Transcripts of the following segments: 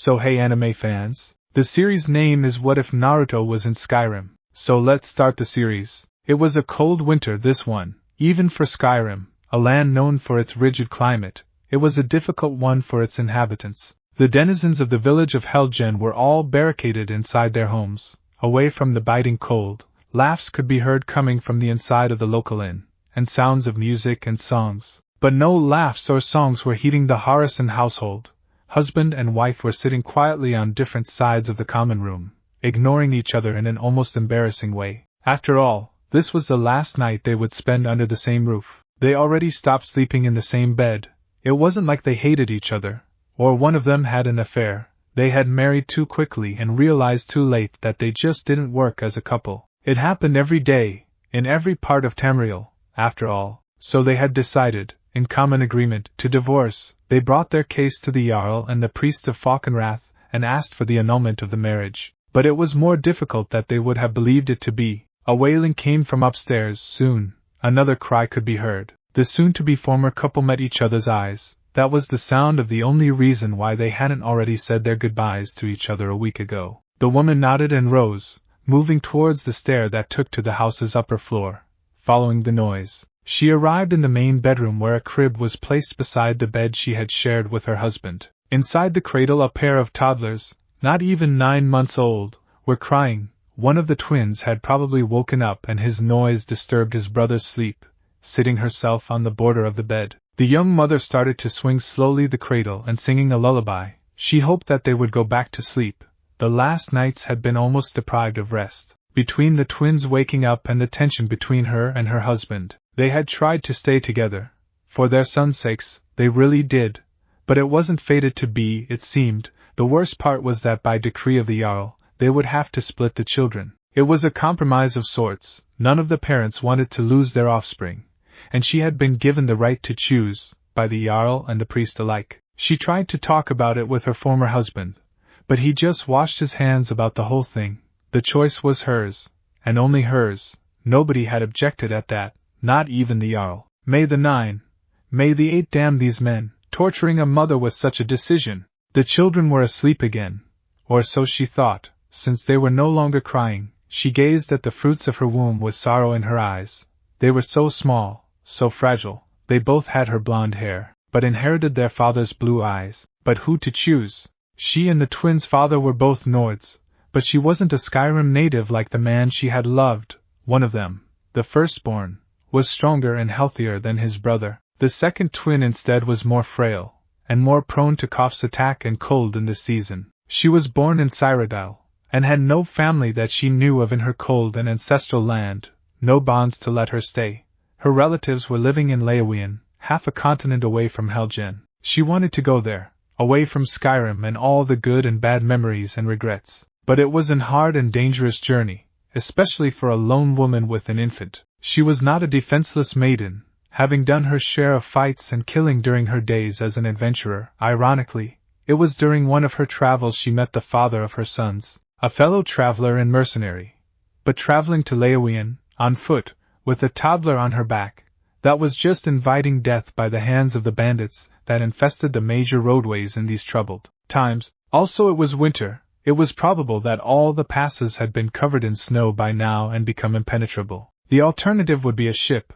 So hey anime fans, the series name is What If Naruto Was in Skyrim, so let's start the series. It was a cold winter this one, even for Skyrim, a land known for its rigid climate. It was a difficult one for its inhabitants. The denizens of the village of Helgen were all barricaded inside their homes, away from the biting cold. Laughs could be heard coming from the inside of the local inn, and sounds of music and songs. But no laughs or songs were heating the Harrison household. Husband and wife were sitting quietly on different sides of the common room, ignoring each other in an almost embarrassing way. After all, this was the last night they would spend under the same roof. They already stopped sleeping in the same bed. It wasn't like they hated each other, or one of them had an affair. They had married too quickly and realized too late that they just didn't work as a couple. It happened every day, in every part of Tamriel, after all, so they had decided, in common agreement, to divorce. They brought their case to the Jarl and the priest of Falkenrath, and asked for the annulment of the marriage. But it was more difficult than they would have believed it to be. A wailing came from upstairs. Soon, another cry could be heard. The soon-to-be former couple met each other's eyes. That was the sound of the only reason why they hadn't already said their goodbyes to each other a week ago. The woman nodded and rose, moving towards the stair that took to the house's upper floor. Following the noise, she arrived in the main bedroom where a crib was placed beside the bed she had shared with her husband. Inside the cradle a pair of toddlers, not even 9 months old, were crying. One of the twins had probably woken up and his noise disturbed his brother's sleep. Sitting herself on the border of the bed, the young mother started to swing slowly the cradle and singing a lullaby. She hoped that they would go back to sleep. The last nights had been almost deprived of rest. Between the twins waking up and the tension between her and her husband, they had tried to stay together. For their sons' sakes, they really did. But it wasn't fated to be, it seemed. The worst part was that by decree of the Jarl, they would have to split the children. It was a compromise of sorts. None of the parents wanted to lose their offspring, and she had been given the right to choose, by the Jarl and the priest alike. She tried to talk about it with her former husband, but he just washed his hands about the whole thing. The choice was hers, and only hers. Nobody had objected at that, not even the Jarl. May the 9, may the 8 damn these men, torturing a mother with such a decision. The children were asleep again, or so she thought, since they were no longer crying. She gazed at the fruits of her womb with sorrow in her eyes. They were so small, so fragile. They both had her blonde hair, but inherited their father's blue eyes. But who to choose? She and the twins' father were both Nords, but she wasn't a Skyrim native like the man she had loved. One of them, the firstborn, was stronger and healthier than his brother. The second twin instead was more frail, and more prone to coughs attack and cold in this season. She was born in Cyrodiil, and had no family that she knew of in her cold and ancestral land, no bonds to let her stay. Her relatives were living in Leawian, half a continent away from Helgen. She wanted to go there, away from Skyrim and all the good and bad memories and regrets. But it was a hard and dangerous journey, especially for a lone woman with an infant. She was not a defenseless maiden, having done her share of fights and killing during her days as an adventurer. Ironically, it was during one of her travels she met the father of her sons, a fellow traveler and mercenary. But traveling to Leawian, on foot, with a toddler on her back, that was just inviting death by the hands of the bandits that infested the major roadways in these troubled times. Also, it was winter. It was probable that all the passes had been covered in snow by now and become impenetrable. The alternative would be a ship,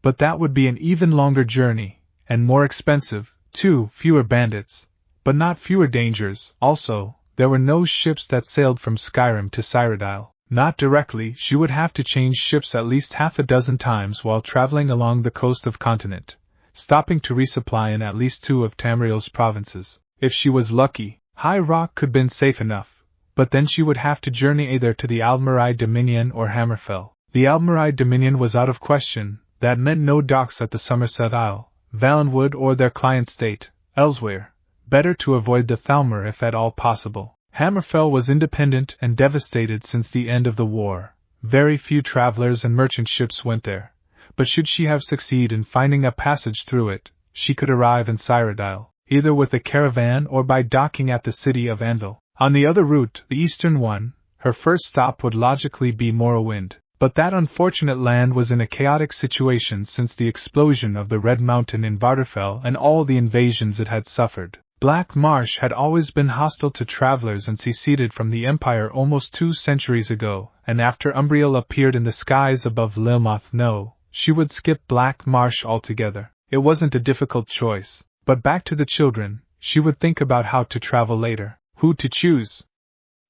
but that would be an even longer journey, and more expensive, too. Fewer bandits, but not fewer dangers. Also, there were no ships that sailed from Skyrim to Cyrodiil. Not directly. She would have to change ships at least half a dozen times while traveling along the coast of continent, stopping to resupply in at least 2 of Tamriel's provinces. If she was lucky, High Rock could been safe enough, but then she would have to journey either to the Aldmeri Dominion or Hammerfell. The Aldmeri Dominion was out of question. That meant no docks at the Somerset Isle, Valenwood or their client state, Elsewhere. Better to avoid the Thalmor if at all possible. Hammerfell was independent and devastated since the end of the war. Very few travelers and merchant ships went there, but should she have succeeded in finding a passage through it, she could arrive in Cyrodiil, either with a caravan or by docking at the city of Anvil. On the other route, the eastern one, her first stop would logically be Morrowind. But that unfortunate land was in a chaotic situation since the explosion of the Red Mountain in Varderfell and all the invasions it had suffered. Black Marsh had always been hostile to travelers and seceded from the Empire almost 2 centuries ago, and after Umbriel appeared in the skies above Lilmoth No, she would skip Black Marsh altogether. It wasn't a difficult choice, but back to the children, she would think about how to travel later, who to choose.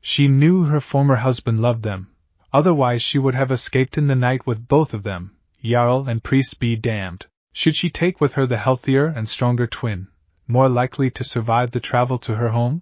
She knew her former husband loved them, otherwise she would have escaped in the night with both of them, Jarl and Priest be damned. Should she take with her the healthier and stronger twin, more likely to survive the travel to her home?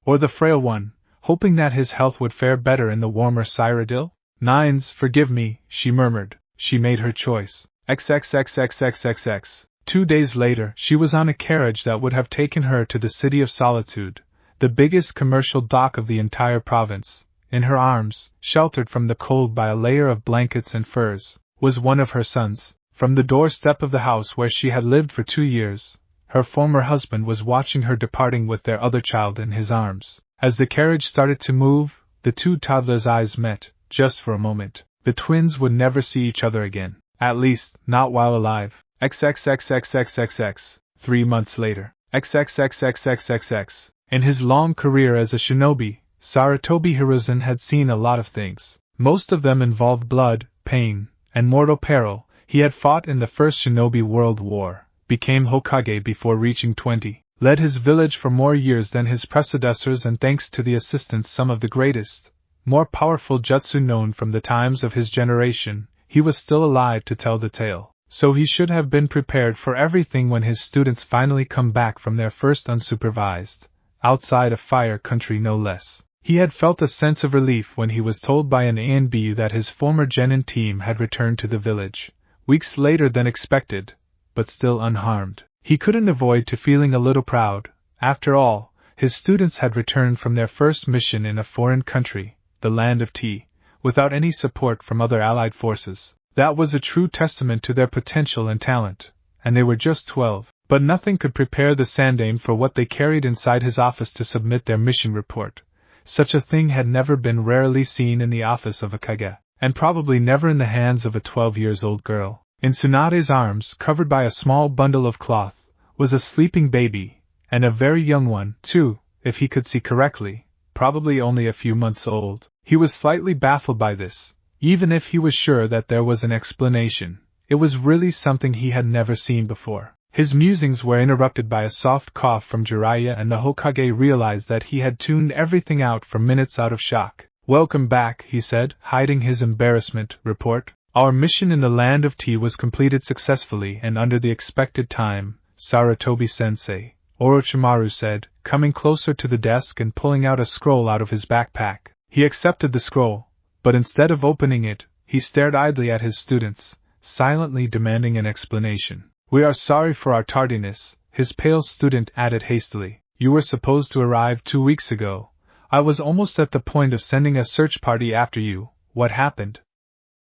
Or the frail one, hoping that his health would fare better in the warmer Cyrodiil? Nines, forgive me, she murmured. She made her choice. XXXXXXX. 2 days later, she was on a carriage that would have taken her to the City of Solitude, the biggest commercial dock of the entire province. In her arms, sheltered from the cold by a layer of blankets and furs, was one of her sons. From the doorstep of the house where she had lived for 2 years, her former husband was watching her departing with their other child in his arms. As the carriage started to move, the two toddlers' eyes met, just for a moment. The twins would never see each other again, at least, not while alive. XXXXXXX. 3 months later. XXXXXXX. In his long career as a shinobi, Sarutobi Hiruzen had seen a lot of things. Most of them involved blood, pain, and mortal peril. He had fought in the First Shinobi World War, became Hokage before reaching 20, led his village for more years than his predecessors, and thanks to the assistance some of the greatest, more powerful jutsu known from the times of his generation, he was still alive to tell the tale. So he should have been prepared for everything when his students finally come back from their first unsupervised, outside of fire country no less. He had felt a sense of relief when he was told by an A&B that his former genin team had returned to the village, weeks later than expected, but still unharmed. He couldn't avoid to feeling a little proud. After all, his students had returned from their first mission in a foreign country, the land of tea, without any support from other allied forces. That was a true testament to their potential and talent, and they were just 12. But nothing could prepare the Sandaime for what they carried inside his office to submit their mission report. Such a thing had never been rarely seen in the office of a kage, and probably never in the hands of a 12-year-old girl. In Tsunade's arms, covered by a small bundle of cloth, was a sleeping baby, and a very young one, too, if he could see correctly, probably only a few months old. He was slightly baffled by this, even if he was sure that there was an explanation. It was really something he had never seen before. His musings were interrupted by a soft cough from Jiraiya, and the Hokage realized that he had tuned everything out for minutes out of shock. "Welcome back," he said, hiding his embarrassment. "Report. Our mission in the land of tea was completed successfully and under the expected time, Sarutobi-sensei," Orochimaru said, coming closer to the desk and pulling out a scroll out of his backpack. He accepted the scroll, but instead of opening it, he stared idly at his students, silently demanding an explanation. "We are sorry for our tardiness," his pale student added hastily. "You were supposed to arrive 2 weeks ago. I was almost at the point of sending a search party after you. What happened?"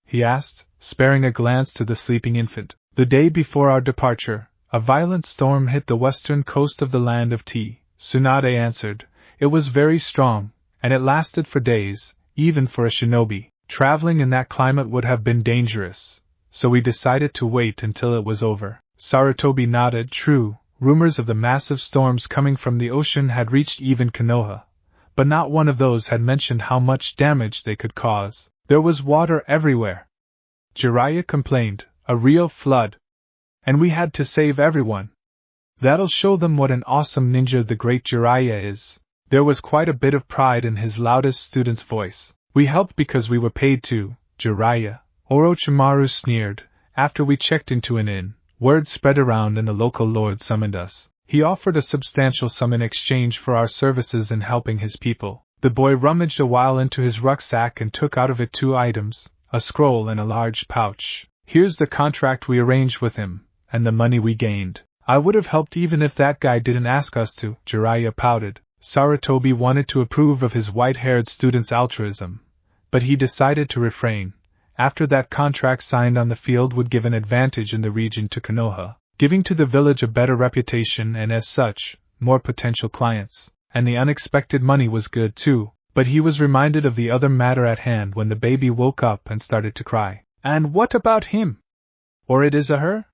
he asked, sparing a glance to the sleeping infant. "The day before our departure, a violent storm hit the western coast of the land of tea," Tsunade answered. "It was very strong, and it lasted for days. Even for a shinobi, traveling in that climate would have been dangerous, so we decided to wait until it was over." Sarutobi nodded. True, rumors of the massive storms coming from the ocean had reached even Konoha, but not one of those had mentioned how much damage they could cause. There was water everywhere, Jiraiya complained, a real flood. And we had to save everyone. That'll show them what an awesome ninja the great Jiraiya is. There was quite a bit of pride in his loudest student's voice. "We helped because we were paid to, Jiraiya," Orochimaru sneered. "After we checked into an inn, word spread around and the local lord summoned us. He offered a substantial sum in exchange for our services in helping his people." The boy rummaged a while into his rucksack and took out of it 2 items, a scroll and a large pouch. "Here's the contract we arranged with him, and the money we gained. I would have helped even if that guy didn't ask us to," Jiraiya pouted. Sarutobi wanted to approve of his white-haired student's altruism, but he decided to refrain. After that contract signed on the field would give an advantage in the region to Konoha, giving to the village a better reputation and as such, more potential clients. And the unexpected money was good too, but he was reminded of the other matter at hand when the baby woke up and started to cry. "And what about him? Or it is a her?"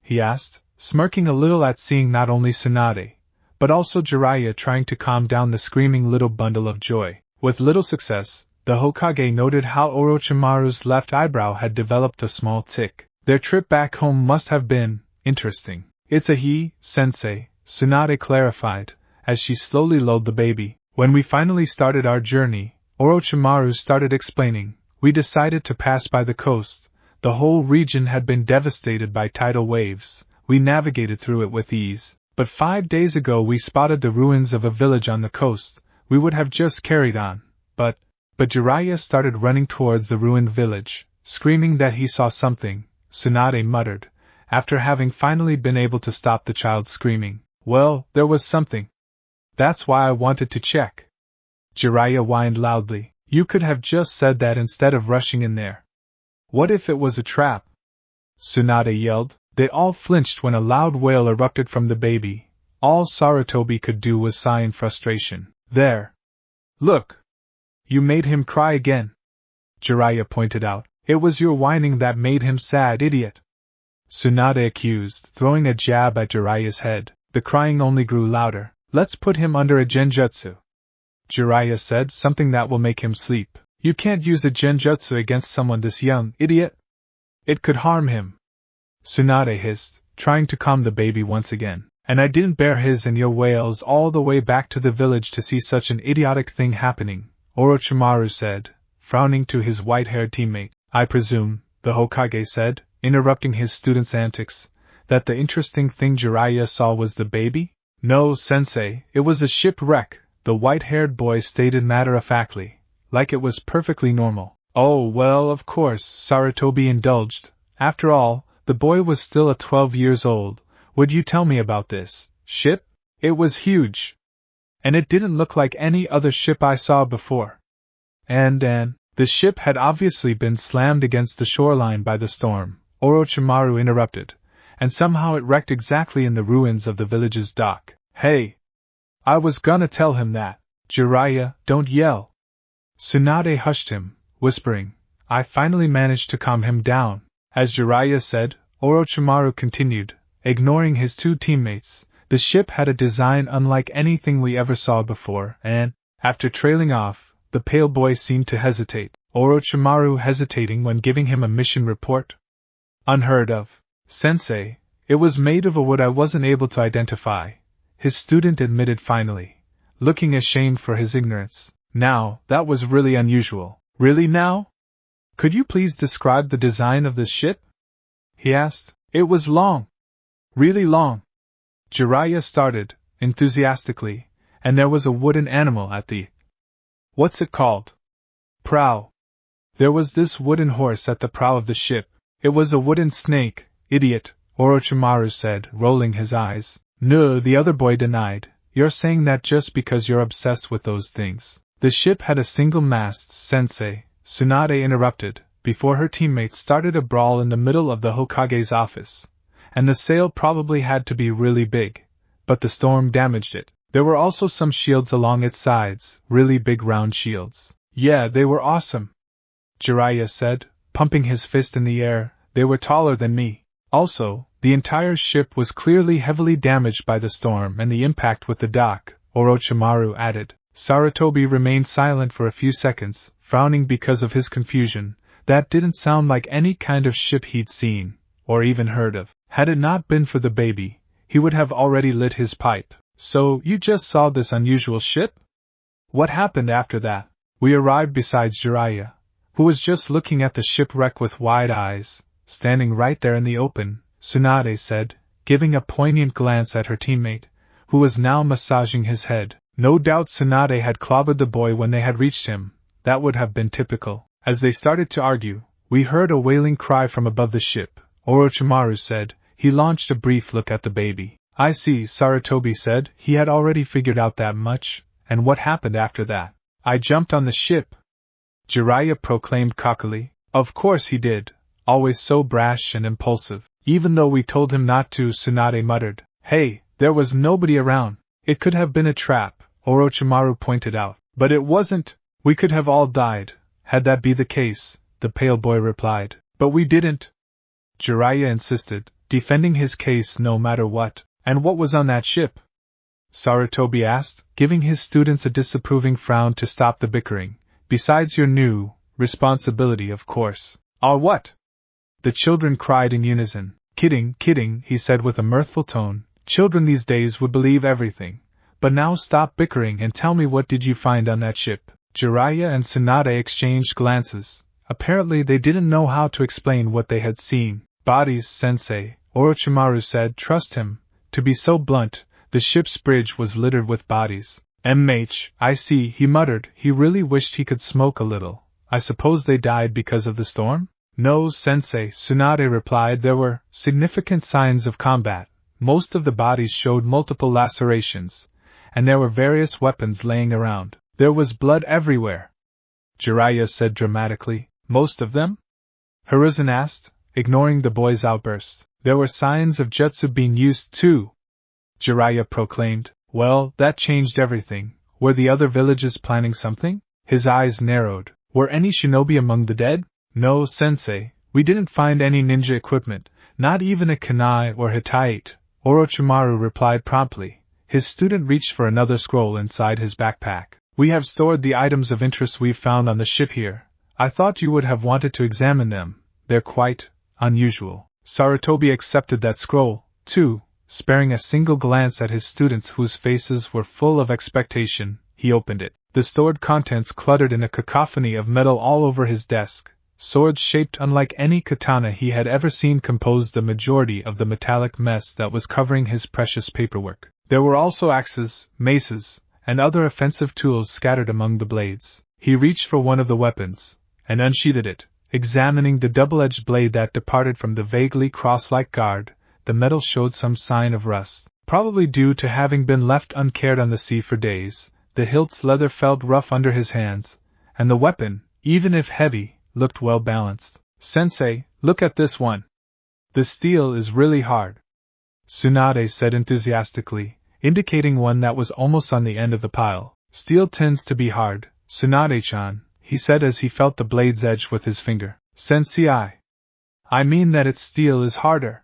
he asked, smirking a little at seeing not only Tsunade, but also Jiraiya trying to calm down the screaming little bundle of joy. With little success, the Hokage noted how Orochimaru's left eyebrow had developed a small tick. Their trip back home must have been interesting. It's a he, sensei, Tsunade clarified, as she slowly lulled the baby. When we finally started our journey, Orochimaru started explaining, we decided to pass by the coast. The whole region had been devastated by tidal waves. We navigated through it with ease. But 5 days ago we spotted the ruins of a village on the coast. We would have just carried on. But Jiraiya started running towards the ruined village, screaming that he saw something, Tsunade muttered, after having finally been able to stop the child screaming. Well, there was something. That's why I wanted to check. Jiraiya whined loudly. You could have just said that instead of rushing in there. What if it was a trap? Tsunade yelled. They all flinched when a loud wail erupted from the baby. All Sarutobi could do was sigh in frustration. There. Look. You made him cry again. Jiraiya pointed out. It was your whining that made him sad, idiot. Tsunade accused, throwing a jab at Jiraiya's head. The crying only grew louder. Let's put him under a genjutsu. Jiraiya said, something that will make him sleep. You can't use a genjutsu against someone this young, idiot. It could harm him. Tsunade hissed, trying to calm the baby once again. And I didn't bear his and your wails all the way back to the village to see such an idiotic thing happening, Orochimaru said, frowning to his white-haired teammate. I presume, the Hokage said, interrupting his student's antics, that the interesting thing Jiraiya saw was the baby? No, sensei, it was a shipwreck, the white-haired boy stated matter-of-factly, like it was perfectly normal. Oh, well, of course, Sarutobi indulged. After all, the boy was still 12 years old. Would you tell me about this ship? It was huge. And it didn't look like any other ship I saw before. And the ship had obviously been slammed against the shoreline by the storm, Orochimaru interrupted, and somehow it wrecked exactly in the ruins of the village's dock. Hey! I was gonna tell him that. Jiraiya, don't yell. Tsunade hushed him, whispering. I finally managed to calm him down. As Jiraiya said, Orochimaru continued, ignoring his two teammates, the ship had a design unlike anything we ever saw before, and, after trailing off, the pale boy seemed to hesitate. Orochimaru hesitating when giving him a mission report? Unheard of. Sensei, it was made of a wood I wasn't able to identify, his student admitted finally, looking ashamed for his ignorance. Now, that was really unusual. Really now? Could you please describe the design of this ship? He asked. It was long. Really long. Jiraiya started, enthusiastically, and there was a wooden animal at the... What's it called? Prow. There was this wooden horse at the prow of the ship. It was a wooden snake, idiot, Orochimaru said, rolling his eyes. No, the other boy denied. You're saying that just because you're obsessed with those things. The ship had a single mast, sensei, Tsunade interrupted, before her teammates started a brawl in the middle of the Hokage's office. And the sail probably had to be really big. But the storm damaged it. There were also some shields along its sides, really big round shields. Yeah, they were awesome. Jiraiya said, pumping his fist in the air. They were taller than me. Also, the entire ship was clearly heavily damaged by the storm and the impact with the dock, Orochimaru added. Sarutobi remained silent for a few seconds, frowning because of his confusion. That didn't sound like any kind of ship he'd seen, or even heard of. Had it not been for the baby, he would have already lit his pipe. So, you just saw this unusual ship? What happened after that? We arrived beside Jiraiya, who was just looking at the shipwreck with wide eyes, standing right there in the open, Tsunade said, giving a poignant glance at her teammate, who was now massaging his head. No doubt Tsunade had clobbered the boy when they had reached him. That would have been typical. As they started to argue, we heard a wailing cry from above the ship, Orochimaru said. He launched a brief look at the baby. I see, Sarutobi said. He had already figured out that much. And what happened after that? I jumped on the ship, Jiraiya proclaimed cockily. Of course he did. Always so brash and impulsive. Even though we told him not to, Tsunade muttered. Hey, there was nobody around. It could have been a trap, Orochimaru pointed out. But it wasn't. We could have all died, had that be the case, the pale boy replied. But we didn't. Jiraiya insisted, defending his case no matter what. And what was on that ship? Sarutobi asked, giving his students a disapproving frown to stop the bickering. Besides your new responsibility, of course. Our what? The children cried in unison. Kidding, kidding, he said with a mirthful tone. Children these days would believe everything. But now stop bickering and tell me, what did you find on that ship? Jiraiya and Tsunade exchanged glances. Apparently they didn't know how to explain what they had seen. Bodies, sensei, Orochimaru said. Trust him. To be so blunt, the ship's bridge was littered with bodies. I see, he muttered. He really wished he could smoke a little. I suppose they died because of the storm? No, sensei, Tsunade replied. There were significant signs of combat. Most of the bodies showed multiple lacerations, and there were various weapons laying around. There was blood everywhere, Jiraiya said dramatically. Most of them? Hiruzen asked, ignoring the boy's outburst. There were signs of jutsu being used too, Jiraiya proclaimed. Well, that changed everything. Were the other villages planning something? His eyes narrowed. Were any shinobi among the dead? No, sensei, we didn't find any ninja equipment, not even a kunai or hitaite, Orochimaru replied promptly. His student reached for another scroll inside his backpack. We have stored the items of interest we've found on the ship here. I thought you would have wanted to examine them. They're quite unusual. Sarutobi accepted that scroll, too, sparing a single glance at his students whose faces were full of expectation. He opened it. The stored contents cluttered in a cacophony of metal all over his desk. Swords shaped unlike any katana he had ever seen composed the majority of the metallic mess that was covering his precious paperwork. There were also axes, maces, and other offensive tools scattered among the blades. He reached for one of the weapons, and unsheathed it, examining the double-edged blade that departed from the vaguely cross-like guard. The metal showed some sign of rust, probably due to having been left uncared on the sea for days. The hilt's leather felt rough under his hands, and the weapon, even if heavy, looked well balanced. Sensei, look at this one. The steel is really hard, Tsunade said enthusiastically, indicating one that was almost on the end of the pile. Steel tends to be hard, Tsunade-chan, he said as he felt the blade's edge with his finger. Sensei, I mean that its steel is harder.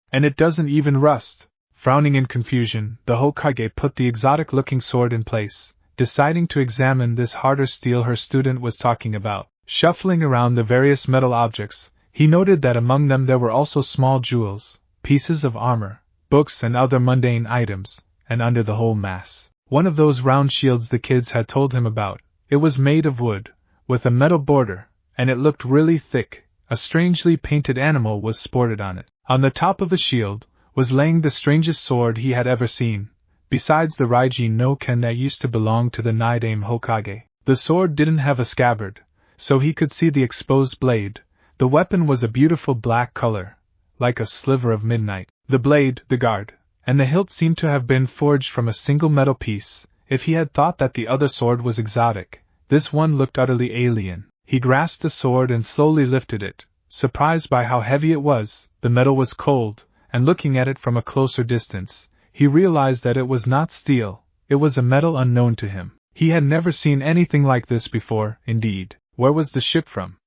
And it doesn't even rust. Frowning in confusion, the Hokage put the exotic-looking sword in place, deciding to examine this harder steel her student was talking about. Shuffling around the various metal objects, he noted that among them there were also small jewels, pieces of armor, books and other mundane items, and under the whole mass, one of those round shields the kids had told him about. It was made of wood, with a metal border, and it looked really thick. A strangely painted animal was sported on it. On the top of the shield was laying the strangest sword he had ever seen, besides the Raiji no Ken that used to belong to the Nidaime Hokage. The sword didn't have a scabbard, so he could see the exposed blade. The weapon was a beautiful black color, like a sliver of midnight. The blade, the guard, and the hilt seemed to have been forged from a single metal piece. If he had thought that the other sword was exotic, this one looked utterly alien. He grasped the sword and slowly lifted it, surprised by how heavy it was. The metal was cold, and looking at it from a closer distance, he realized that it was not steel. It was a metal unknown to him. He had never seen anything like this before, indeed. Where was the ship from?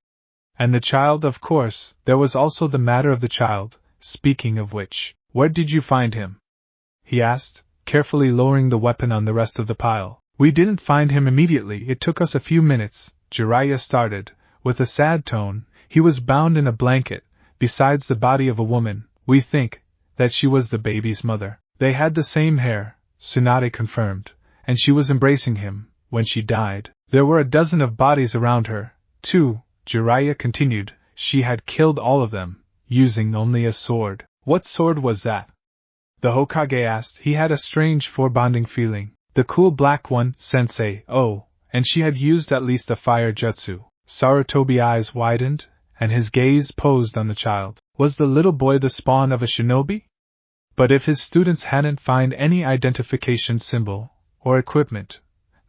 And the child, of course. There was also the matter of the child. Speaking of which, where did you find him? He asked, carefully lowering the weapon on the rest of the pile. We didn't find him immediately. It took us a few minutes, Jiraiya started, with a sad tone. He was bound in a blanket, besides the body of a woman. We think that she was the baby's mother. They had the same hair, Tsunade confirmed, and she was embracing him when she died. There were a dozen of bodies around her, too, Jiraiya continued. She had killed all of them, using only a sword. What sword was that? The Hokage asked. He had a strange foreboding feeling. The cool black one, sensei. Oh, and she had used at least a fire jutsu. Sarutobi's eyes widened, and his gaze posed on the child. Was the little boy the spawn of a shinobi? But if his students hadn't found any identification symbol or equipment,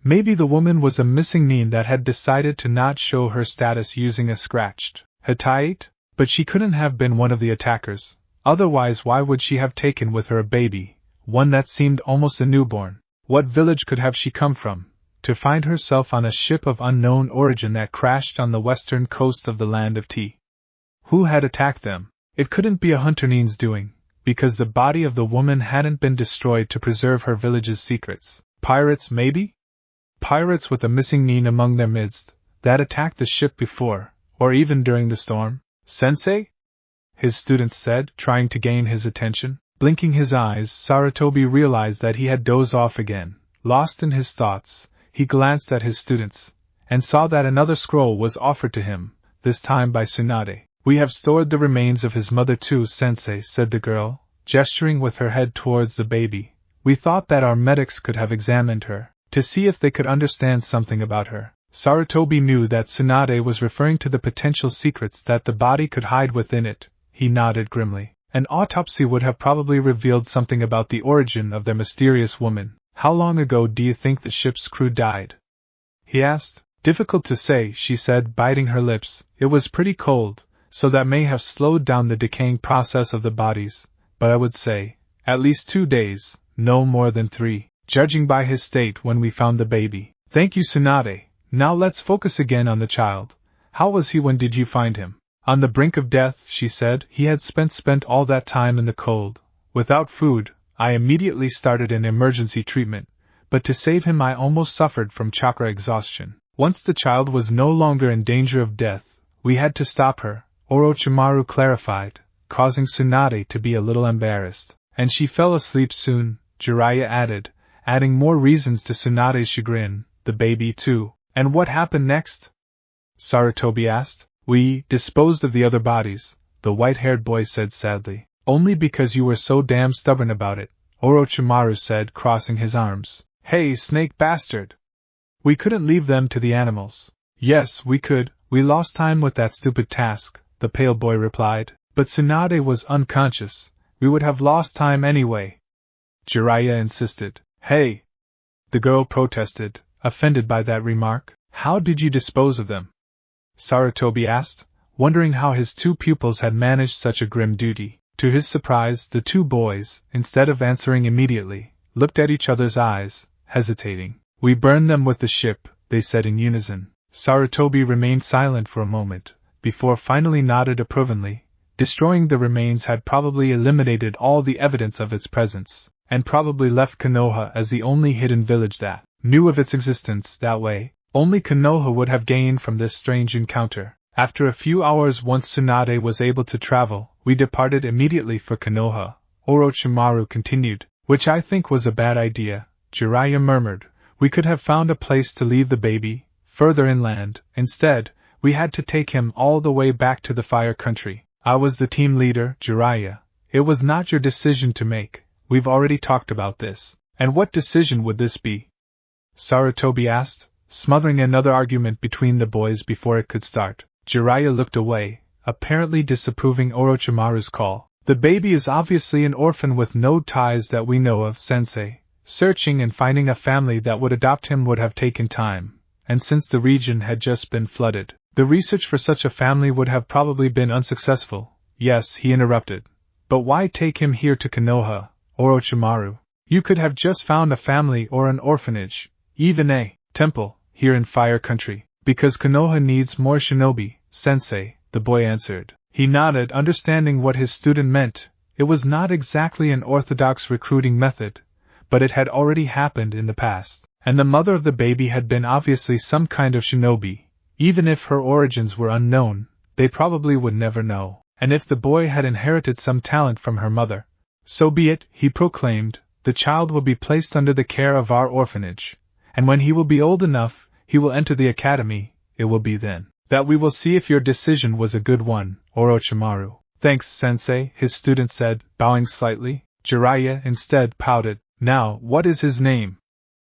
maybe the woman was a missing nin that had decided to not show her status using a scratched hitaite? But she couldn't have been one of the attackers. Otherwise, why would she have taken with her a baby, one that seemed almost a newborn? What village could have she come from, to find herself on a ship of unknown origin that crashed on the western coast of the land of tea? Who had attacked them? It couldn't be a hunter nin's doing. because the body of the woman hadn't been destroyed to preserve her village's secrets. Pirates, maybe? Pirates with a missing nin among their midst, that attacked the ship before, or even during the storm? Sensei? His student said, trying to gain his attention. Blinking his eyes, Sarutobi realized that he had dozed off again. Lost in his thoughts, he glanced at his students, and saw that another scroll was offered to him, this time by Tsunade. We have stored the remains of his mother too, Sensei, said the girl, gesturing with her head towards the baby. We thought that our medics could have examined her, to see if they could understand something about her. Sarutobi knew that Tsunade was referring to the potential secrets that the body could hide within it. He nodded grimly. An autopsy would have probably revealed something about the origin of their mysterious woman. How long ago do you think the ship's crew died? He asked. Difficult to say, she said, biting her lips. It was pretty cold, so that may have slowed down the decaying process of the bodies, but I would say, at least 2 days, no more than 3, judging by his state when we found the baby. Thank you, Tsunade. Now let's focus again on the child. How was he when did you find him? On the brink of death, she said. He had spent all that time in the cold, without food. I immediately started an emergency treatment, but to save him I almost suffered from chakra exhaustion. Once the child was no longer in danger of death, we had to stop her, Orochimaru clarified, causing Tsunade to be a little embarrassed. And she fell asleep soon, Jiraiya added, adding more reasons to Tsunade's chagrin. The baby too. And what happened next? Sarutobi asked. We disposed of the other bodies, the white-haired boy said sadly. Only because you were so damn stubborn about it, Orochimaru said, crossing his arms. Hey, snake bastard! We couldn't leave them to the animals. Yes, we could. We lost time with that stupid task, the pale boy replied. But Tsunade was unconscious. We would have lost time anyway. Jiraiya insisted. Hey! The girl protested, offended by that remark. How did you dispose of them? Sarutobi asked, wondering how his 2 pupils had managed such a grim duty. To his surprise, the 2 boys, instead of answering immediately, looked at each other's eyes, hesitating. We burned them with the ship, they said in unison. Sarutobi remained silent for a moment, before finally nodded approvingly. Destroying the remains had probably eliminated all the evidence of its presence, and probably left Konoha as the only hidden village that knew of its existence. That way, only Konoha would have gained from this strange encounter. After a few hours, once Tsunade was able to travel, we departed immediately for Konoha, Orochimaru continued, which I think was a bad idea, Jiraiya murmured. We could have found a place to leave the baby, further inland. Instead, we had to take him all the way back to the Fire Country. I was the team leader, Jiraiya. It was not your decision to make. We've already talked about this. And what decision would this be? Sarutobi asked, smothering another argument between the boys before it could start. Jiraiya looked away, apparently disapproving Orochimaru's call. The baby is obviously an orphan with no ties that we know of, Sensei. Searching and finding a family that would adopt him would have taken time, and since the region had just been flooded, the research for such a family would have probably been unsuccessful. Yes, he interrupted. But why take him here to Konoha, Orochimaru? You could have just found a family or an orphanage, even a temple, here in Fire Country. Because Konoha needs more shinobi, Sensei, the boy answered. He nodded, understanding what his student meant. It was not exactly an orthodox recruiting method, but it had already happened in the past, and the mother of the baby had been obviously some kind of shinobi. Even if her origins were unknown, they probably would never know. And if the boy had inherited some talent from her mother, so be it, he proclaimed. The child will be placed under the care of our orphanage, and when he will be old enough, he will enter the academy. It will be then that we will see if your decision was a good one, Orochimaru. Thanks, Sensei, his student said, bowing slightly. Jiraiya instead pouted. Now, what is his name?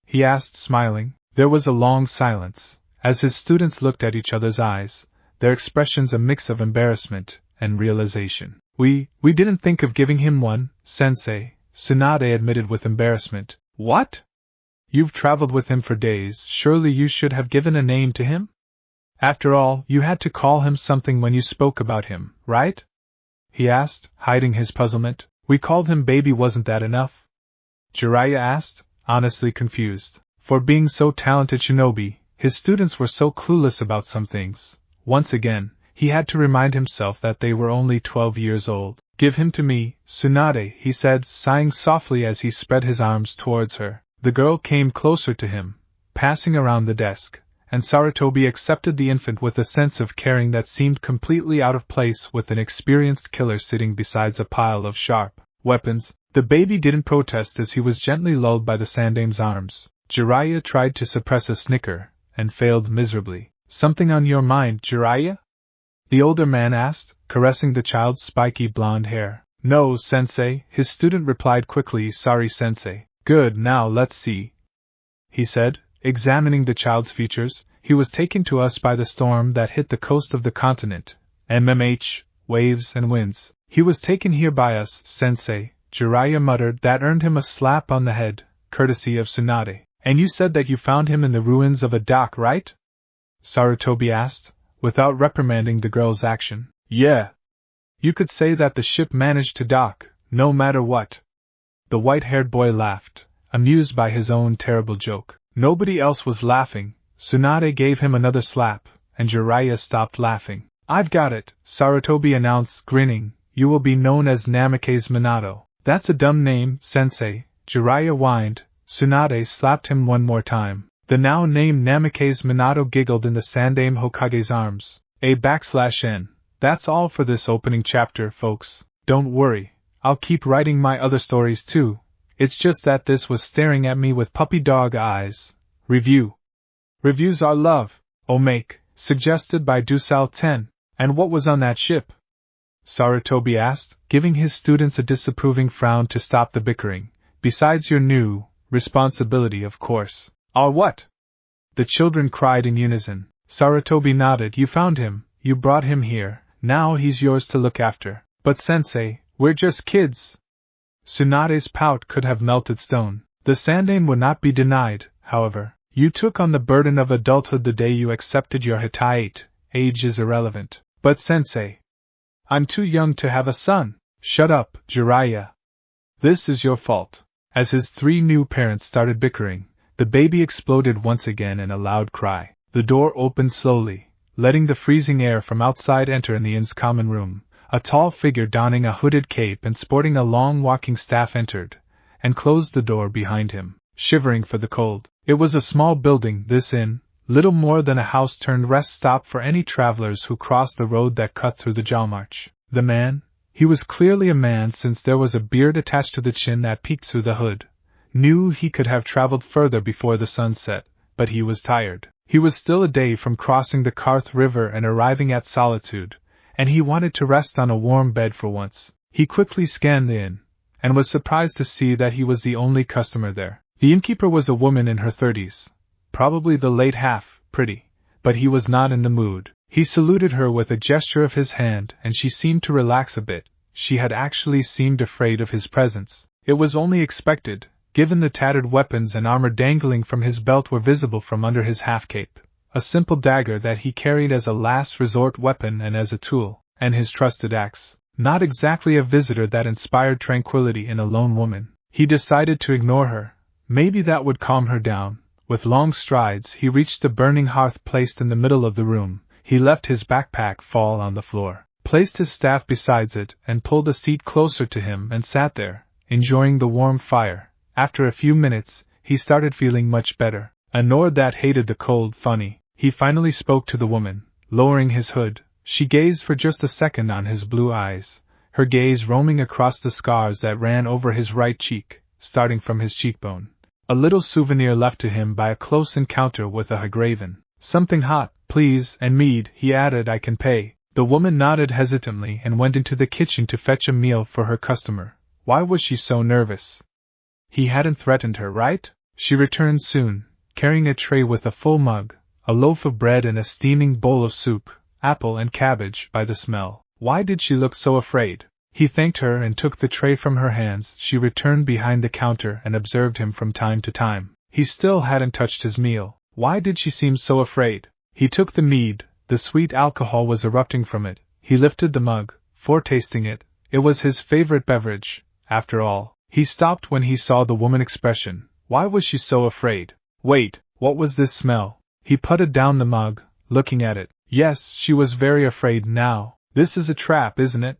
He asked, smiling. There was a long silence, as his students looked at each other's eyes, their expressions a mix of embarrassment and realization. We didn't think of giving him one, Sensei, Tsunade admitted with embarrassment. What? You've traveled with him for days, surely you should have given a name to him? After all, you had to call him something when you spoke about him, right? He asked, hiding his puzzlement. We called him Baby, wasn't that enough? Jiraiya asked, honestly confused. For being so talented shinobi, his students were so clueless about some things. Once again, he had to remind himself that they were only 12 years old. Give him to me, Tsunade, he said, sighing softly as he spread his arms towards her. The girl came closer to him, passing around the desk, and Sarutobi accepted the infant with a sense of caring that seemed completely out of place with an experienced killer sitting beside a pile of sharp weapons. The baby didn't protest as he was gently lulled by the Sandame's arms. Jiraiya tried to suppress a snicker, and failed miserably. Something on your mind, Jiraiya? The older man asked, caressing the child's spiky blonde hair. No, sensei, his student replied quickly. Sorry, sensei. Good, now let's see, he said, examining the child's features. He was taken to us by the storm that hit the coast of the continent. Waves and winds. He was taken here by us, sensei, Jiraiya muttered. That earned him a slap on the head, courtesy of Tsunade. And you said that you found him in the ruins of a dock, right? Sarutobi asked, without reprimanding the girl's action. Yeah. You could say that the ship managed to dock, no matter what. The white-haired boy laughed, amused by his own terrible joke. Nobody else was laughing. Tsunade gave him another slap, and Jiraiya stopped laughing. I've got it, Sarutobi announced, grinning. You will be known as Namake's Minato. That's a dumb name, sensei, Jiraiya whined. Tsunade slapped him one more time. The now named Namake's Minato giggled in the Sandame Hokage's arms. /N. That's all for this opening chapter, folks. Don't worry, I'll keep writing my other stories too. It's just that this was staring at me with puppy dog eyes. Review. Reviews are love, Omake, suggested by Dusal 10. And what was on that ship? Sarutobi asked, giving his students a disapproving frown to stop the bickering. Besides your new responsibility, of course. Our what? The children cried in unison. Sarutobi nodded. You found him, you brought him here, now he's yours to look after. But sensei, we're just kids. Tsunade's pout could have melted stone. The Sandame would not be denied, however. You took on the burden of adulthood the day you accepted your Hitaiite. Age is irrelevant. But sensei, I'm too young to have a son. Shut up, Jiraiya. This is your fault. As his three new parents started bickering, the baby exploded once again in a loud cry. The door opened slowly, letting the freezing air from outside enter in the inn's common room. A tall figure donning a hooded cape and sporting a long walking staff entered, and closed the door behind him, shivering for the cold. It was a small building, this inn, little more than a house turned rest stop for any travelers who crossed the road that cut through the Jawmarch. The man, he was clearly a man since there was a beard attached to the chin that peeked through the hood, knew he could have traveled further before the sun set, but he was tired. He was still a day from crossing the Karth River and arriving at Solitude, and he wanted to rest on a warm bed for once. He quickly scanned the inn, and was surprised to see that he was the only customer there. The innkeeper was a woman in her 30s, probably the late half, pretty, but he was not in the mood. He saluted her with a gesture of his hand, and she seemed to relax a bit. She had actually seemed afraid of his presence. It was only expected, given the tattered weapons and armor dangling from his belt were visible from under his half-cape, a simple dagger that he carried as a last resort weapon and as a tool, and his trusted axe. Not exactly a visitor that inspired tranquility in a lone woman. He decided to ignore her. Maybe that would calm her down. With long strides he reached the burning hearth placed in the middle of the room. He left his backpack fall on the floor, placed his staff beside it, and pulled a seat closer to him and sat there, enjoying the warm fire. After a few minutes, he started feeling much better. A Nord that hated the cold, funny. He finally spoke to the woman, lowering his hood. She gazed for just a second on his blue eyes, her gaze roaming across the scars that ran over his right cheek, starting from his cheekbone. A little souvenir left to him by a close encounter with a Hagraven. Something hot, please, and mead, he added. I can pay. The woman nodded hesitantly and went into the kitchen to fetch a meal for her customer. Why was she so nervous? He hadn't threatened her, right? She returned soon, carrying a tray with a full mug, a loaf of bread and a steaming bowl of soup, apple and cabbage, by the smell. Why did she look so afraid? He thanked her and took the tray from her hands. She returned behind the counter and observed him from time to time. He still hadn't touched his meal. Why did she seem so afraid? He took the mead. The sweet alcohol was erupting from it. He lifted the mug, foretasting it. It was his favorite beverage, after all. He stopped when he saw the woman's expression. Why was she so afraid? Wait, what was this smell? He putted down the mug, looking at it. Yes, she was very afraid now. This is a trap, isn't it?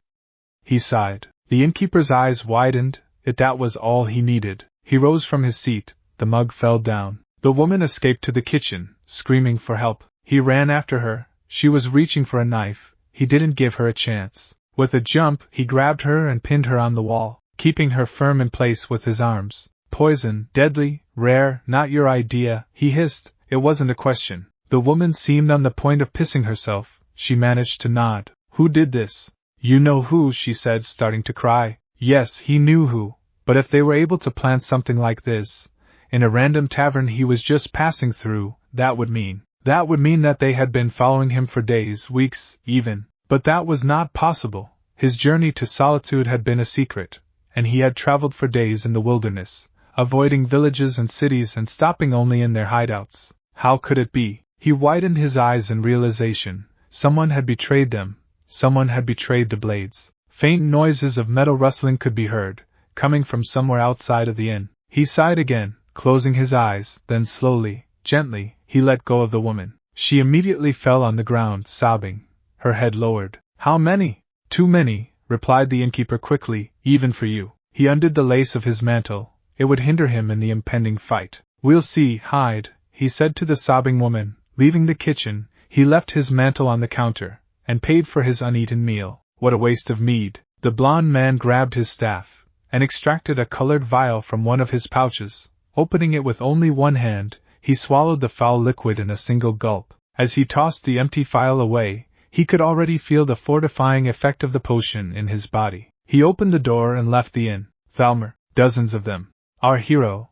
he sighed. The innkeeper's eyes widened. If that was all he needed. He rose from his seat, the mug fell down. The woman escaped to the kitchen, screaming for help. He ran after her. She was reaching for a knife. He didn't give her a chance. With a jump, he grabbed her and pinned her on the wall, keeping her firm in place with his arms. Poison, deadly, rare, not your idea, he hissed. It wasn't a question. The woman seemed on the point of pissing herself. She managed to nod. Who did this? You know who, she said, starting to cry. Yes, he knew who. But if they were able to plan something like this, in a random tavern he was just passing through, that would mean that they had been following him for days, weeks, even. But that was not possible. His journey to solitude had been a secret, and he had traveled for days in the wilderness, avoiding villages and cities and stopping only in their hideouts. How could it be? He widened his eyes in realization. Someone had betrayed them. Someone had betrayed the blades. Faint noises of metal rustling could be heard, coming from somewhere outside of the inn. He sighed again, closing his eyes, then slowly, gently, he let go of the woman. She immediately fell on the ground, sobbing, her head lowered. How many? Too many, replied the innkeeper quickly, even for you. He undid the lace of his mantle. It would hinder him in the impending fight. We'll see, hide, he said to the sobbing woman. Leaving the kitchen, he left his mantle on the counter, and paid for his uneaten meal. What a waste of mead. The blond man grabbed his staff, and extracted a colored vial from one of his pouches. Opening it with only one hand, he swallowed the foul liquid in a single gulp. As he tossed the empty vial away, he could already feel the fortifying effect of the potion in his body. He opened the door and left the inn. Thalmor, dozens of them. Our hero,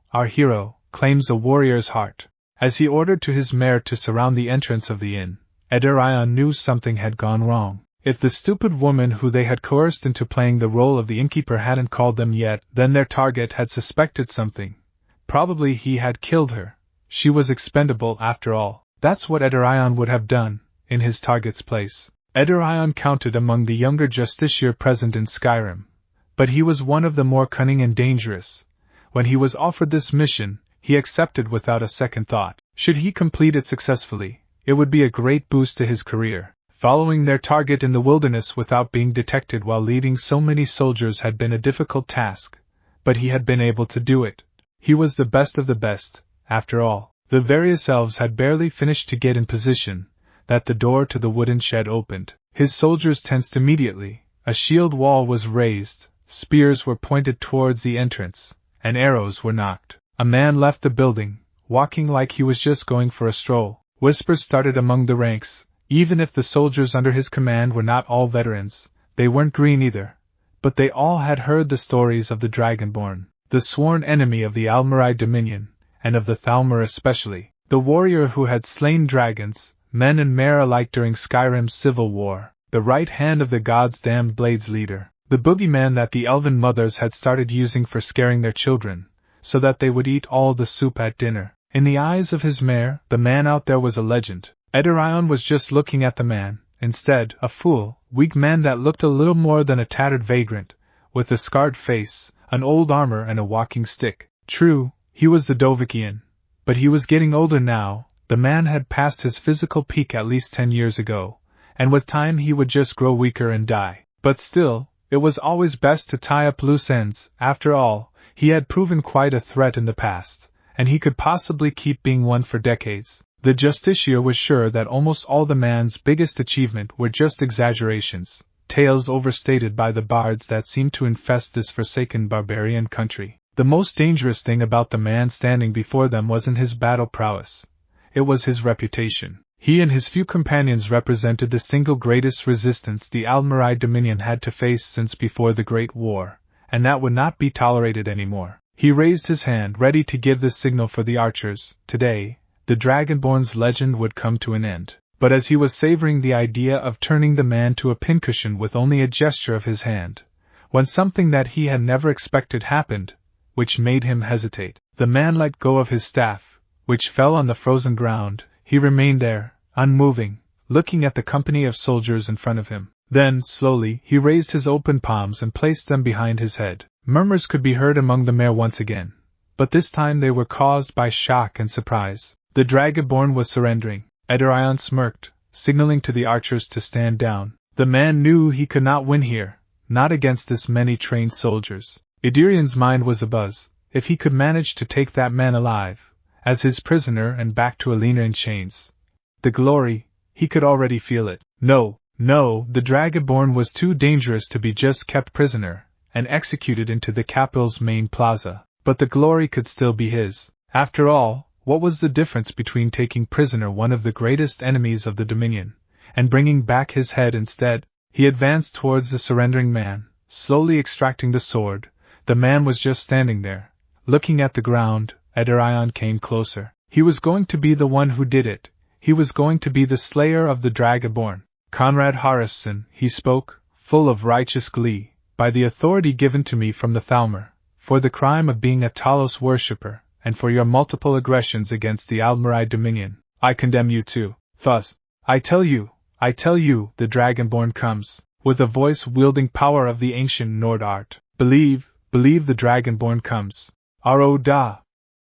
claims a warrior's heart. As he ordered to his mare to surround the entrance of the inn, Ederion knew something had gone wrong. If the stupid woman who they had coerced into playing the role of the innkeeper hadn't called them yet, then their target had suspected something. Probably he had killed her. She was expendable after all. That's what Ederion would have done, in his target's place. Ederion counted among the younger justiciar present in Skyrim, but he was one of the more cunning and dangerous. When he was offered this mission, he accepted without a second thought. Should he complete it successfully, it would be a great boost to his career. Following their target in the wilderness without being detected while leading so many soldiers had been a difficult task, but he had been able to do it. He was the best of the best, after all. The various elves had barely finished to get in position, that the door to the wooden shed opened. His soldiers tensed immediately. A shield wall was raised, spears were pointed towards the entrance, and arrows were knocked. A man left the building, walking like he was just going for a stroll. Whispers started among the ranks. Even if the soldiers under his command were not all veterans, they weren't green either. But they all had heard the stories of the Dragonborn, the sworn enemy of the Almarai Dominion, and of the Thalmor especially, the warrior who had slain dragons, men and mare alike during Skyrim's civil war, the right hand of the gods' damned blades leader, the boogeyman that the elven mothers had started using for scaring their children, so that they would eat all the soup at dinner. In the eyes of his mare, the man out there was a legend. Ederion was just looking at the man, instead, a fool, weak man that looked a little more than a tattered vagrant, with a scarred face, an old armor and a walking stick. True, he was the Dovahkian, but he was getting older now. The man had passed his physical peak at least 10 years ago, and with time he would just grow weaker and die. But still, it was always best to tie up loose ends. After all, he had proven quite a threat in the past, and he could possibly keep being one for decades. The justiciar was sure that almost all the man's biggest achievement were just exaggerations, tales overstated by the bards that seemed to infest this forsaken barbarian country. The most dangerous thing about the man standing before them wasn't his battle prowess. It was his reputation. He and his few companions represented the single greatest resistance the Almarai Dominion had to face since before the Great War, and that would not be tolerated anymore. He raised his hand, ready to give the signal for the archers. Today, the Dragonborn's legend would come to an end. But as he was savoring the idea of turning the man to a pincushion with only a gesture of his hand, when something that he had never expected happened, which made him hesitate. The man let go of his staff, which fell on the frozen ground. He remained there, unmoving, looking at the company of soldiers in front of him. Then, slowly, he raised his open palms and placed them behind his head. Murmurs could be heard among the mare once again, but this time they were caused by shock and surprise. The Dragonborn was surrendering. Ederion smirked, signaling to the archers to stand down. The man knew he could not win here, not against this many trained soldiers. Idirian's mind was abuzz. If he could manage to take that man alive, as his prisoner and back to Alina in chains. The glory, he could already feel it. No, the Dragonborn was too dangerous to be just kept prisoner and executed into the capital's main plaza, but the glory could still be his. After all, what was the difference between taking prisoner one of the greatest enemies of the Dominion, and bringing back his head instead? He advanced towards the surrendering man, slowly extracting the sword. The man was just standing there, looking at the ground. Idirion came closer. He was going to be the one who did it. He was going to be the slayer of the Dragonborn. Conrad Harrison, he spoke, full of righteous glee, by the authority given to me from the Thalmor, for the crime of being a Talos worshipper, and for your multiple aggressions against the Aldmeri Dominion, I condemn you too. Thus, I tell you, the Dragonborn comes, with a voice wielding power of the ancient Nord art. Believe the Dragonborn comes. Aroda!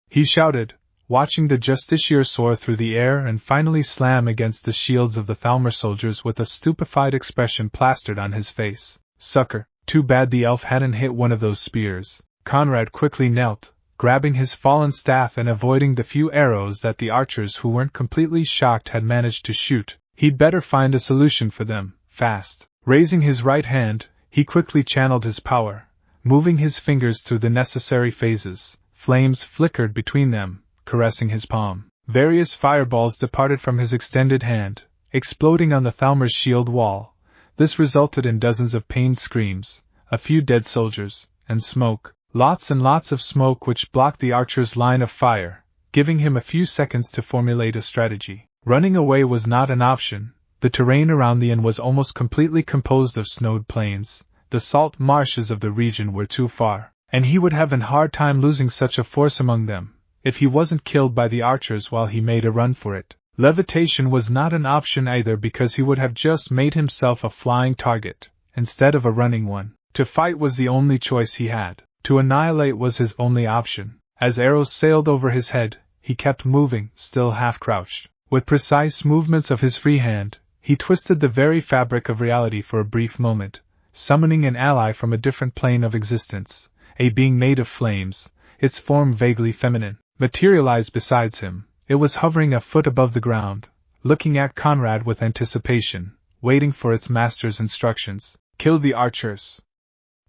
He shouted, watching the Justiciar soar through the air and finally slam against the shields of the Thalmor soldiers with a stupefied expression plastered on his face. Sucker, too bad the elf hadn't hit one of those spears. Conrad quickly knelt, grabbing his fallen staff and avoiding the few arrows that the archers who weren't completely shocked had managed to shoot. He'd better find a solution for them, fast. Raising his right hand, he quickly channeled his power, moving his fingers through the necessary phases. Flames flickered between them, caressing his palm. Various fireballs departed from his extended hand, exploding on the Thalmor's shield wall. This resulted in dozens of pained screams, a few dead soldiers, and smoke. Lots and lots of smoke which blocked the archer's line of fire, giving him a few seconds to formulate a strategy. Running away was not an option. The terrain around the inn was almost completely composed of snowed plains. The salt marshes of the region were too far, and he would have a hard time losing such a force among them, if he wasn't killed by the archers while he made a run for it. Levitation was not an option either because he would have just made himself a flying target, instead of a running one. To fight was the only choice he had. To annihilate was his only option. As arrows sailed over his head, he kept moving, still half-crouched. With precise movements of his free hand, he twisted the very fabric of reality for a brief moment, summoning an ally from a different plane of existence, a being made of flames, its form vaguely feminine, materialized beside him. It was hovering a foot above the ground, looking at Conrad with anticipation, waiting for its master's instructions. Kill the archers!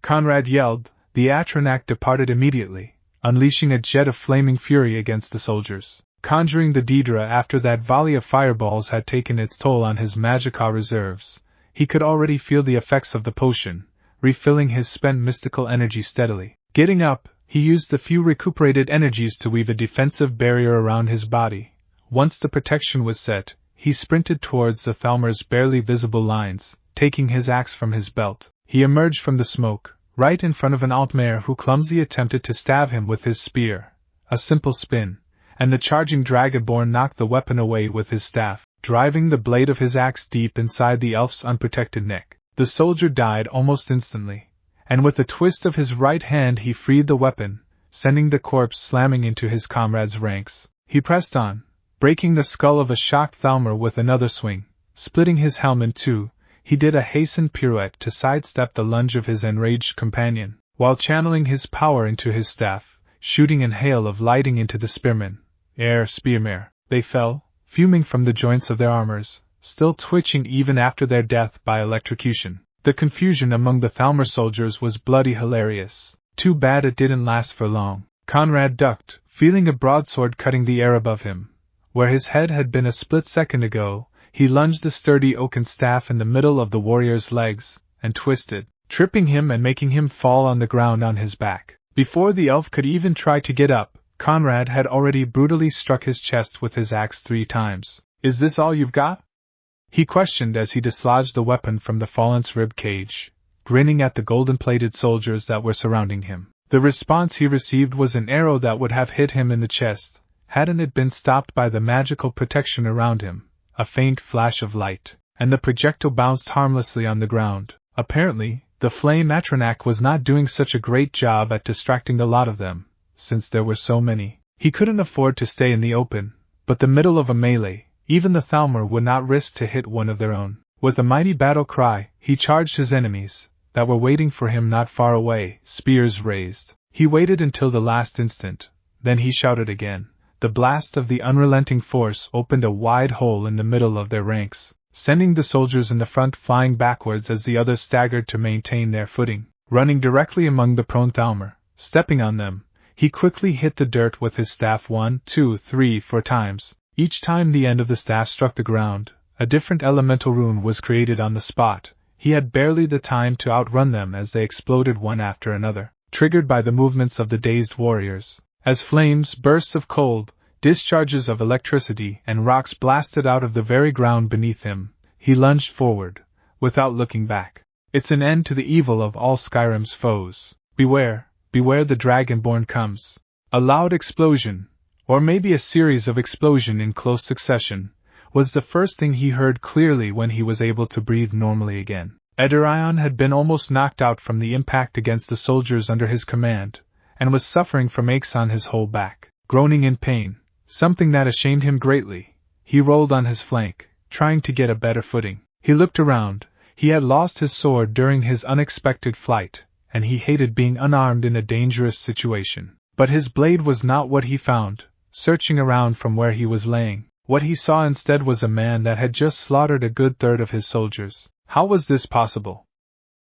Conrad yelled. The Atronach departed immediately, unleashing a jet of flaming fury against the soldiers. Conjuring the Daedra after that volley of fireballs had taken its toll on his Magicka reserves, he could already feel the effects of the potion, refilling his spent mystical energy steadily. Getting up, he used the few recuperated energies to weave a defensive barrier around his body. Once the protection was set, he sprinted towards the Thalmor's barely visible lines, taking his axe from his belt. He emerged from the smoke, right in front of an Altmare who clumsily attempted to stab him with his spear. A simple spin, and the charging Dragonborn knocked the weapon away with his staff, driving the blade of his axe deep inside the elf's unprotected neck. The soldier died almost instantly, and with a twist of his right hand he freed the weapon, sending the corpse slamming into his comrade's ranks. He pressed on, breaking the skull of a shocked Thalmor with another swing. Splitting his helm in two, he did a hastened pirouette to sidestep the lunge of his enraged companion, while channeling his power into his staff, shooting an hail of lightning into the spearmen. Spearmare. They fell, fuming from the joints of their armors, still twitching even after their death by electrocution. The confusion among the Thalmor soldiers was bloody hilarious. Too bad it didn't last for long. Conrad ducked, feeling a broadsword cutting the air above him. Where his head had been a split second ago, he lunged the sturdy oaken staff in the middle of the warrior's legs, and twisted, tripping him and making him fall on the ground on his back. Before the elf could even try to get up, Conrad had already brutally struck his chest with his axe 3 times. "Is this all you've got?" he questioned as he dislodged the weapon from the fallen's rib cage, grinning at the golden-plated soldiers that were surrounding him. The response he received was an arrow that would have hit him in the chest, hadn't it been stopped by the magical protection around him. A faint flash of light, and the projectile bounced harmlessly on the ground. Apparently, the flame Atronach was not doing such a great job at distracting the lot of them, since there were so many. He couldn't afford to stay in the open, but the middle of a melee, even the Thalmor would not risk to hit one of their own. With a mighty battle cry, he charged his enemies, that were waiting for him not far away, spears raised. He waited until the last instant, then he shouted again. The blast of the unrelenting force opened a wide hole in the middle of their ranks, sending the soldiers in the front flying backwards as the others staggered to maintain their footing. Running directly among the prone Thalmor, stepping on them, he quickly hit the dirt with his staff 1, 2, 3, 4 times. Each time the end of the staff struck the ground, a different elemental rune was created on the spot. He had barely the time to outrun them as they exploded one after another, triggered by the movements of the dazed warriors. As flames, bursts of cold, discharges of electricity, and rocks blasted out of the very ground beneath him, he lunged forward, without looking back. It's an end to the evil of all Skyrim's foes. Beware, beware the Dragonborn comes. A loud explosion, or maybe a series of explosions in close succession, was the first thing he heard clearly when he was able to breathe normally again. Ederion had been almost knocked out from the impact against the soldiers under his command, and was suffering from aches on his whole back. Groaning in pain, something that ashamed him greatly, he rolled on his flank, trying to get a better footing. He looked around. He had lost his sword during his unexpected flight, and he hated being unarmed in a dangerous situation. But his blade was not what he found, searching around from where he was laying. What he saw instead was a man that had just slaughtered a good third of his soldiers. How was this possible?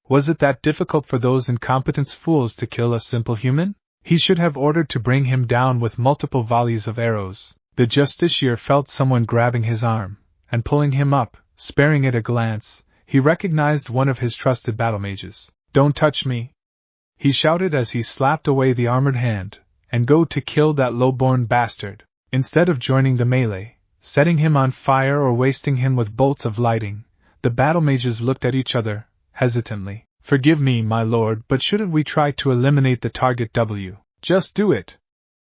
Was it that difficult for those incompetent fools to kill a simple human? He should have ordered to bring him down with multiple volleys of arrows. The justiciar felt someone grabbing his arm, and pulling him up, sparing it a glance. He recognized one of his trusted battle mages. "Don't touch me!" he shouted as he slapped away the armored hand, "and go to kill that low-born bastard." Instead of joining the melee, setting him on fire or wasting him with bolts of lightning, the battle mages looked at each other, hesitantly. "Forgive me, my lord, but shouldn't we try to eliminate the target W? Just do it!"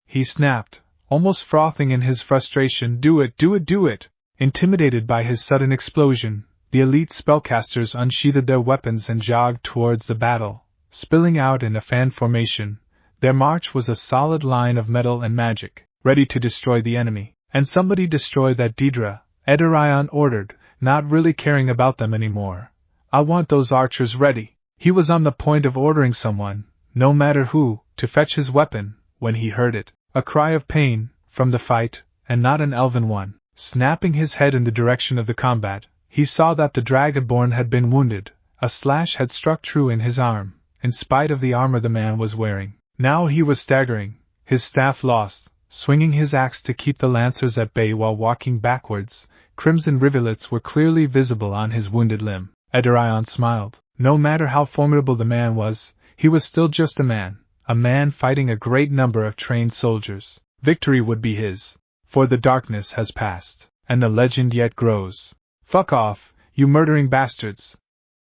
he snapped, almost frothing in his frustration. "Do it, do it, do it!" Intimidated by his sudden explosion, the elite spellcasters unsheathed their weapons and jogged towards the battle, spilling out in a fan formation. Their march was a solid line of metal and magic, ready to destroy the enemy. "And somebody destroy that Daedra," Ederion ordered, not really caring about them anymore. "I want those archers ready." He was on the point of ordering someone, no matter who, to fetch his weapon, when he heard it. A cry of pain, from the fight, and not an elven one. Snapping his head in the direction of the combat, he saw that the Dragonborn had been wounded. A slash had struck true in his arm, in spite of the armor the man was wearing. Now he was staggering, his staff lost, swinging his axe to keep the lancers at bay while walking backwards. Crimson rivulets were clearly visible on his wounded limb. Ederion smiled. No matter how formidable the man was, he was still just a man fighting a great number of trained soldiers. Victory would be his, for the darkness has passed, and the legend yet grows. "Fuck off, you murdering bastards!"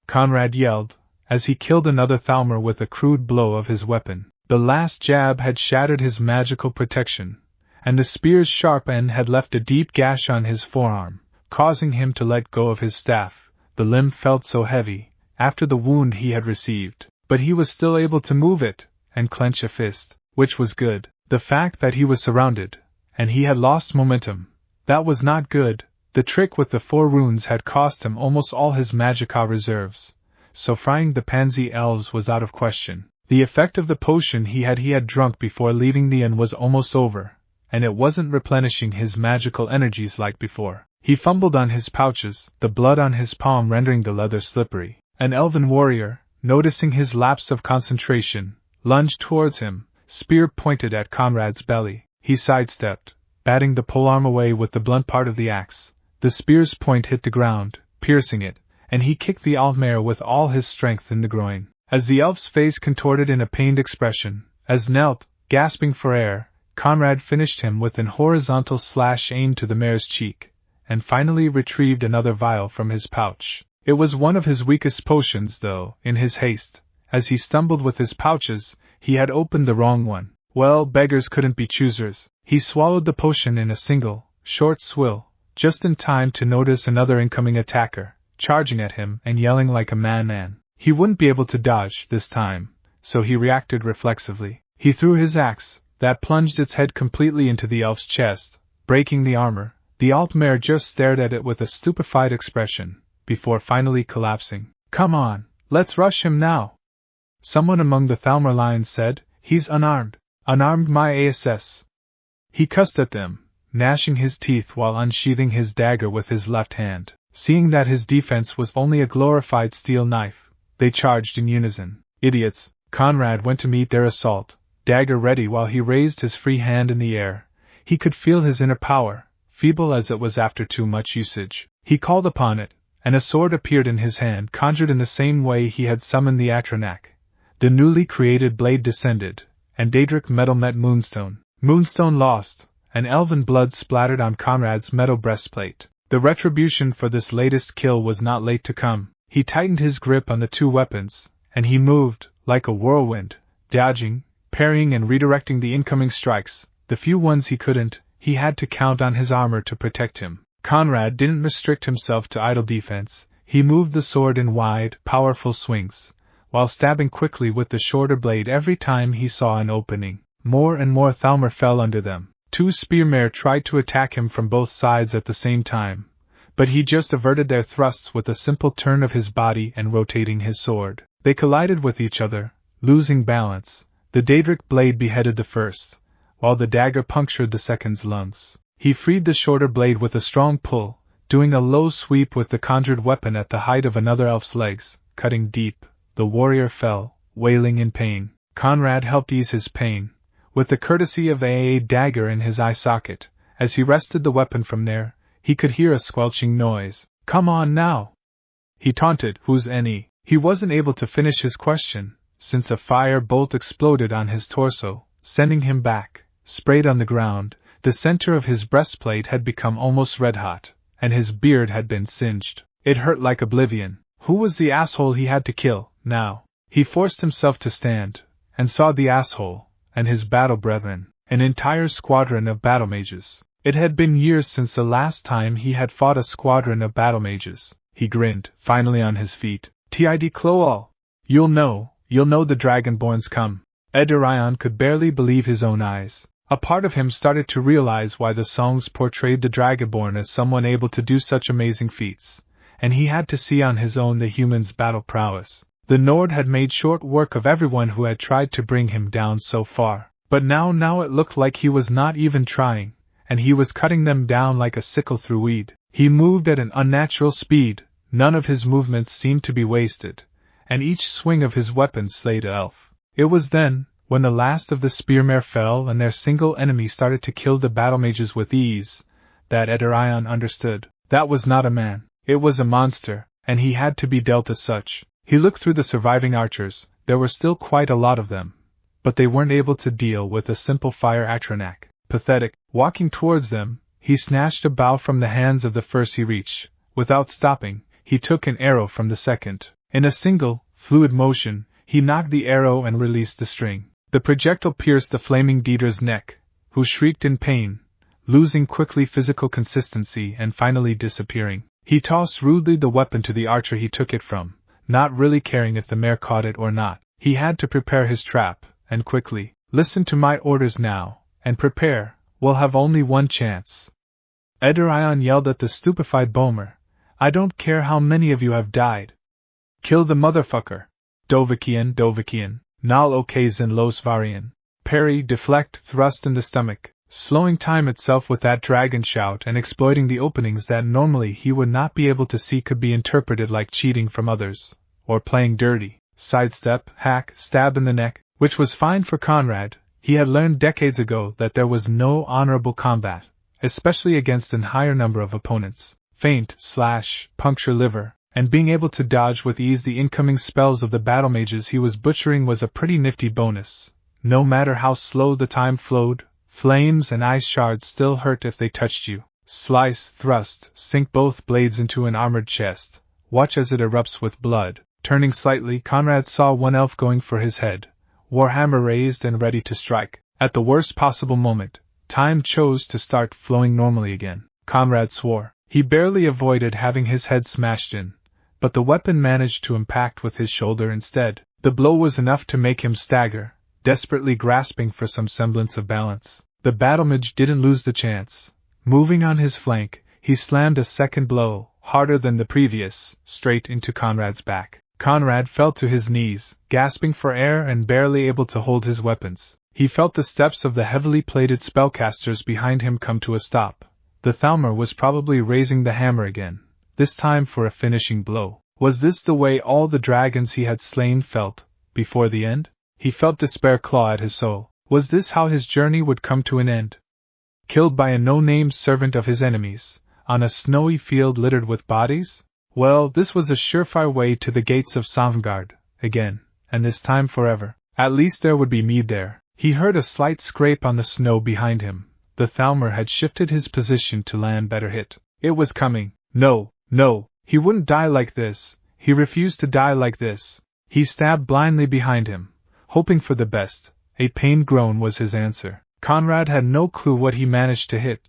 Conrad yelled, as he killed another Thalmor with a crude blow of his weapon. The last jab had shattered his magical protection, and the spear's sharp end had left a deep gash on his forearm, causing him to let go of his staff. The limb felt so heavy, after the wound he had received, but he was still able to move it, and clench a fist, which was good. The fact that he was surrounded, and he had lost momentum, that was not good. The trick with the 4 runes had cost him almost all his magicka reserves, so frying the pansy elves was out of question. The effect of the potion he had drunk before leaving the inn was almost over, and it wasn't replenishing his magical energies like before. He fumbled on his pouches, the blood on his palm rendering the leather slippery. An elven warrior, noticing his lapse of concentration, lunged towards him, spear pointed at Conrad's belly. He sidestepped, batting the polearm away with the blunt part of the axe. The spear's point hit the ground, piercing it, and he kicked the Altmare with all his strength in the groin. As the elf's face contorted in a pained expression, as knelt, gasping for air, Conrad finished him with an horizontal slash aimed to the mare's cheek, and finally retrieved another vial from his pouch. It was one of his weakest potions, though, in his haste, as he stumbled with his pouches, he had opened the wrong one. Well, beggars couldn't be choosers. He swallowed the potion in a single, short swill, just in time to notice another incoming attacker, charging at him and yelling like a madman. He wouldn't be able to dodge this time, so he reacted reflexively. He threw his axe, that plunged its head completely into the elf's chest, breaking the armor. The Altmare just stared at it with a stupefied expression, before finally collapsing. "Come on, let's rush him now. Someone among the Thalmor lions said, he's unarmed. Unarmed my ass. He cussed at them, gnashing his teeth while unsheathing his dagger with his left hand. Seeing that his defense was only a glorified steel knife, they charged in unison. Idiots! Conrad went to meet their assault, dagger ready while he raised his free hand in the air. He could feel his inner power, feeble as it was after too much usage. He called upon it, and a sword appeared in his hand, conjured in the same way he had summoned the Atronach. The newly created blade descended, and Daedric metal met Moonstone. Moonstone lost, and elven blood splattered on Conrad's metal breastplate. The retribution for this latest kill was not late to come. He tightened his grip on the two weapons, and he moved, like a whirlwind, dodging, parrying and redirecting the incoming strikes. The few ones he couldn't, he had to count on his armor to protect him. Conrad didn't restrict himself to idle defense. He moved the sword in wide, powerful swings, while stabbing quickly with the shorter blade every time he saw an opening. More and more Thalmor fell under them. Two spearmen tried to attack him from both sides at the same time, but he just averted their thrusts with a simple turn of his body and rotating his sword. They collided with each other, losing balance. The Daedric blade beheaded the first, while the dagger punctured the second's lungs. He freed the shorter blade with a strong pull, doing a low sweep with the conjured weapon at the height of another elf's legs, cutting deep. The warrior fell, wailing in pain. Conrad helped ease his pain, with the courtesy of a dagger in his eye socket. As he wrested the weapon from there, he could hear a squelching noise. Come on now! He taunted, who's any? He wasn't able to finish his question, since a fire bolt exploded on his torso, sending him back, sprayed on the ground. The center of his breastplate had become almost red-hot, and his beard had been singed. It hurt like oblivion. Who was the asshole he had to kill, now? He forced himself to stand, and saw the asshole, and his battle brethren, an entire squadron of battle mages. It had been years since the last time he had fought a squadron of battle mages. He grinned, finally on his feet. Tid Cloal! You'll know the Dragonborn's come. Edarion could barely believe his own eyes. A part of him started to realize why the songs portrayed the Dragonborn as someone able to do such amazing feats, and he had to see on his own the human's battle prowess. The Nord had made short work of everyone who had tried to bring him down so far, but now it looked like he was not even trying, and he was cutting them down like a sickle through weed. He moved at an unnatural speed, none of his movements seemed to be wasted, and each swing of his weapon slayed an elf. It was then, when the last of the spearmen fell and their single enemy started to kill the battle mages with ease, that Edarion understood. That was not a man, it was a monster, and he had to be dealt as such. He looked through the surviving archers. There were still quite a lot of them, but they weren't able to deal with a simple fire Atronach. Pathetic. Walking towards them, he snatched a bow from the hands of the first he reached. Without stopping, he took an arrow from the second. In a single, fluid motion, he knocked the arrow and released the string. The projectile pierced the flaming Daedra's neck, who shrieked in pain, losing quickly physical consistency and finally disappearing. He tossed rudely the weapon to the archer he took it from, not really caring if the mare caught it or not. He had to prepare his trap, and quickly. Listen to my orders now, and prepare, we'll have only one chance. Edarion yelled at the stupefied Bomer. I don't care how many of you have died. Kill the motherfucker. Dovakian. Nal Okazin Los Varian. Parry, deflect, thrust in the stomach, slowing time itself with that dragon shout and exploiting the openings that normally he would not be able to see could be interpreted like cheating from others, or playing dirty. Sidestep, hack, stab in the neck, which was fine for Conrad. He had learned decades ago that there was no honorable combat, especially against an higher number of opponents. Feint, slash, puncture liver, and being able to dodge with ease the incoming spells of the battle mages he was butchering was a pretty nifty bonus. No matter how slow the time flowed, flames and ice shards still hurt if they touched you. Slice, thrust, sink both blades into an armored chest. Watch as it erupts with blood. Turning slightly, Conrad saw one elf going for his head, warhammer raised and ready to strike. At the worst possible moment, time chose to start flowing normally again. Conrad swore. He barely avoided having his head smashed in, but the weapon managed to impact with his shoulder instead. The blow was enough to make him stagger, desperately grasping for some semblance of balance. The battlemage didn't lose the chance. Moving on his flank, he slammed a second blow, harder than the previous, straight into Conrad's back. Conrad fell to his knees, gasping for air and barely able to hold his weapons. He felt the steps of the heavily plated spellcasters behind him come to a stop. The Thalmor was probably raising the hammer again, this time for a finishing blow. Was this the way all the dragons he had slain felt, before the end? He felt despair claw at his soul. Was this how his journey would come to an end? Killed by a no-named servant of his enemies, on a snowy field littered with bodies? Well, this was a surefire way to the gates of Sovngarde, again, and this time forever. At least there would be mead there. He heard a slight scrape on the snow behind him. The Thalmor had shifted his position to land better hit. It was coming. No, he wouldn't die like this. He refused to die like this. He stabbed blindly behind him, hoping for the best. A pained groan was his answer. Conrad had no clue what he managed to hit,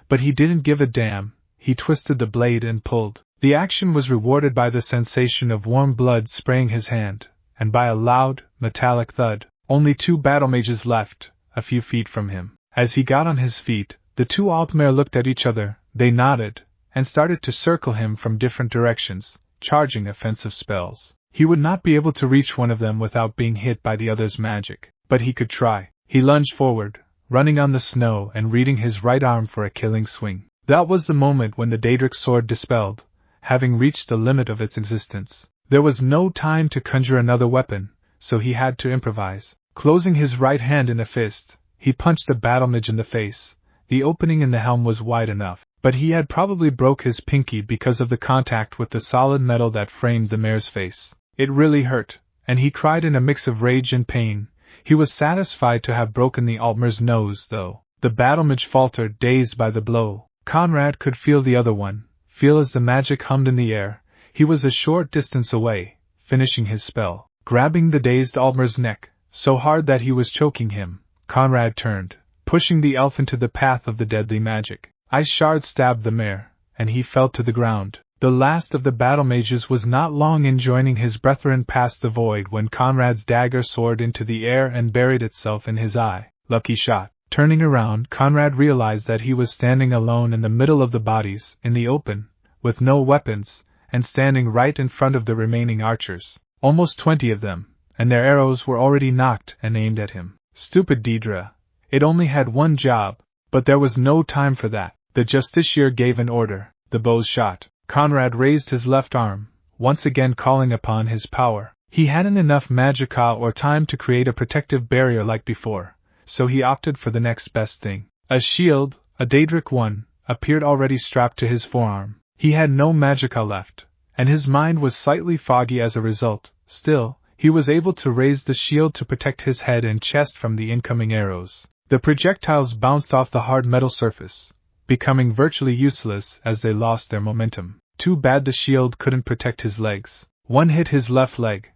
but he didn't give a damn. He twisted the blade and pulled. The action was rewarded by the sensation of warm blood spraying his hand, and by a loud, metallic thud. Only 2 battle mages left, a few feet from him. As he got on his feet, the 2 Altmer looked at each other, they nodded, and started to circle him from different directions, charging offensive spells. He would not be able to reach one of them without being hit by the other's magic, but he could try. He lunged forward, running on the snow and reading his right arm for a killing swing. That was the moment when the Daedric sword dispelled, having reached the limit of its existence. There was no time to conjure another weapon, so he had to improvise. Closing his right hand in a fist, he punched the battlemage in the face. The opening in the helm was wide enough, but he had probably broke his pinky because of the contact with the solid metal that framed the mare's face. It really hurt, and he cried in a mix of rage and pain. He was satisfied to have broken the Altmer's nose, though. The battlemage faltered, dazed by the blow. Conrad could feel the other one, feel as the magic hummed in the air. He was a short distance away, finishing his spell. Grabbing the dazed Altmer's neck, so hard that he was choking him, Conrad turned, pushing the elf into the path of the deadly magic. Ice shards stabbed the mare, and he fell to the ground. The last of the battle mages was not long in joining his brethren past the void when Conrad's dagger soared into the air and buried itself in his eye. Lucky shot. Turning around, Conrad realized that he was standing alone in the middle of the bodies, in the open, with no weapons, and standing right in front of the remaining archers. Almost 20 of them, and their arrows were already knocked and aimed at him. Stupid Daedra. It only had one job, but there was no time for that. The Justiciar gave an order. The bows shot. Conrad raised his left arm, once again calling upon his power. He hadn't enough magicka or time to create a protective barrier like before, so he opted for the next best thing. A shield, a Daedric one, appeared already strapped to his forearm. He had no magicka left, and his mind was slightly foggy as a result. Still, he was able to raise the shield to protect his head and chest from the incoming arrows. The projectiles bounced off the hard metal surface, becoming virtually useless as they lost their momentum. Too bad the shield couldn't protect his legs. One hit his left leg,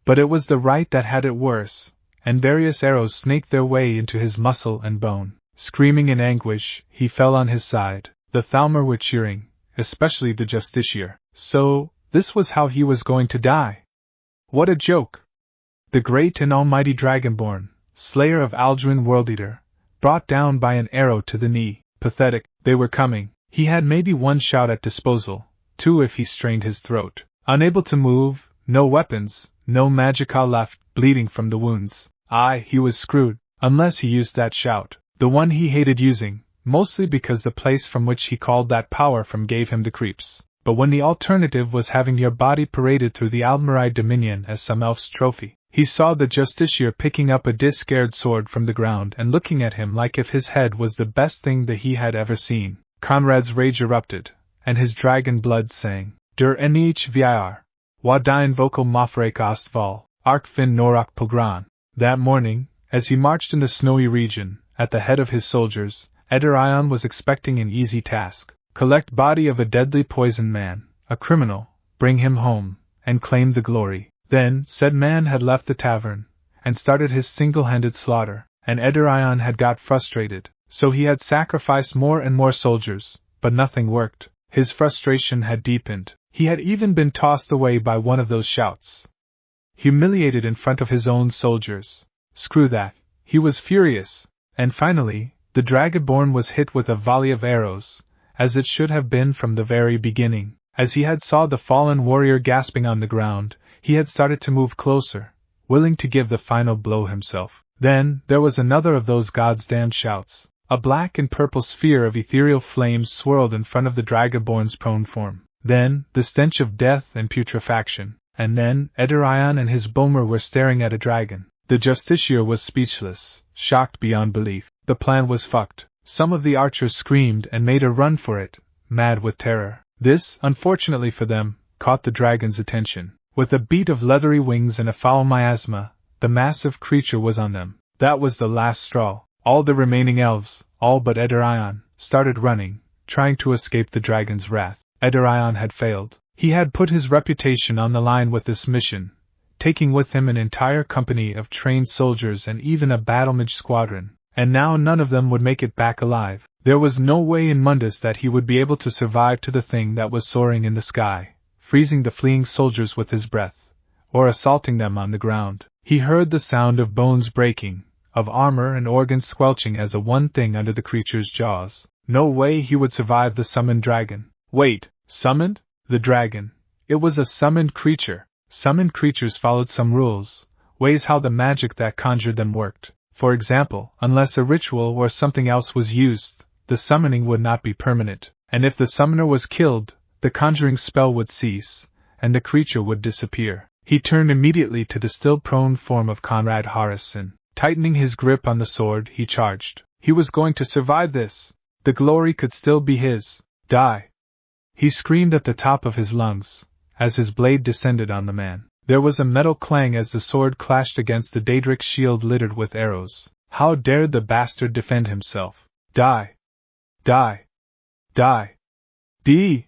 but it was the right that had it worse, and various arrows snaked their way into his muscle and bone. Screaming in anguish, he fell on his side. The Thalmor were cheering, especially the Justiciar. So, this was how he was going to die. What a joke! The great and almighty Dragonborn, slayer of Alduin Worldeater, brought down by an arrow to the knee. Pathetic. They were coming. He had maybe 1 shout at disposal, 2 if he strained his throat. Unable to move, no weapons, no magicka left, bleeding from the wounds. He was screwed, unless he used that shout, the one he hated using, mostly because the place from which he called that power from gave him the creeps. But when the alternative was having your body paraded through the Aldmerite dominion as some elf's trophy, he saw the Justiciar picking up a discarded sword from the ground and looking at him like if his head was the best thing that he had ever seen. Conrad's rage erupted, and his dragon blood sang. Der Nih Vir. Wa dine vocal mafrek ostval, ark fin norak pogran. That morning, as he marched in the snowy region, at the head of his soldiers, Ederion was expecting an easy task. Collect body of a deadly poisoned man, a criminal, bring him home, and claim the glory. Then, said man had left the tavern, and started his single-handed slaughter, and Ederion had got frustrated, so he had sacrificed more and more soldiers, but nothing worked. His frustration had deepened. He had even been tossed away by one of those shouts. Humiliated in front of his own soldiers. Screw that. He was furious. And finally, the Dragonborn was hit with a volley of arrows, as it should have been from the very beginning. As he had saw the fallen warrior gasping on the ground, He had started to move closer, willing to give the final blow himself. Then, there was another of those goddamned shouts. A black and purple sphere of ethereal flames swirled in front of the Dragonborn's prone form. Then, the stench of death and putrefaction. And then, Ederion and his Bomer were staring at a dragon. The Justiciar was speechless, shocked beyond belief. The plan was fucked. Some of the archers screamed and made a run for it, mad with terror. This, unfortunately for them, caught the dragon's attention. With a beat of leathery wings and a foul miasma, the massive creature was on them. That was the last straw. All the remaining elves, all but Ederion, started running, trying to escape the dragon's wrath. Ederion had failed. He had put his reputation on the line with this mission, taking with him an entire company of trained soldiers and even a battlemage squadron, and now none of them would make it back alive. There was no way in Mundus that he would be able to survive to the thing that was soaring in the sky, freezing the fleeing soldiers with his breath, or assaulting them on the ground. He heard the sound of bones breaking, of armor and organs squelching as a one thing under the creature's jaws. No way he would survive the summoned dragon. Wait, summoned? The dragon. It was a summoned creature. Summoned creatures followed some rules, ways how the magic that conjured them worked. For example, unless a ritual or something else was used, the summoning would not be permanent, and if the summoner was killed, the conjuring spell would cease, and the creature would disappear. He turned immediately to the still prone form of Conrad Harrison. Tightening his grip on the sword, he charged. He was going to survive this. The glory could still be his. Die! He screamed at the top of his lungs, as his blade descended on the man. There was a metal clang as the sword clashed against the Daedric shield littered with arrows. How dared the bastard defend himself? Die! Die! Die! Die!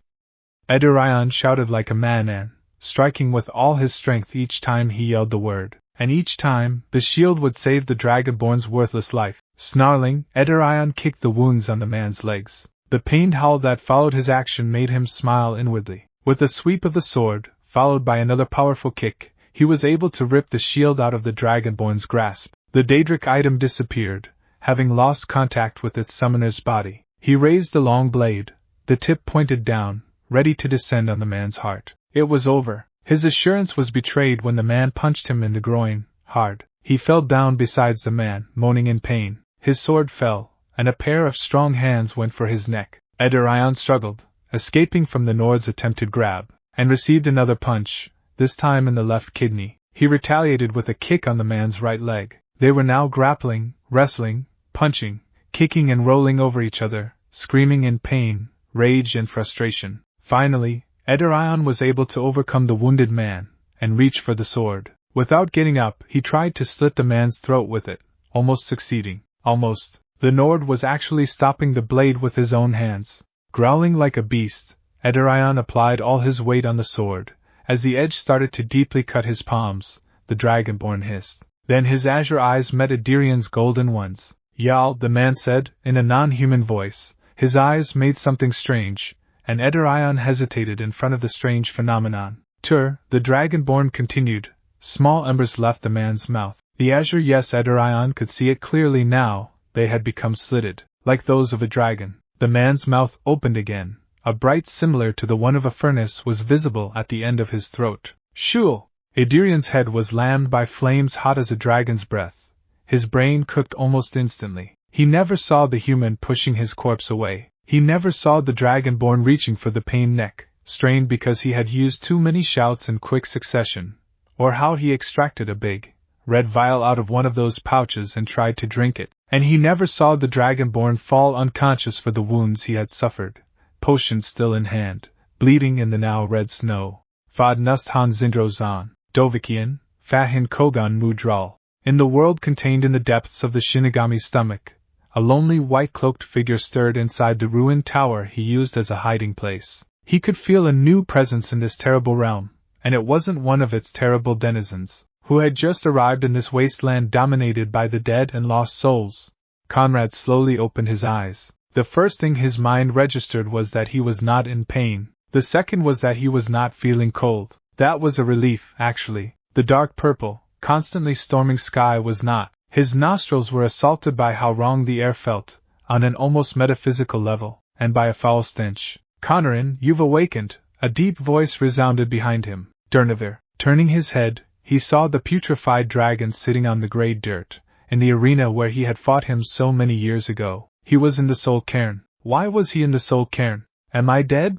Ederion shouted like a madman, striking with all his strength each time he yelled the word. And each time, the shield would save the Dragonborn's worthless life. Snarling, Ederion kicked the wounds on the man's legs. The pained howl that followed his action made him smile inwardly. With a sweep of the sword, followed by another powerful kick, he was able to rip the shield out of the Dragonborn's grasp. The Daedric item disappeared, having lost contact with its summoner's body. He raised the long blade, the tip pointed down, ready to descend on the man's heart. It was over. His assurance was betrayed when the man punched him in the groin, hard. He fell down beside the man, moaning in pain. His sword fell, and a pair of strong hands went for his neck. Ederion struggled, escaping from the Nord's attempted grab, and received another punch, this time in the left kidney. He retaliated with a kick on the man's right leg. They were now grappling, wrestling, punching, kicking and rolling over each other, screaming in pain, rage and frustration. Finally, Ederion was able to overcome the wounded man, and reach for the sword. Without getting up, he tried to slit the man's throat with it, almost succeeding. Almost. The Nord was actually stopping the blade with his own hands. Growling like a beast, Ederion applied all his weight on the sword. As the edge started to deeply cut his palms, the Dragonborn hissed. Then his azure eyes met Edirion's golden ones. Yal, the man said, in a non-human voice. His eyes made something strange, and Ederion hesitated in front of the strange phenomenon. Tur, the Dragonborn continued. Small embers left the man's mouth. The azure, yes, Ederion could see it clearly now, they had become slitted, like those of a dragon. The man's mouth opened again. A bright similar to the one of a furnace was visible at the end of his throat. Shul! Edirion's head was lammed by flames hot as a dragon's breath. His brain cooked almost instantly. He never saw the human pushing his corpse away. He never saw the Dragonborn reaching for the pained neck, strained because he had used too many shouts in quick succession, or how he extracted a big, red vial out of one of those pouches and tried to drink it. And he never saw the Dragonborn fall unconscious for the wounds he had suffered, potion still in hand, bleeding in the now red snow. Fad nust han zindrozan, Dovikian, Fahin Kogan Mudral. In the world contained in the depths of the Shinigami's stomach, a lonely white-cloaked figure stirred inside the ruined tower he used as a hiding place. He could feel a new presence in this terrible realm, and it wasn't one of its terrible denizens, who had just arrived in this wasteland dominated by the dead and lost souls. Conrad slowly opened his eyes. The first thing his mind registered was that he was not in pain. The second was that he was not feeling cold. That was a relief, actually. The dark purple, constantly storming sky was not. His nostrils were assaulted by how wrong the air felt, on an almost metaphysical level, and by a foul stench. Connerin, you've awakened, a deep voice resounded behind him. Durnavir, Turning his head, he saw the putrefied dragon sitting on the grey dirt, in the arena where he had fought him so many years ago. He was in the soul cairn. Why was he in the soul cairn? Am I dead?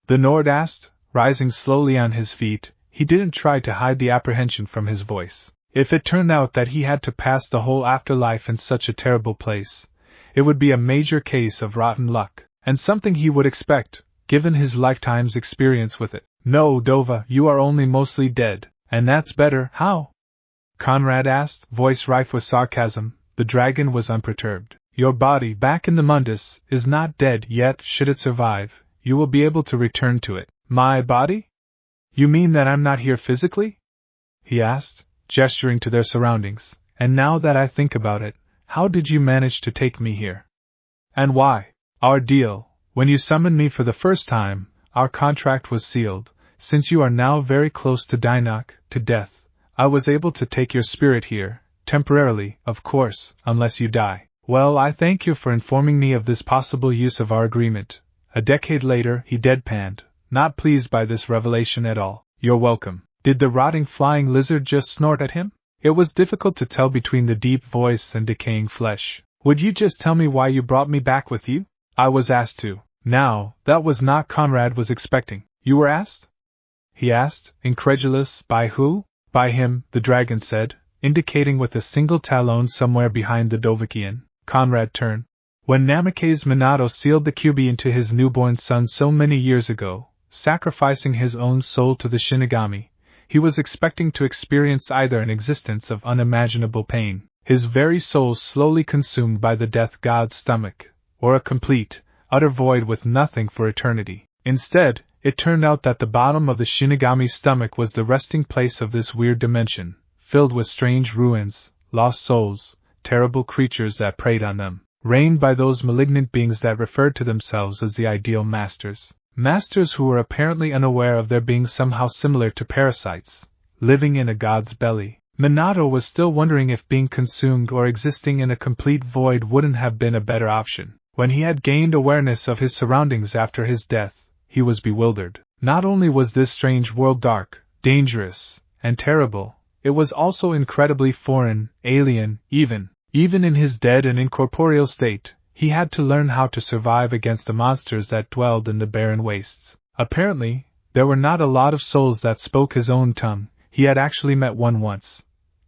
The Nord asked, rising slowly on his feet. He didn't try to hide the apprehension from his voice. If it turned out that he had to pass the whole afterlife in such a terrible place, it would be a major case of rotten luck, and something he would expect, given his lifetime's experience with it. No, Dova, you are only mostly dead, and that's better. How? Conrad asked, voice rife with sarcasm. The dragon was unperturbed. Your body, back in the Mundus, is not dead yet. Should it survive, you will be able to return to it. My body? You mean that I'm not here physically? He asked, gesturing to their surroundings. And now that I think about it, how did you manage to take me here? And why? Our deal, when you summoned me for the first time, our contract was sealed. Since you are now very close to Dynok, to death, I was able to take your spirit here, temporarily, of course, unless you die. Well, I thank you for informing me of this possible use of our agreement. A decade later, he deadpanned, not pleased by this revelation at all. You're welcome. Did the rotting flying lizard just snort at him? It was difficult to tell between the deep voice and decaying flesh. Would you just tell me why you brought me back with you? I was asked to. Now, that was not Conrad was expecting. You were asked? He asked, incredulous. By who? By him, the dragon said, indicating with a single talon somewhere behind the Dovakian. Conrad turned. When Namikaze Minato sealed the Kyuubi into his newborn son so many years ago, sacrificing his own soul to the Shinigami, he was expecting to experience either an existence of unimaginable pain, his very soul slowly consumed by the death god's stomach, or a complete, utter void with nothing for eternity. Instead, it turned out that the bottom of the Shinigami's stomach was the resting place of this weird dimension, filled with strange ruins, lost souls, terrible creatures that preyed on them, reigned by those malignant beings that referred to themselves as the ideal masters. Masters who were apparently unaware of their being somehow similar to parasites, living in a god's belly. Minato was still wondering if being consumed or existing in a complete void wouldn't have been a better option. When he had gained awareness of his surroundings after his death, he was bewildered. Not only was this strange world dark, dangerous, and terrible, it was also incredibly foreign, alien, even in his dead and incorporeal state. He had to learn how to survive against the monsters that dwelled in the barren wastes. Apparently, there were not a lot of souls that spoke his own tongue. He had actually met one once.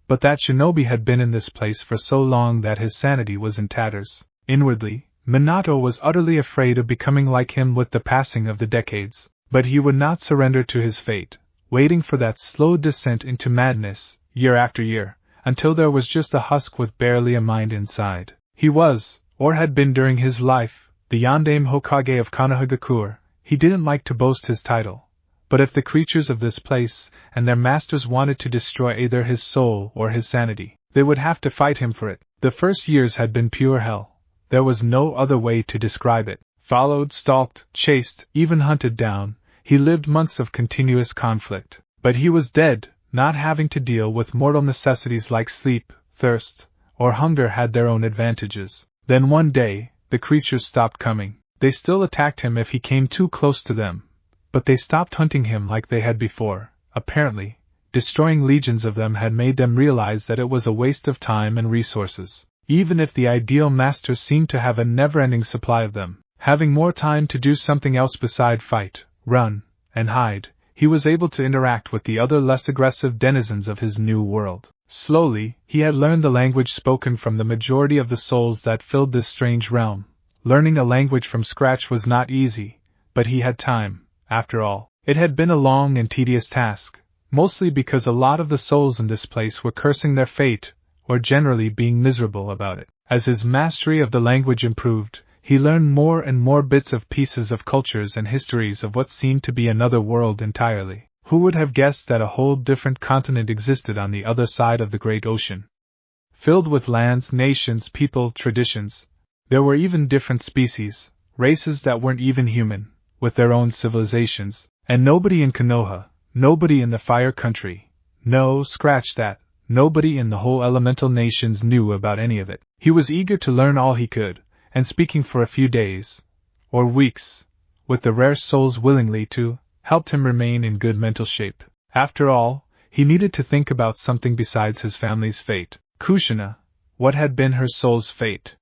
But that shinobi had been in this place for so long that his sanity was in tatters. Inwardly, Minato was utterly afraid of becoming like him with the passing of the decades. But he would not surrender to his fate, waiting for that slow descent into madness, year after year, until there was just a husk with barely a mind inside. He was, or had been during his life, the Yondaime Hokage of Konohagakure. He didn't like to boast his title, but if the creatures of this place and their masters wanted to destroy either his soul or his sanity, they would have to fight him for it. The first years had been pure hell. There was no other way to describe it. Followed, stalked, chased, even hunted down, he lived months of continuous conflict. But he was dead, not having to deal with mortal necessities like sleep, thirst, or hunger had their own advantages. Then one day, the creatures stopped coming. They still attacked him if he came too close to them, but they stopped hunting him like they had before. Apparently, destroying legions of them had made them realize that it was a waste of time and resources. Even if the ideal master seemed to have a never-ending supply of them, having more time to do something else beside fight, run, and hide, he was able to interact with the other less aggressive denizens of his new world. Slowly, he had learned the language spoken from the majority of the souls that filled this strange realm. Learning a language from scratch was not easy, but he had time. After all, it had been a long and tedious task, mostly because a lot of the souls in this place were cursing their fate, or generally being miserable about it. As his mastery of the language improved, he learned more and more bits of pieces of cultures and histories of what seemed to be another world entirely. Who would have guessed that a whole different continent existed on the other side of the great ocean? Filled with lands, nations, people, traditions. There were even different species, races that weren't even human, with their own civilizations, and nobody in Konoha, nobody in the Fire Country, no, scratch that, nobody in the whole elemental nations knew about any of it. He was eager to learn all he could, and speaking for a few days, or weeks, with the rare souls willingly to, helped him remain in good mental shape. After all, He needed to think about something besides his family's fate. Kushina, what had been her soul's fate?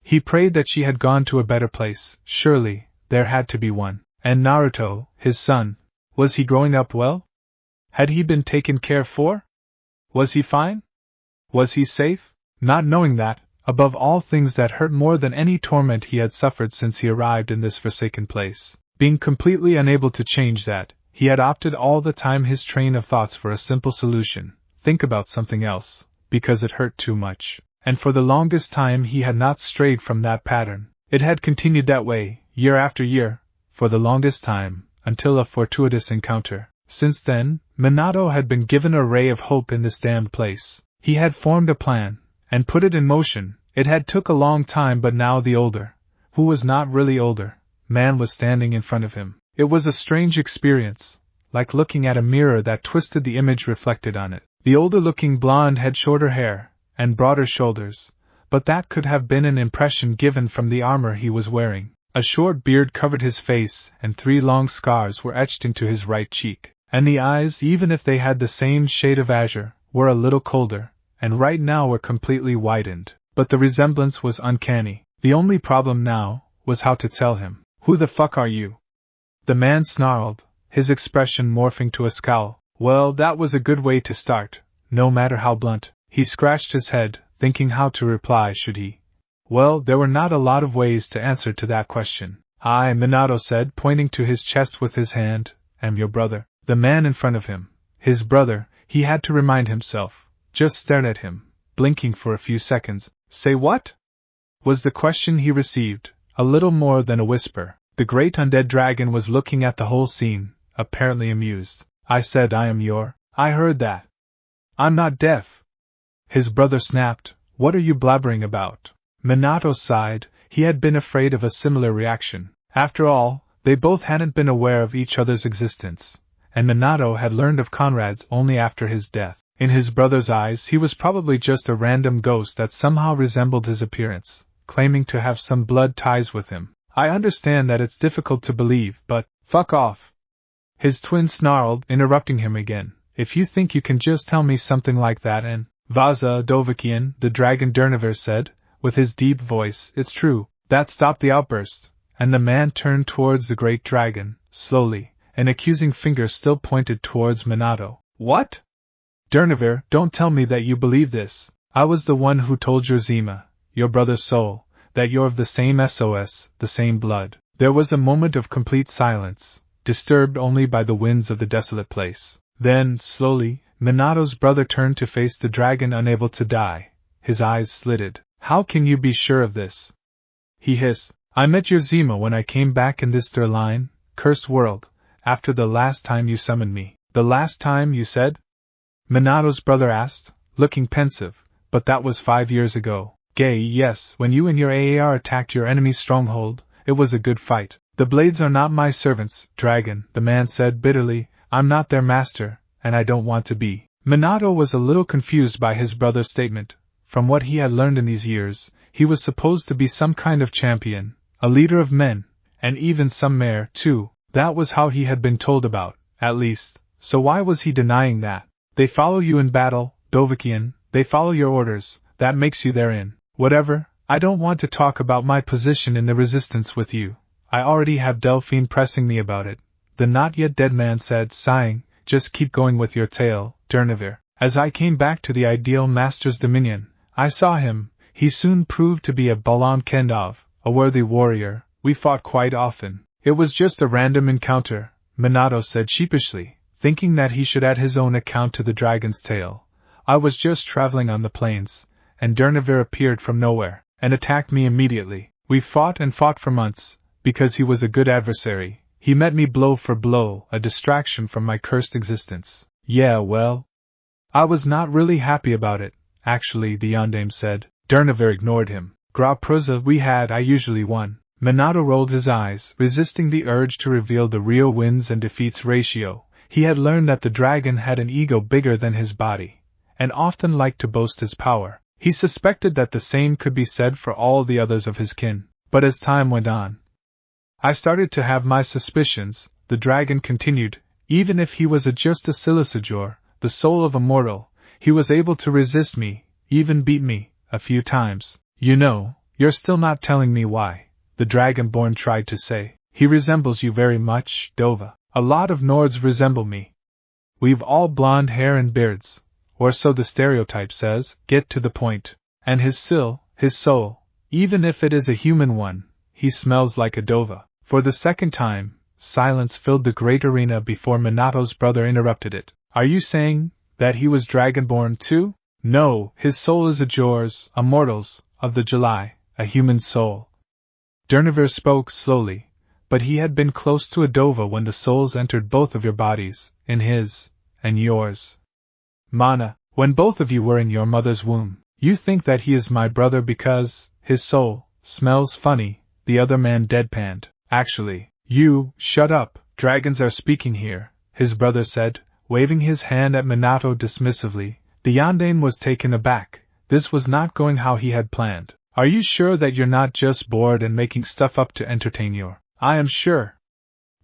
He prayed that she had gone to a better place. Surely, there had to be one. And Naruto, his son, was he growing up well? Had he been taken care for? Was he fine? Was he safe? Not knowing that, above all things that hurt more than any torment he had suffered since he arrived in this forsaken place, being completely unable to change that, he had opted all the time his train of thoughts for a simple solution: think about something else, because it hurt too much. And for the longest time he had not strayed from that pattern. It had continued that way, year after year, for the longest time, until a fortuitous encounter. Since then, Minato had been given a ray of hope in this damned place. He had formed a plan, and put it in motion. It had took a long time, but now the older, who was not really older, man was standing in front of him. It was a strange experience, like looking at a mirror that twisted the image reflected on it. The older-looking blonde had shorter hair and broader shoulders, but that could have been an impression given from the armor he was wearing. A short beard covered his face, and 3 long scars were etched into his right cheek. And the eyes, even if they had the same shade of azure, were a little colder, and right now were completely widened. But the resemblance was uncanny. The only problem now was how to tell him. "Who the fuck are you?" The man snarled, his expression morphing to a scowl. Well, that was a good way to start, no matter how blunt. He scratched his head, thinking how to reply should he. Well, there were not a lot of ways to answer to that question. "I," Minato said, pointing to his chest with his hand, "am your brother." The man in front of him, his brother, he had to remind himself, just stared at him, blinking for a few seconds. "Say what?" was the question he received, a little more than a whisper. The great undead dragon was looking at the whole scene, apparently amused. "I said I am your." "I heard that. I'm not deaf." His brother snapped, "What are you blabbering about?" Minato sighed. He had been afraid of a similar reaction. After all, they both hadn't been aware of each other's existence, and Minato had learned of Conrad's only after his death. In his brother's eyes he was probably just a random ghost that somehow resembled his appearance, claiming to have some blood ties with him. "I understand that it's difficult to believe, but fuck off," his twin snarled, interrupting him again. "If you think you can just tell me something like that and—" "Vaza Dovakian," the dragon Derniver said, with his deep voice, "it's true." That stopped the outburst, and the man turned towards the great dragon, slowly, an accusing finger still pointed towards Minato. "What? Derniver, don't tell me that you believe this. I was the one who told Zima, your brother's soul, that you're of the same SOS, the same blood." There was a moment of complete silence, disturbed only by the winds of the desolate place. Then, slowly, Minato's brother turned to face the dragon, unable to die, his eyes slitted. "How can you be sure of this?" he hissed. "I met your Zima when I came back in this Sterline, cursed world, after the last time you summoned me." "The last time, you said?" Minato's brother asked, looking pensive. "But that was 5 years ago." "Gay, yes, when you and your AAR attacked your enemy's stronghold. It was a good fight." "The blades are not my servants, dragon," the man said bitterly. "I'm not their master, and I don't want to be." Minato was a little confused by his brother's statement. From what he had learned in these years, he was supposed to be some kind of champion, a leader of men, and even some mayor, too. That was how he had been told about, at least, so why was he denying that? "They follow you in battle, Dovakian, they follow your orders, that makes you therein." "Whatever, I don't want to talk about my position in the resistance with you. I already have Delphine pressing me about it," the not yet dead man said, sighing. "Just keep going with your tale, Derniver. As I came back to the Ideal Master's dominion, I saw him. He soon proved to be a Balan Kendov, a worthy warrior. We fought quite often." "It was just a random encounter," Minato said sheepishly, thinking that he should add his own account to the dragon's tale. "I was just traveling on the plains, and Derniver appeared from nowhere, and attacked me immediately. We fought and fought for months, because he was a good adversary. He met me blow for blow, a distraction from my cursed existence. Yeah, well, I was not really happy about it, actually," the yondaime said. Derniver ignored him. "Gra Prusa I usually won." Minato rolled his eyes, resisting the urge to reveal the real wins and defeats ratio. He had learned that the dragon had an ego bigger than his body, and often liked to boast his power. He suspected that the same could be said for all the others of his kin. But as time went on, "I started to have my suspicions," the dragon continued. "Even if he was just a Silicigor, the soul of a mortal, he was able to resist me, even beat me, a few times. You know, you're still not telling me why, the Dragonborn tried to say. He resembles you very much, Dova. A lot of Nords resemble me. We've all blonde hair and beards, or so the stereotype says. Get to the point. And his soul, even if it is a human one, he smells like a Dova. For the second time, silence filled the great arena before Minato's brother interrupted it. Are you saying that he was Dragonborn too? No, his soul is a Jors, a mortal's, of the July, a human soul. Durnevir spoke slowly, but he had been close to a Dova when the souls entered both of your bodies, in his, and yours. Mana, when both of you were in your mother's womb, you think that he is my brother because his soul smells funny, the other man deadpanned. Actually, you, shut up, dragons are speaking here, his brother said, waving his hand at Minato dismissively. The Yondain was taken aback. This was not going how he had planned. Are you sure that you're not just bored and making stuff up to entertain your... I am sure.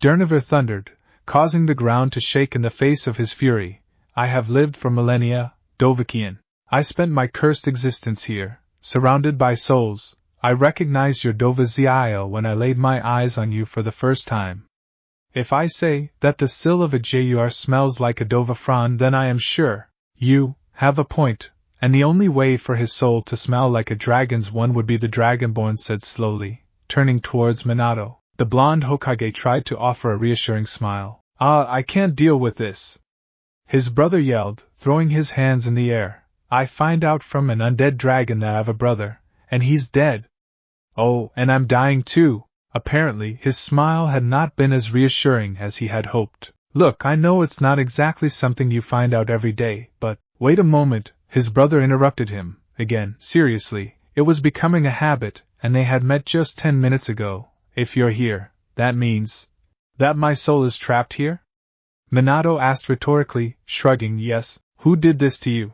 Durnevir thundered, causing the ground to shake in the face of his fury. I have lived for millennia, Dovahkiin. I spent my cursed existence here, surrounded by souls. I recognized your Dova Zio when I laid my eyes on you for the first time. If I say that the sill of a Jur smells like a Dova Fran, then I am sure you have a point, and the only way for his soul to smell like a dragon's one would be the Dragonborn said slowly, turning towards Minato. The blonde Hokage tried to offer a reassuring smile. I can't deal with this. His brother yelled, throwing his hands in the air. I find out from an undead dragon that I've a brother, and he's dead. Oh, and I'm dying too. Apparently, his smile had not been as reassuring as he had hoped. Look, I know it's not exactly something you find out every day, but... Wait a moment, his brother interrupted him, again, seriously. It was becoming a habit, and they had met just 10 minutes ago. If you're here, that means... that my soul is trapped here? Minato asked rhetorically, shrugging. Yes. Who did this to you?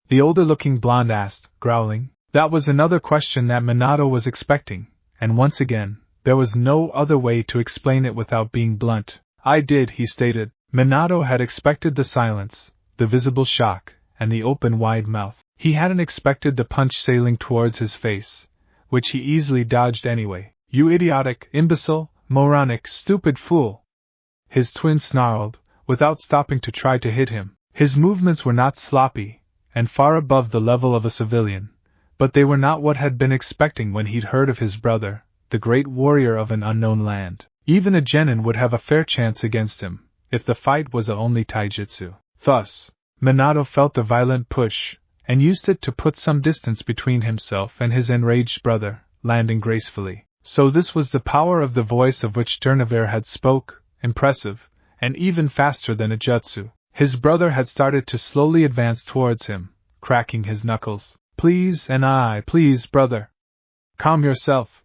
The older-looking blonde asked, growling. That was another question that Minato was expecting, and once again, there was no other way to explain it without being blunt. I did, he stated. Minato had expected the silence, the visible shock, and the open wide mouth. He hadn't expected the punch sailing towards his face, which he easily dodged anyway. You idiotic, imbecile, moronic, stupid fool! His twin snarled, without stopping to try to hit him. His movements were not sloppy, and far above the level of a civilian, but they were not what had been expecting when he'd heard of his brother, the great warrior of an unknown land. Even a genin would have a fair chance against him, if the fight was only taijutsu. Thus, Minato felt the violent push, and used it to put some distance between himself and his enraged brother, landing gracefully. So this was the power of the voice of which Durnevir had spoke, impressive, and even faster than a jutsu. His brother had started to slowly advance towards him, cracking his knuckles. Please, please, brother. Calm yourself.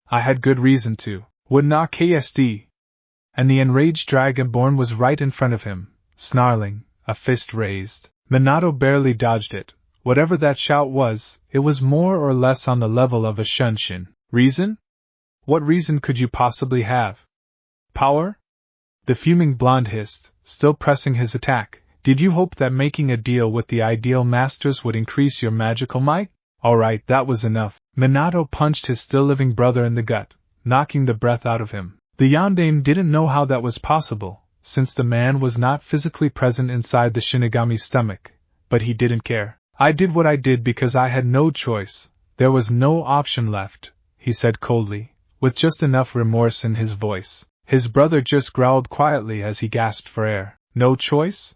I had good reason to. Would not KSD. And the enraged Dragonborn was right in front of him, snarling, a fist raised. Minato barely dodged it. Whatever that shout was, it was more or less on the level of a shunshin. Reason? What reason could you possibly have? Power? The fuming blonde hissed, still pressing his attack. Did you hope that making a deal with the ideal masters would increase your magical might? Alright, that was enough. Minato punched his still-living brother in the gut, knocking the breath out of him. The Yondaime didn't know how that was possible, since the man was not physically present inside the Shinigami's stomach, but he didn't care. I did what I did because I had no choice. There was no option left, he said coldly, with just enough remorse in his voice. His brother just growled quietly as he gasped for air. No choice?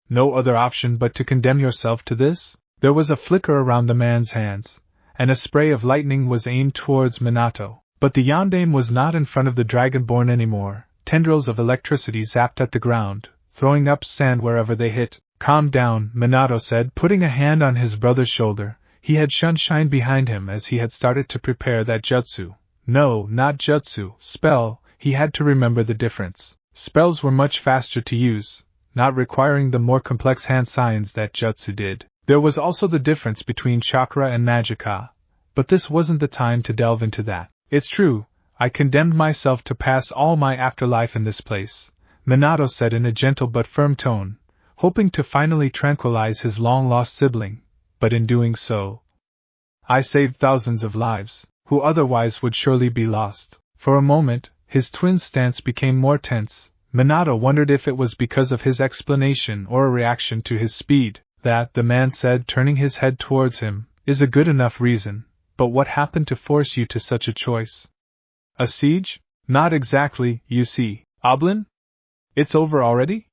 No other option but to condemn yourself to this? There was a flicker around the man's hands, and a spray of lightning was aimed towards Minato. But the Yondaime was not in front of the Dragonborn anymore. Tendrils of electricity zapped at the ground, throwing up sand wherever they hit. Calm down, Minato said, putting a hand on his brother's shoulder. He had Sunshine behind him as he had started to prepare that jutsu. No, not jutsu, spell. He had to remember the difference. Spells were much faster to use, not requiring the more complex hand signs that jutsu did. There was also the difference between chakra and magicka, but this wasn't the time to delve into that. It's true, I condemned myself to pass all my afterlife in this place, Minato said in a gentle but firm tone, hoping to finally tranquilize his long-lost sibling, but in doing so, I saved thousands of lives, who otherwise would surely be lost. For a moment, his twin's stance became more tense. Minato wondered if it was because of his explanation or a reaction to his speed. That, the man said, turning his head towards him, is a good enough reason, but what happened to force you to such a choice? A siege? Not exactly, you see. Oblin? It's over already?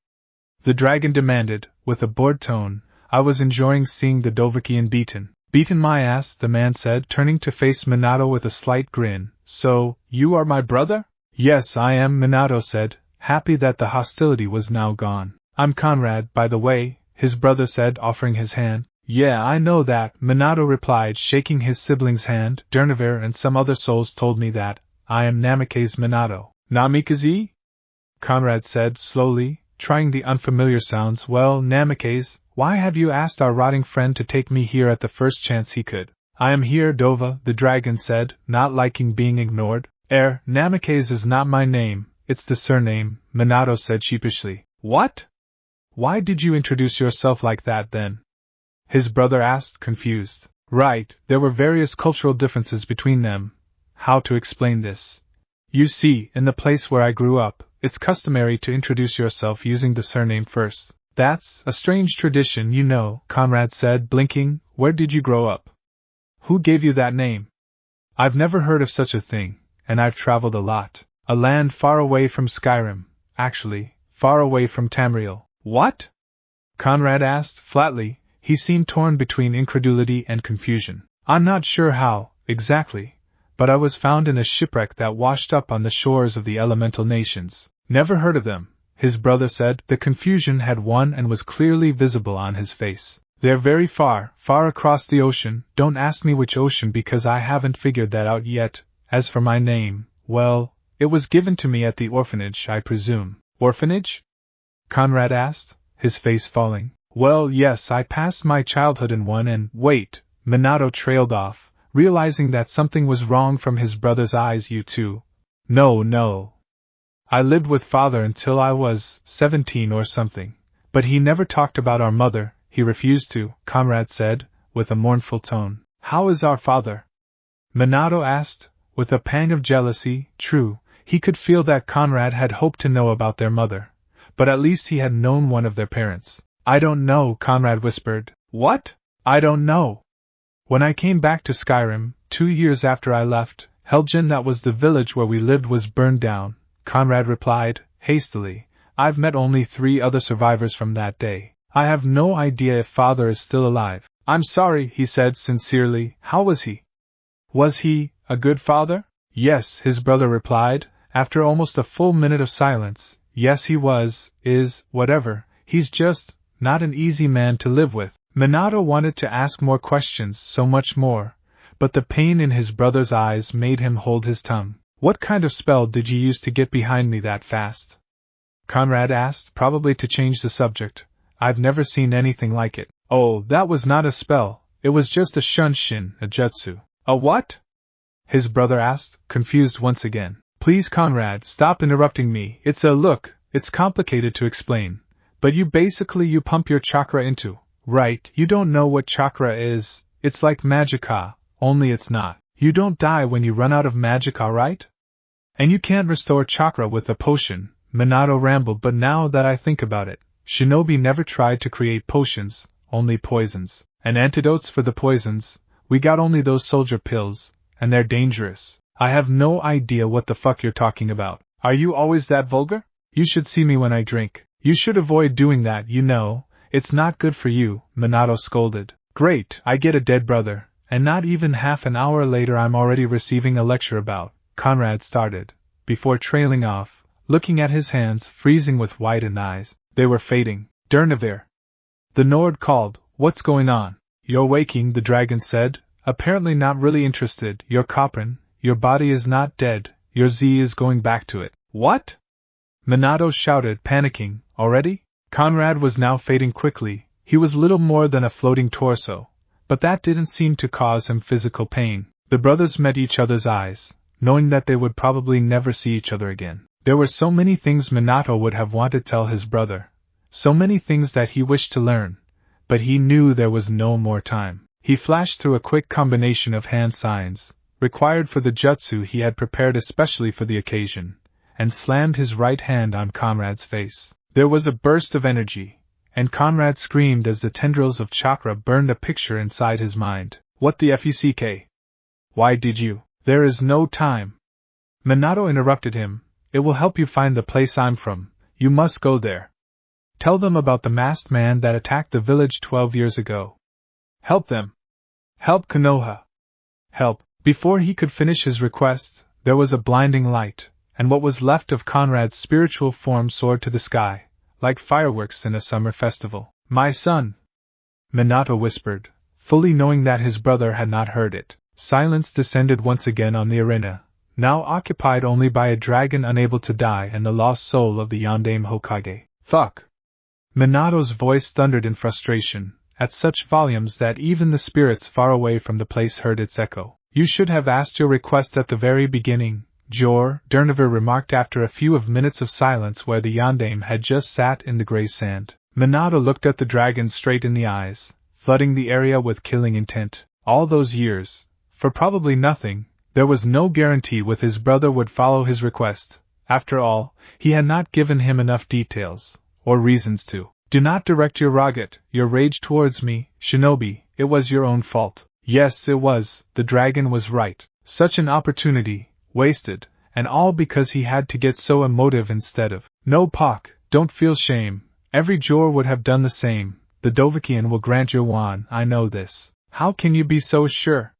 The dragon demanded, with a bored tone. I was enjoying seeing the Dovahkian beaten. Beaten my ass, the man said, turning to face Minato with a slight grin. So, you are my brother? Yes, I am, Minato said, happy that the hostility was now gone. I'm Conrad, by the way, his brother said, offering his hand. Yeah, I know that, Minato replied, shaking his sibling's hand. Derniver and some other souls told me that. I am Namikaze Minato. Namikaze? Conrad said slowly, trying the unfamiliar sounds. Well, Namikaze, why have you asked our rotting friend to take me here at the first chance he could? I am here, Dova, the dragon said, not liking being ignored. Namikaze is not my name, it's the surname, Minato said sheepishly. What? Why did you introduce yourself like that then? His brother asked, confused. Right, there were various cultural differences between them. How to explain this? You see, in the place where I grew up, it's customary to introduce yourself using the surname first. That's a strange tradition, you know, Conrad said, blinking. Where did you grow up? Who gave you that name? I've never heard of such a thing, and I've traveled a lot. A land far away from Skyrim, actually, far away from Tamriel. What? Conrad asked, flatly. He seemed torn between incredulity and confusion. I'm not sure how, exactly, but I was found in a shipwreck that washed up on the shores of the elemental nations. Never heard of them, his brother said. The confusion had won and was clearly visible on his face. They're very far, far across the ocean. Don't ask me which ocean because I haven't figured that out yet. As for my name, well, it was given to me at the orphanage, I presume. Orphanage? Conrad asked, his face falling. Well, yes, I passed my childhood in one and— Wait, Minato trailed off, realizing that something was wrong from his brother's eyes. You too? No. I lived with father until I was 17 or something, but he never talked about our mother. He refused to, Conrad said, with a mournful tone. How is our father? Minato asked, with a pang of jealousy. True, he could feel that Conrad had hoped to know about their mother, but at least he had known one of their parents. I don't know, Conrad whispered. What? I don't know. When I came back to Skyrim, 2 years after I left, Helgen, that was the village where we lived, was burned down, Conrad replied, hastily. I've met only 3 other survivors from that day. I have no idea if father is still alive. I'm sorry, he said sincerely. How was he? Was he a good father? Yes, his brother replied, after almost a full minute of silence. Yes, he was, is, whatever. He's just not an easy man to live with. Minato wanted to ask more questions, so much more, but the pain in his brother's eyes made him hold his tongue. What kind of spell did you use to get behind me that fast? Conrad asked, probably to change the subject. I've never seen anything like it. Oh, that was not a spell, it was just a shunshin, a jutsu. A what? His brother asked, confused once again. Please, Conrad, stop interrupting me. It's complicated to explain. But you pump your chakra into. Right, you don't know what chakra is. It's like magicka, only it's not. You don't die when you run out of magicka, right? And you can't restore chakra with a potion, Minato rambled. But now that I think about it, shinobi never tried to create potions, only poisons. And antidotes for the poisons, we got only those soldier pills, and they're dangerous. I have no idea what the fuck you're talking about. Are you always that vulgar? You should see me when I drink. You should avoid doing that, you know. It's not good for you, Minato scolded. Great, I get a dead brother, and not even half an hour later I'm already receiving a lecture about— Conrad started, before trailing off, looking at his hands freezing with whitened eyes. They were fading. Derniver. The Nord called. What's going on? You're waking, the dragon said, apparently not really interested. You're Coprin, your body is not dead, your Z is going back to it. What? Minato shouted, panicking. Already? Conrad was now fading quickly. He was little more than a floating torso, but that didn't seem to cause him physical pain. The brothers met each other's eyes, knowing that they would probably never see each other again. There were so many things Minato would have wanted to tell his brother, So many things that he wished to learn, but he knew there was no more time. He flashed through a quick combination of hand signs, required for the jutsu he had prepared especially for the occasion, and slammed his right hand on Conrad's face. There was a burst of energy, and Conrad screamed as the tendrils of chakra burned a picture inside his mind. What the fuck? Why did you? There is no time. Minato interrupted him. It will help you find the place I'm from. You must go there. Tell them about the masked man that attacked the village 12 years ago. Help them. Help Konoha. Help. Before he could finish his request, there was a blinding light, and what was left of Conrad's spiritual form soared to the sky, like fireworks in a summer festival. My son! Minato whispered, fully knowing that his brother had not heard it. Silence descended once again on the arena, now occupied only by a dragon unable to die and the lost soul of the Yondaime Hokage. Fuck! Minato's voice thundered in frustration, at such volumes that even the spirits far away from the place heard its echo. You should have asked your request at the very beginning, Jor, Durnover remarked after a few minutes of silence where the Yondaime had just sat in the gray sand. Minato looked at the dragon straight in the eyes, flooding the area with killing intent. All those years, for probably nothing, there was no guarantee with his brother would follow his request. After all, he had not given him enough details, or reasons to. Do not direct your rage towards me, Shinobi, it was your own fault. Yes, it was, the dragon was right. Such an opportunity, wasted, and all because he had to get so emotive instead of. No, Pak, don't feel shame. Every Jor would have done the same. The Dovahkiin will grant your wan, I know this. How can you be so sure?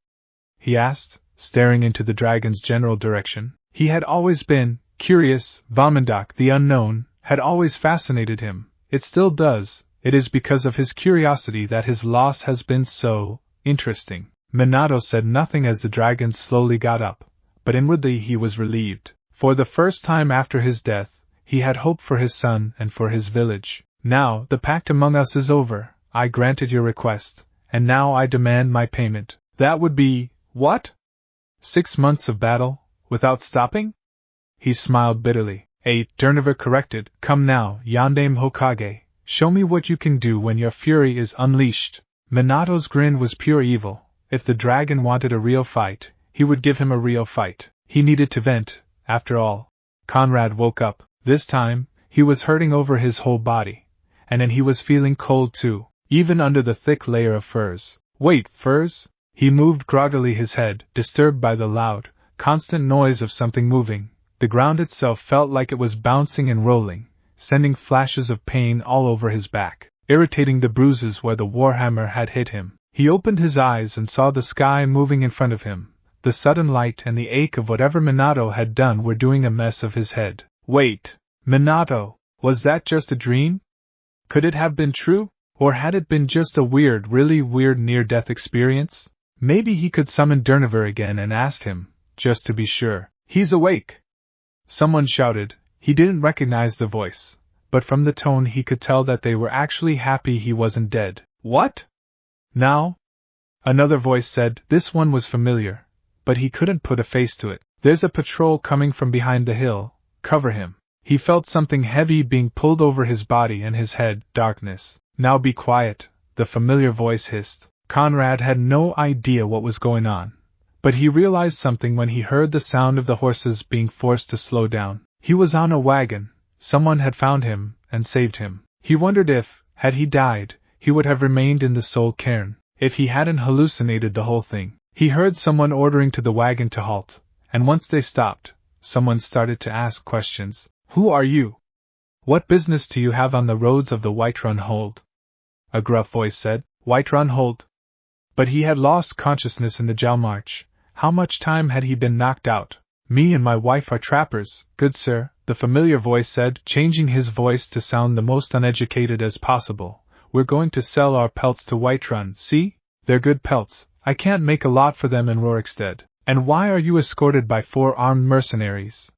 He asked, staring into the dragon's general direction. He had always been curious. Vamandak, the unknown, had always fascinated him. It still does. It is because of his curiosity that his loss has been so interesting. Minato said nothing as the dragon slowly got up, but inwardly he was relieved. For the first time after his death, he had hope for his son and for his village. Now, the pact among us is over. I granted your request, and now I demand my payment. That would be, what? 6 months of battle, without stopping? He smiled bitterly. 8, Durnover corrected. Come now, Yondaime Hokage, show me what you can do when your fury is unleashed. Minato's grin was pure evil. If the dragon wanted a real fight, he would give him a real fight. He needed to vent, after all. Conrad woke up. This time, he was hurting over his whole body, and then he was feeling cold too, even under the thick layer of furs. Wait, furs? He moved groggily his head, disturbed by the loud, constant noise of something moving. The ground itself felt like it was bouncing and rolling, sending flashes of pain all over his back, irritating the bruises where the warhammer had hit him. He opened his eyes and saw the sky moving in front of him. The sudden light and the ache of whatever Minato had done were doing a mess of his head. Wait, Minato, was that just a dream? Could it have been true? Or had it been just a really weird near-death experience? Maybe he could summon Durnover again and ask him, just to be sure. He's awake! Someone shouted. He didn't recognize the voice, but from the tone he could tell that they were actually happy he wasn't dead. What? Now? Another voice said. This one was familiar, but he couldn't put a face to it. There's a patrol coming from behind the hill. Cover him. He felt something heavy being pulled over his body and his head. Darkness. Now be quiet, the familiar voice hissed. Conrad had no idea what was going on, but he realized something when he heard the sound of the horses being forced to slow down. He was on a wagon. Someone had found him and saved him. He wondered if, had he died, he would have remained in the soul cairn, if he hadn't hallucinated the whole thing. He heard someone ordering to the wagon to halt, and once they stopped, someone started to ask questions. Who are you? What business do you have on the roads of the Whiterun Hold? A gruff voice said. Whiterun Hold? But he had lost consciousness in the jail march. How much time had he been knocked out? Me and my wife are trappers, good sir, the familiar voice said, changing his voice to sound the most uneducated as possible. We're going to sell our pelts to Whiterun, see? They're good pelts. I can't make a lot for them in Rorikstead. And why are you escorted by 4 armed mercenaries?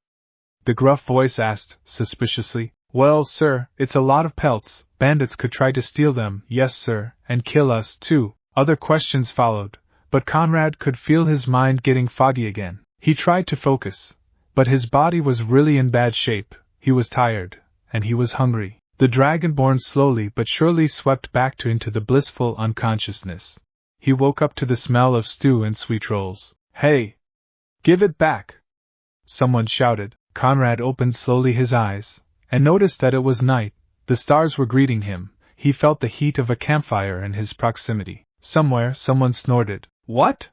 The gruff voice asked, suspiciously. Well, sir, it's a lot of pelts. Bandits could try to steal them, yes sir, and kill us too. Other questions followed, but Conrad could feel his mind getting foggy again. He tried to focus, but his body was really in bad shape. He was tired, and he was hungry. The Dragonborn slowly but surely swept back into the blissful unconsciousness. He woke up to the smell of stew and sweet rolls. Hey! Give it back! Someone shouted. Conrad opened slowly his eyes, and noticed that it was night. The stars were greeting him. He felt the heat of a campfire in his proximity. Somewhere, someone snorted. What?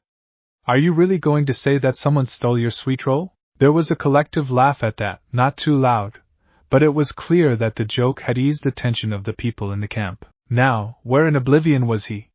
Are you really going to say that someone stole your sweet roll? There was a collective laugh at that, not too loud, but it was clear that the joke had eased the tension of the people in the camp. Now, where in oblivion was he?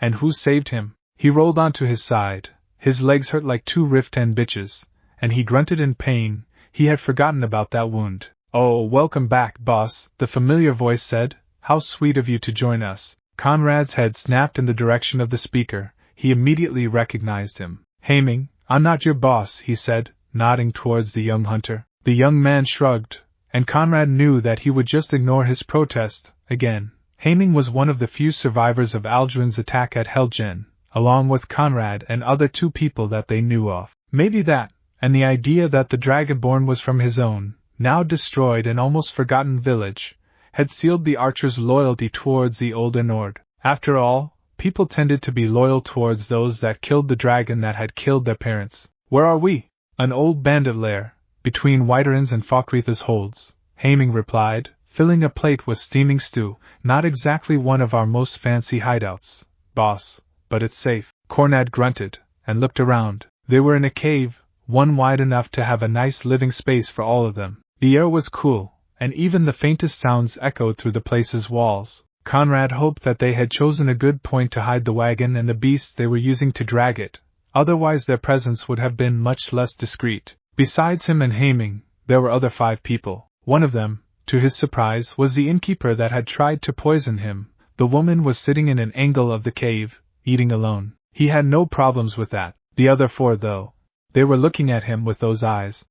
And who saved him? He rolled onto his side. His legs hurt like two rift-end bitches, and he grunted in pain. He had forgotten about that wound. Oh, welcome back, boss, the familiar voice said. How sweet of you to join us. Conrad's head snapped in the direction of the speaker. He immediately recognized him. Haming, I'm not your boss, he said, nodding towards the young hunter. The young man shrugged, and Conrad knew that he would just ignore his protest. Again, Haming was one of the few survivors of Aldrin's attack at Helgen, along with Conrad and other two people that they knew of. Maybe that, and the idea that the Dragonborn was from his own, now destroyed and almost forgotten village, had sealed the archer's loyalty towards the older Nord. After all, people tended to be loyal towards those that killed the dragon that had killed their parents. Where are we? An old bandit lair, between Whiterins and Falkreath's holds, Haming replied, filling a plate with steaming stew. Not exactly one of our most fancy hideouts, boss, but it's safe. Conrad grunted, and looked around. They were in a cave, one wide enough to have a nice living space for all of them. The air was cool, and even the faintest sounds echoed through the place's walls. Conrad hoped that they had chosen a good point to hide the wagon and the beasts they were using to drag it, otherwise their presence would have been much less discreet. Besides him and Haming, there were other 5 people. One of them, to his surprise, was the innkeeper that had tried to poison him. The woman was sitting in an angle of the cave, eating alone. He had no problems with that. The other 4, though, they were looking at him with those eyes,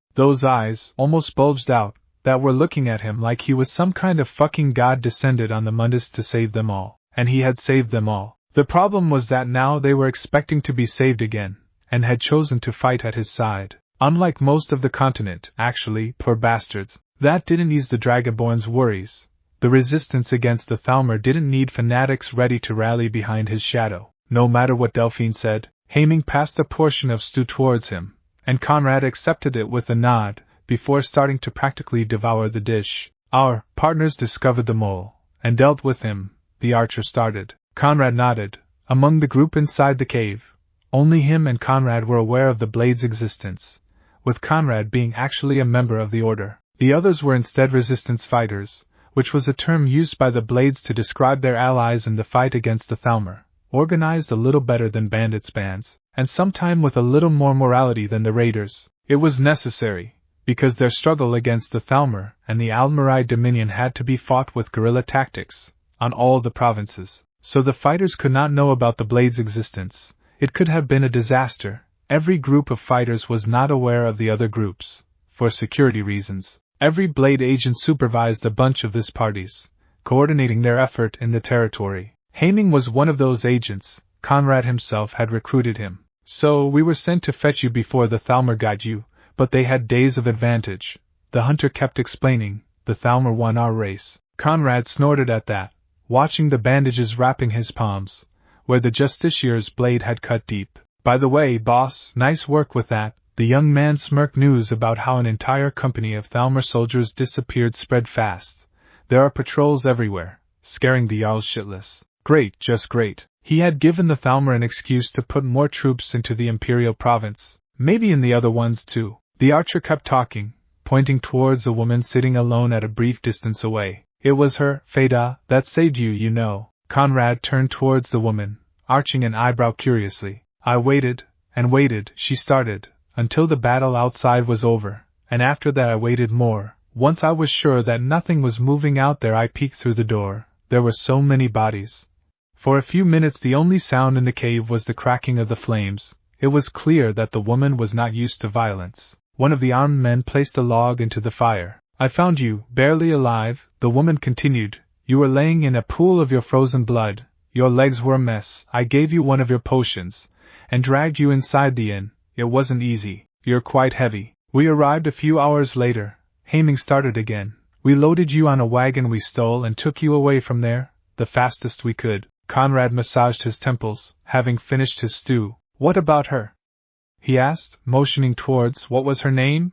almost bulged out, that were looking at him like he was some kind of fucking god descended on the Mundus to save them all. And he had saved them all. The problem was that now they were expecting to be saved again, and had chosen to fight at his side. Unlike most of the continent, actually, poor bastards. That didn't ease the Dragonborn's worries. The resistance against the Thalmor didn't need fanatics ready to rally behind his shadow. No matter what Delphine said, Haming passed a portion of stew towards him, and Conrad accepted it with a nod, before starting to practically devour the dish. Our partners discovered the mole, and dealt with him, the archer started. Conrad nodded. Among the group inside the cave, only him and Conrad were aware of the blade's existence, with Conrad being actually a member of the order. The others were instead resistance fighters, which was a term used by the blades to describe their allies in the fight against the Thalmor, organized a little better than bandits' bands, and sometime with a little more morality than the raiders. It was necessary, because their struggle against the Thalmor and the Almiride Dominion had to be fought with guerrilla tactics, on all the provinces. So the fighters could not know about the blade's existence. It could have been a disaster. Every group of fighters was not aware of the other groups, for security reasons. Every blade agent supervised a bunch of these parties, coordinating their effort in the territory. Haming was one of those agents. Conrad himself had recruited him. So we were sent to fetch you before the Thalmor got you, but they had days of advantage. The hunter kept explaining. The Thalmor won our race. Conrad snorted at that, watching the bandages wrapping his palms, where the justiciar's blade had cut deep. By the way, boss, nice work with that. The young man smirked. News about how an entire company of Thalmor soldiers disappeared spread fast. There are patrols everywhere, scaring the Jarls shitless. Great, just great. He had given the Thalmor an excuse to put more troops into the Imperial province, maybe in the other ones too. The archer kept talking, pointing towards a woman sitting alone at a brief distance away. It was her, Feda, that saved you, you know. Conrad turned towards the woman, arching an eyebrow curiously. I waited, and waited, she started, until the battle outside was over, and after that I waited more. Once I was sure that nothing was moving out there, I peeked through the door. There were so many bodies. For a few minutes the only sound in the cave was the cracking of the flames. It was clear that the woman was not used to violence. One of the armed men placed a log into the fire. I found you, barely alive, the woman continued. You were laying in a pool of your frozen blood. Your legs were a mess. I gave you one of your potions, and dragged you inside the inn. It wasn't easy. You're quite heavy. We arrived a few hours later. Haming started again, We loaded you on a wagon we stole and took you away from there, the fastest we could. Conrad massaged his temples, having finished his stew. What about her? He asked, motioning towards what was her name?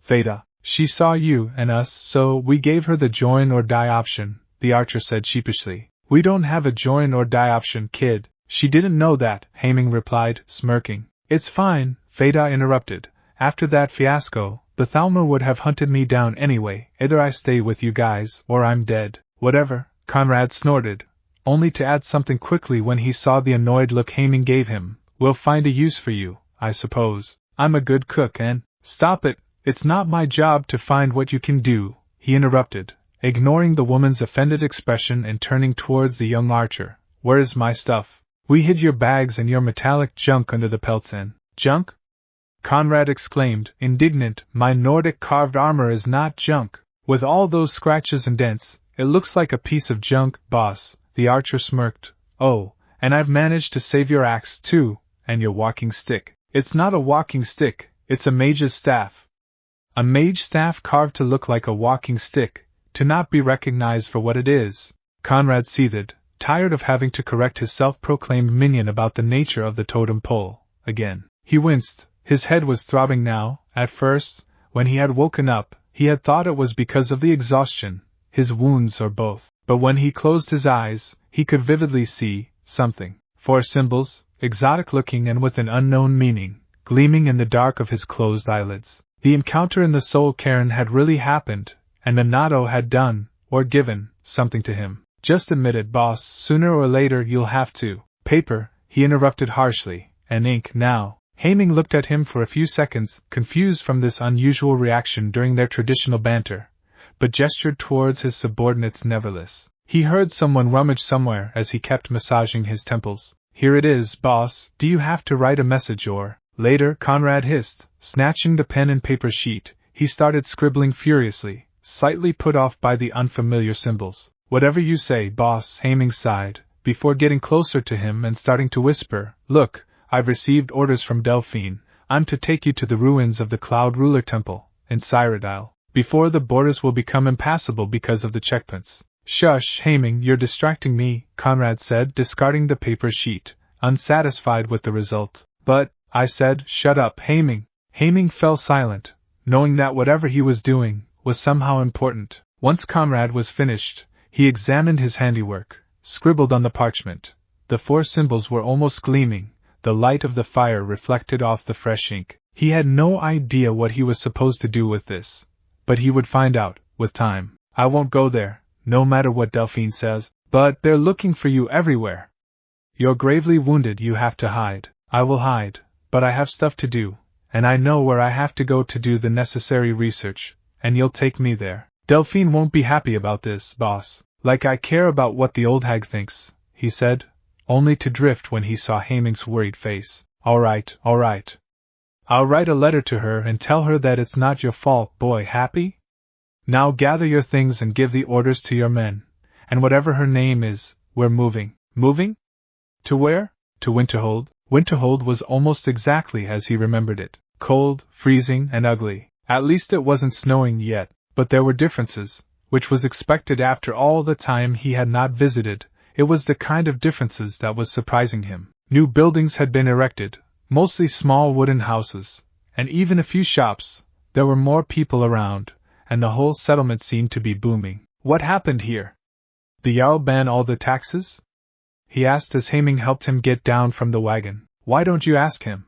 Feda. She saw you and us, so we gave her the join or die option, the archer said sheepishly. We don't have a join or die option, kid. She didn't know that, Haming replied, smirking. It's fine, Feda interrupted. After that fiasco, the Thalmor would have hunted me down anyway. Either I stay with you guys, or I'm dead. Whatever, Conrad snorted, only to add something quickly when he saw the annoyed look Haming gave him. We'll find a use for you, I suppose. I'm a good cook and… Stop it, it's not my job to find what you can do, he interrupted, ignoring the woman's offended expression and turning towards the young archer. Where is my stuff? We hid your bags and your metallic junk under the pelts and… Junk? Conrad exclaimed, indignant. My Nordic carved armor is not junk. With all those scratches and dents, it looks like a piece of junk, boss, the archer smirked. Oh, and I've managed to save your axe too, and your walking stick. It's not a walking stick, it's a mage's staff. A mage staff carved to look like a walking stick, to not be recognized for what it is. Conrad seethed, tired of having to correct his self-proclaimed minion about the nature of the totem pole. Again, he winced. His head was throbbing now. At first, when he had woken up, he had thought it was because of the exhaustion, his wounds or both. But when he closed his eyes, he could vividly see something. 4 symbols, exotic-looking and with an unknown meaning, gleaming in the dark of his closed eyelids. The encounter in the Soul Cairn had really happened, and Naruto had done, or given, something to him. Just admit it, boss, sooner or later you'll have to. Paper, he interrupted harshly, and ink now. Haming looked at him for a few seconds, confused from this unusual reaction during their traditional banter, but gestured towards his subordinates nevertheless. He heard someone rummage somewhere as he kept massaging his temples. Here it is, boss. Do you have to write a message or… Later, Conrad hissed, snatching the pen and paper sheet. He started scribbling furiously, slightly put off by the unfamiliar symbols. Whatever you say, boss, Haming sighed, before getting closer to him and starting to whisper. Look, I've received orders from Delphine. I'm to take you to the ruins of the Cloud Ruler Temple, in Cyrodiil, before the borders will become impassable because of the checkpoints. Shush, Haming, you're distracting me, Conrad said, discarding the paper sheet, unsatisfied with the result. But, I said, shut up, Haming. Haming fell silent, knowing that whatever he was doing was somehow important. Once Conrad was finished, he examined his handiwork, scribbled on the parchment. The 4 symbols were almost gleaming, the light of the fire reflected off the fresh ink. He had no idea what he was supposed to do with this, but he would find out, with time. I won't go there, no matter what Delphine says, but they're looking for you everywhere. You're gravely wounded, you have to hide. I will hide, but I have stuff to do, and I know where I have to go to do the necessary research, and you'll take me there. Delphine won't be happy about this, boss. Like I care about what the old hag thinks, he said, only to drift when he saw Haming's worried face. All right. I'll write a letter to her and tell her that it's not your fault, boy. Happy? Now gather your things and give the orders to your men, and whatever her name is, we're moving. Moving? To where? To Winterhold. Winterhold was almost exactly as he remembered it. Cold, freezing, and ugly. At least it wasn't snowing yet, but there were differences, which was expected after all the time he had not visited. It was the kind of differences that was surprising him. New buildings had been erected, mostly small wooden houses, and even a few shops. There were more people around, and the whole settlement seemed to be booming. What happened here? The Jarl ban all the taxes? He asked as Haming helped him get down from the wagon. Why don't you ask him?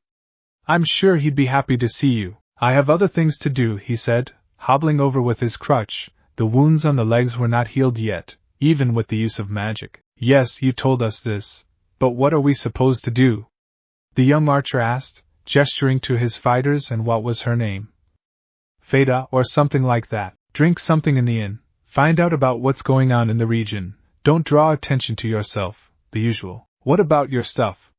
I'm sure he'd be happy to see you. I have other things to do, he said, hobbling over with his crutch. The wounds on the legs were not healed yet, even with the use of magic. Yes, you told us this, but what are we supposed to do? The young archer asked, gesturing to his fighters. And what was her name? Feda, or something like that. Drink something in the inn. Find out about what's going on in the region. Don't draw attention to yourself, the usual. What about your stuff?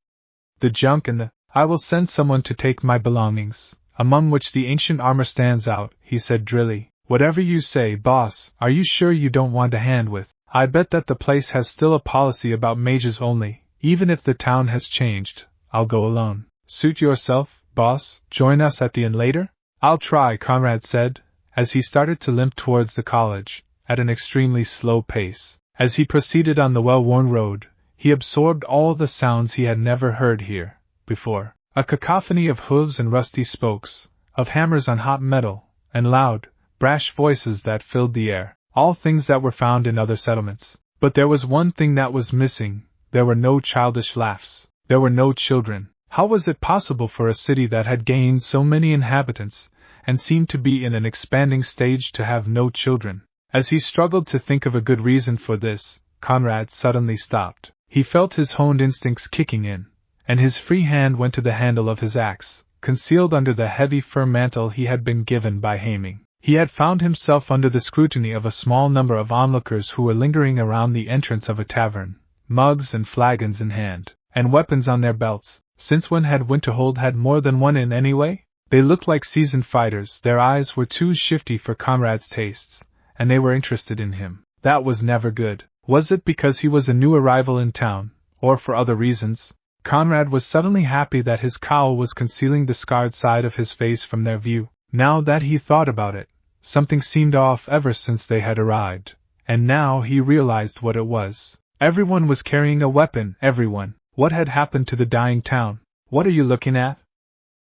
The junk and the… I will send someone to take my belongings, among which the ancient armor stands out, he said drily. Whatever you say, boss. Are you sure you don't want a hand with… I bet that the place has still a policy about mages only. Even if the town has changed, I'll go alone. Suit yourself, boss. Join us at the inn later? I'll try, Conrad said, as he started to limp towards the college, at an extremely slow pace. As he proceeded on the well-worn road, he absorbed all the sounds he had never heard here before. A cacophony of hooves and rusty spokes, of hammers on hot metal, and loud, brash voices that filled the air, all things that were found in other settlements. But there was one thing that was missing: there were no childish laughs. There were no children. How was it possible for a city that had gained so many inhabitants, and seemed to be in an expanding stage, to have no children? As he struggled to think of a good reason for this, Conrad suddenly stopped. He felt his honed instincts kicking in, and his free hand went to the handle of his axe, concealed under the heavy fur mantle he had been given by Haming. He had found himself under the scrutiny of a small number of onlookers who were lingering around the entrance of a tavern, mugs and flagons in hand, and weapons on their belts. Since when had Winterhold had more than one in anyway? They looked like seasoned fighters. Their eyes were too shifty for Conrad's tastes, and they were interested in him. That was never good. Was it because he was a new arrival in town, or for other reasons? Conrad was suddenly happy that his cowl was concealing the scarred side of his face from their view. Now that he thought about it, something seemed off ever since they had arrived, and now he realized what it was. Everyone was carrying a weapon, everyone. What had happened to the dying town? What are you looking at?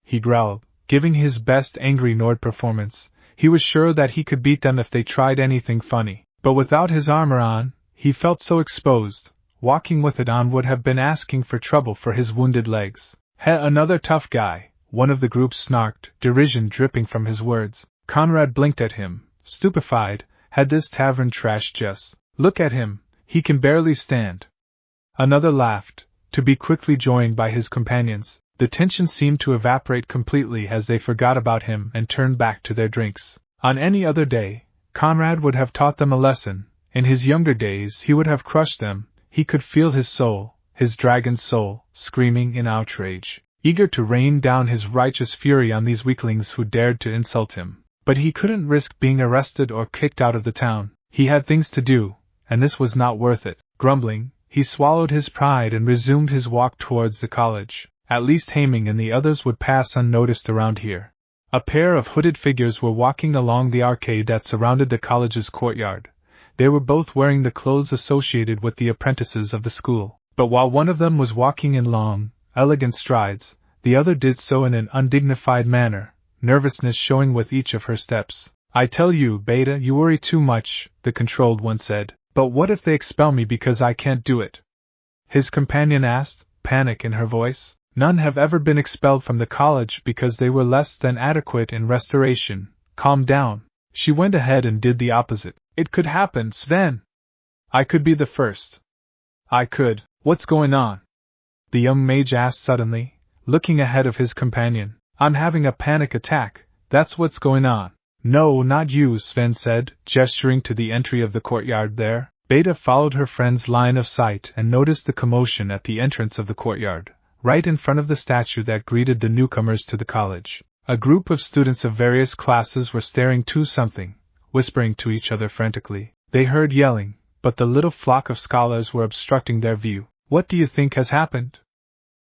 He growled, giving his best angry Nord performance. He was sure that he could beat them if they tried anything funny, but without his armor on, he felt so exposed. Walking with it on would have been asking for trouble for his wounded legs. Another tough guy, one of the group snarked, derision dripping from his words. Conrad blinked at him, stupefied. Had this tavern trashed just? Look at him, he can barely stand. Another laughed, to be quickly joined by his companions. The tension seemed to evaporate completely as they forgot about him and turned back to their drinks. On any other day, Conrad would have taught them a lesson. In his younger days he would have crushed them. He could feel his soul, his dragon soul, screaming in outrage, eager to rain down his righteous fury on these weaklings who dared to insult him. But he couldn't risk being arrested or kicked out of the town. He had things to do, and this was not worth it. Grumbling, he swallowed his pride and resumed his walk towards the college. At least Haming and the others would pass unnoticed around here. A pair of hooded figures were walking along the arcade that surrounded the college's courtyard. They were both wearing the clothes associated with the apprentices of the school, but while one of them was walking in long, elegant strides, the other did so in an undignified manner, nervousness showing with each of her steps. I tell you, Beta, you worry too much, the controlled one said. But what if they expel me because I can't do it? His companion asked, panic in her voice. None have ever been expelled from the college because they were less than adequate in restoration. Calm down. She went ahead and did the opposite. It could happen, Sven. I could be the first. I could. What's going on? The young mage asked suddenly, looking ahead of his companion. I'm having a panic attack, that's what's going on. No, not you, Sven said, gesturing to the entry of the courtyard there. Beta followed her friend's line of sight and noticed the commotion at the entrance of the courtyard, right in front of the statue that greeted the newcomers to the college. A group of students of various classes were staring to something, whispering to each other frantically. They heard yelling, but the little flock of scholars were obstructing their view. What do you think has happened?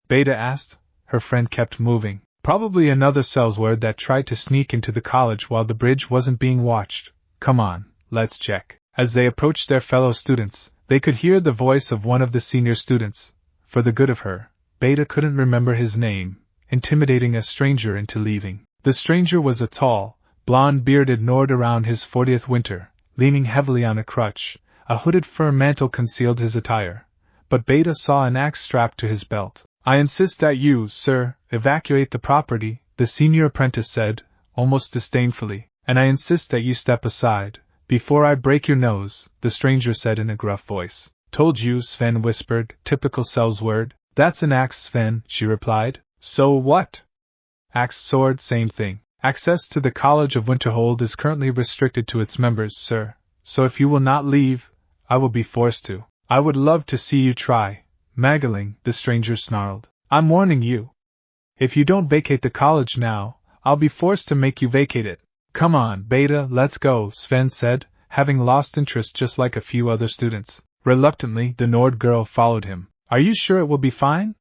Beta asked. Her friend kept moving. Probably another Sellsword that tried to sneak into the college while the bridge wasn't being watched. Come on, let's check. As they approached their fellow students, they could hear the voice of one of the senior students. For the good of her, Beta couldn't remember his name, intimidating a stranger into leaving. The stranger was a tall, blonde-bearded Nord around his 40th winter, leaning heavily on a crutch. A hooded fur mantle concealed his attire, but Beta saw an axe strapped to his belt. I insist that you, sir, evacuate the property, the senior apprentice said, almost disdainfully, and I insist that you step aside, before I break your nose, the stranger said in a gruff voice. Told you, Sven whispered, typical Sellsword. That's an axe, Sven, she replied. So what? Axe sword, same thing. Access to the College of Winterhold is currently restricted to its members, sir, so if you will not leave, I will be forced to. I would love to see you try. Maggling, the stranger snarled. I'm warning you. If you don't vacate the college now, I'll be forced to make you vacate it. Come on, Beta, let's go, Sven said, having lost interest just like a few other students. Reluctantly, the Nord girl followed him. Are you sure it will be fine?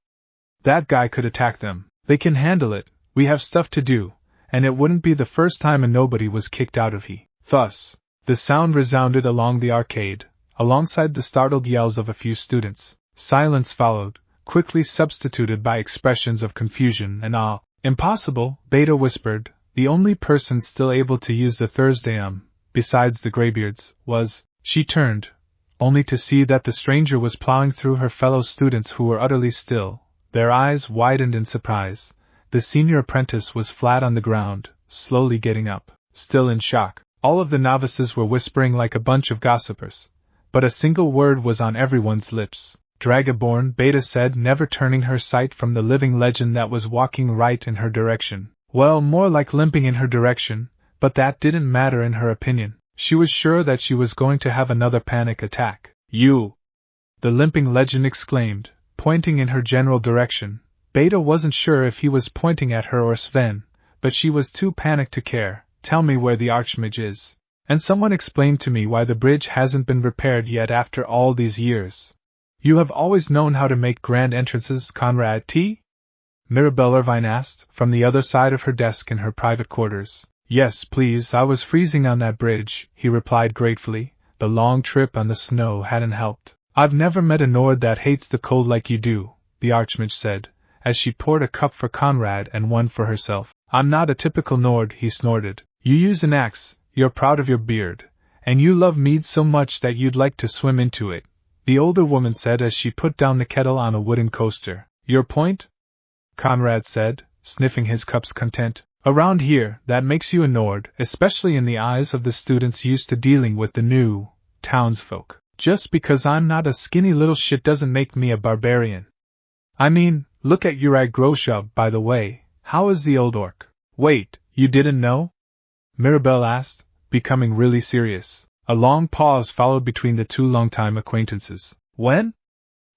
That guy could attack them. They can handle it. We have stuff to do, and it wouldn't be the first time a nobody was kicked out of he. Thus, the sound resounded along the arcade, alongside the startled yells of a few students. Silence followed, quickly substituted by expressions of confusion and awe. Impossible, Beta whispered. The only person still able to use the Thursday besides the graybeards, was. She turned, only to see that the stranger was plowing through her fellow students who were utterly still. Their eyes widened in surprise. The senior apprentice was flat on the ground, slowly getting up, still in shock. All of the novices were whispering like a bunch of gossipers, but a single word was on everyone's lips. Dragonborn, Beta said, never turning her sight from the living legend that was walking right in her direction. Well, more like limping in her direction, but that didn't matter in her opinion. She was sure that she was going to have another panic attack. You! The limping legend exclaimed, pointing in her general direction. Beta wasn't sure if he was pointing at her or Sven, but she was too panicked to care. Tell me where the Archmage is. And someone explain to me why the bridge hasn't been repaired yet after all these years. You have always known how to make grand entrances, Conrad T? Mirabelle Irvine asked, from the other side of her desk in her private quarters. Yes, please, I was freezing on that bridge, he replied gratefully. The long trip on the snow hadn't helped. I've never met a Nord that hates the cold like you do, the Archmage said, as she poured a cup for Conrad and one for herself. I'm not a typical Nord, he snorted. You use an axe, you're proud of your beard, and you love mead so much that you'd like to swim into it, the older woman said as she put down the kettle on a wooden coaster. Your point? Conrad said, sniffing his cup's content. Around here, that makes you a Nord, especially in the eyes of the students used to dealing with the new townsfolk. Just because I'm not a skinny little shit doesn't make me a barbarian. I mean, look at Urag Groshub, by the way. How is the old orc? Wait, you didn't know? Mirabelle asked, becoming really serious. A long pause followed between the two longtime acquaintances. When?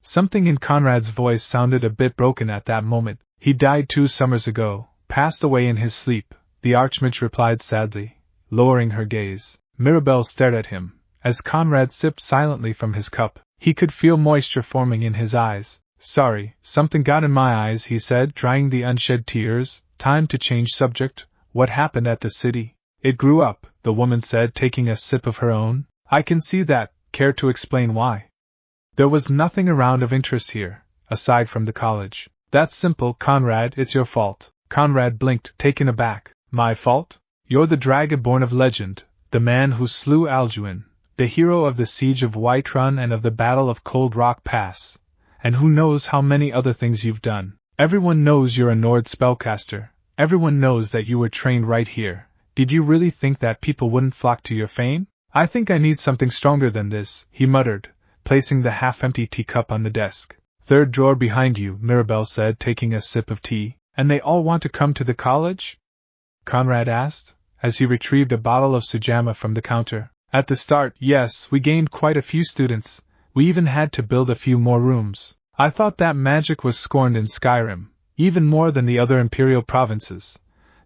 Something in Conrad's voice sounded a bit broken at that moment. He died 2 summers ago. Passed away in his sleep, the Archmage replied sadly, lowering her gaze. Mirabelle stared at him. As Conrad sipped silently from his cup, he could feel moisture forming in his eyes. Sorry, something got in my eyes, he said, drying the unshed tears. Time to change subject. What happened at the city? It grew up, the woman said, taking a sip of her own. I can see that. Care to explain why? There was nothing around of interest here, aside from the college. That's simple, Conrad, it's your fault. Conrad blinked, taken aback. My fault? You're the Dragonborn of legend, the man who slew Alduin, the hero of the Siege of Whiterun and of the Battle of Cold Rock Pass, and who knows how many other things you've done. Everyone knows you're a Nord spellcaster. Everyone knows that you were trained right here. Did you really think that people wouldn't flock to your fame? I think I need something stronger than this, he muttered, placing the half-empty teacup on the desk. Third drawer behind you, Mirabelle said, taking a sip of tea. And they all want to come to the college? Conrad asked, as he retrieved a bottle of Sujamma from the counter. At the start, yes, we gained quite a few students. We even had to build a few more rooms. I thought that magic was scorned in Skyrim, even more than the other imperial provinces.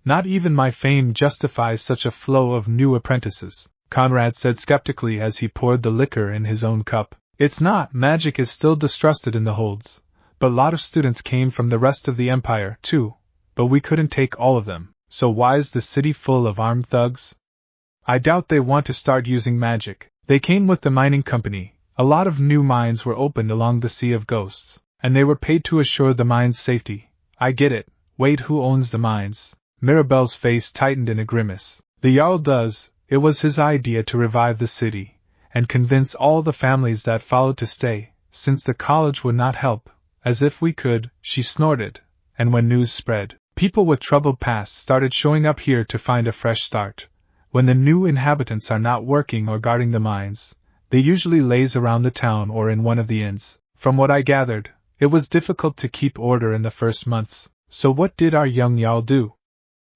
Not even my fame justifies such a flow of new apprentices, Conrad said skeptically as he poured the liquor in his own cup. It's not, magic is still distrusted in the holds. But a lot of students came from the rest of the empire, too. But we couldn't take all of them, so why is the city full of armed thugs? I doubt they want to start using magic. They came with the mining company. A lot of new mines were opened along the Sea of Ghosts, and they were paid to assure the mines' safety. I get it. Wait, who owns the mines? Mirabelle's face tightened in a grimace. The Jarl does. It was his idea to revive the city, and convince all the families that followed to stay, since the college would not help. As if we could, she snorted, and when news spread, people with troubled pasts started showing up here to find a fresh start. When the new inhabitants are not working or guarding the mines, they usually laze around the town or in one of the inns. From what I gathered, it was difficult to keep order in the first months. So what did our young Jarl do?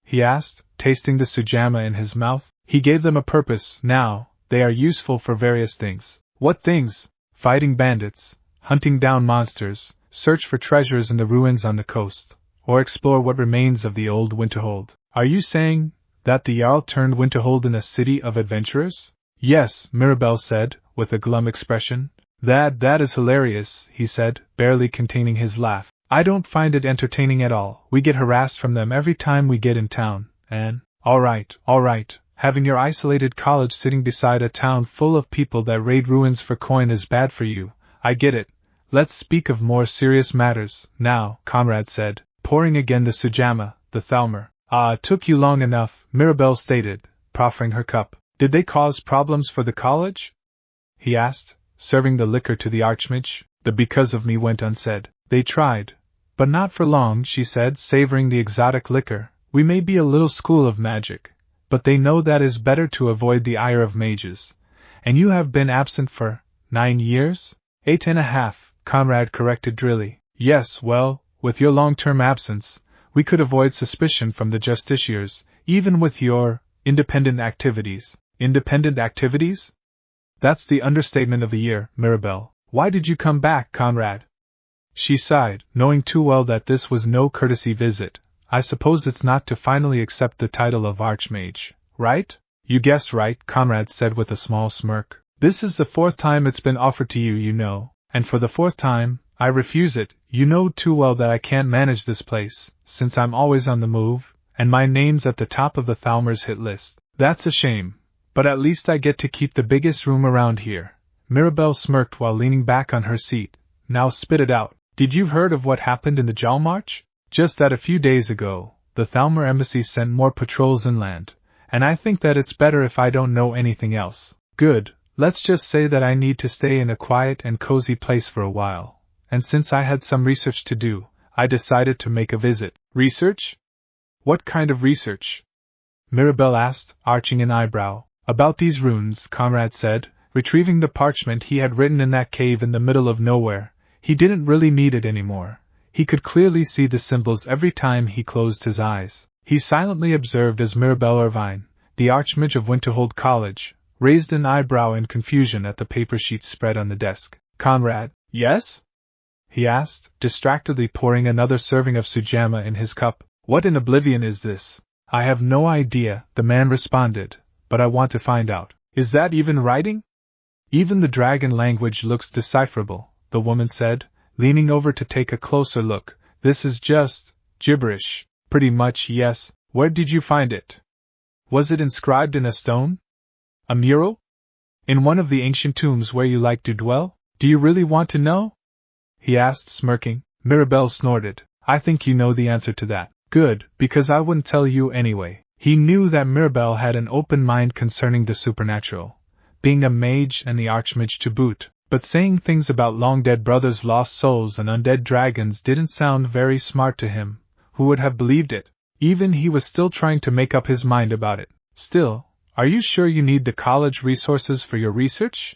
He asked, tasting the Sujamma in his mouth. He gave them a purpose. Now, they are useful for various things. What things? Fighting bandits, hunting down monsters, search for treasures in the ruins on the coast, or explore what remains of the old Winterhold. Are you saying that the Jarl turned Winterhold in a city of adventurers? Yes, Mirabelle said, with a glum expression. That is hilarious, he said, barely containing his laugh. I don't find it entertaining at all. We get harassed from them every time we get in town, and, all right, having your isolated college sitting beside a town full of people that raid ruins for coin is bad for you, I get it. Let's speak of more serious matters, now, Conrad said, pouring again the sujamma, the Thalmer. It took you long enough, Mirabelle stated, proffering her cup. Did they cause problems for the college? He asked, serving the liquor to the Archmage. The because of me went unsaid. They tried. But not for long, she said, savoring the exotic liquor. We may be a little school of magic, but they know that is better to avoid the ire of mages. And you have been absent for 9 years? 8.5, Conrad corrected drily. Yes, well, with your long-term absence, we could avoid suspicion from the justiciars, even with your independent activities. Independent activities? That's the understatement of the year, Mirabelle. Why did you come back, Conrad? She sighed, knowing too well that this was no courtesy visit. I suppose it's not to finally accept the title of Archmage, right? You guessed right, Conrad said with a small smirk. This is the 4th time it's been offered to you, you know, and for the 4th time, I refuse it. You know too well that I can't manage this place, since I'm always on the move, and my name's at the top of the Thalmer's hit list. That's a shame, but at least I get to keep the biggest room around here. Mirabelle smirked while leaning back on her seat. Now spit it out. Did you heard of what happened in the Jalmarch? Just that a few days ago, the Thalmer embassy sent more patrols inland, and I think that it's better if I don't know anything else. Good, let's just say that I need to stay in a quiet and cozy place for a while, and since I had some research to do, I decided to make a visit. Research? What kind of research? Mirabelle asked, arching an eyebrow. About these runes, Conrad said, retrieving the parchment he had written in that cave in the middle of nowhere. He didn't really need it anymore. He could clearly see the symbols every time he closed his eyes. He silently observed as Mirabelle Irvine, the Archmage of Winterhold College, raised an eyebrow in confusion at the paper sheets spread on the desk. Conrad, yes? He asked, distractedly pouring another serving of sujamma in his cup. What in oblivion is this? I have no idea, the man responded, but I want to find out. Is that even writing? Even the dragon language looks decipherable, the woman said, leaning over to take a closer look. This is just gibberish. Pretty much, yes. Where did you find it? Was it inscribed in a stone? A mural? In one of the ancient tombs where you like to dwell? Do you really want to know? He asked, smirking. Mirabelle snorted. I think you know the answer to that. Good, because I wouldn't tell you anyway. He knew that Mirabelle had an open mind concerning the supernatural, being a mage and the Archmage to boot, but saying things about long-dead brothers' lost souls and undead dragons didn't sound very smart to him. Who would have believed it? Even he was still trying to make up his mind about it. Still, are you sure you need the college resources for your research?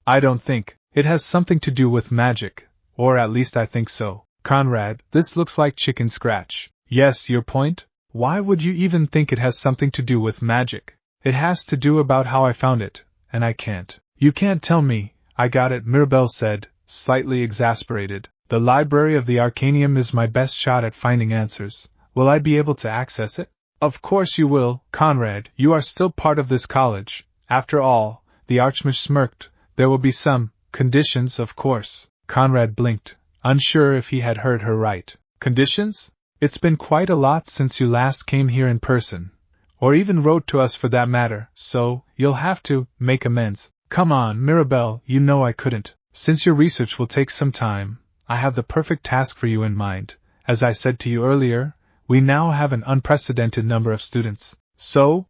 I don't think. It has something to do with magic, or at least I think so. Conrad, this looks like chicken scratch. Yes, your point? Why would you even think it has something to do with magic? It has to do about how I found it, and I can't. You can't tell me. I got it, Mirabelle said, slightly exasperated. The library of the Arcanium is my best shot at finding answers. Will I be able to access it? Of course you will, Conrad. You are still part of this college. After all, the Archmage smirked. There will be some conditions, of course. Conrad blinked, unsure if he had heard her right. Conditions? It's been quite a lot since you last came here in person, or even wrote to us for that matter, so you'll have to make amends. Come on, Mirabelle, you know I couldn't. Since your research will take some time, I have the perfect task for you in mind. As I said to you earlier, we now have an unprecedented number of students. So?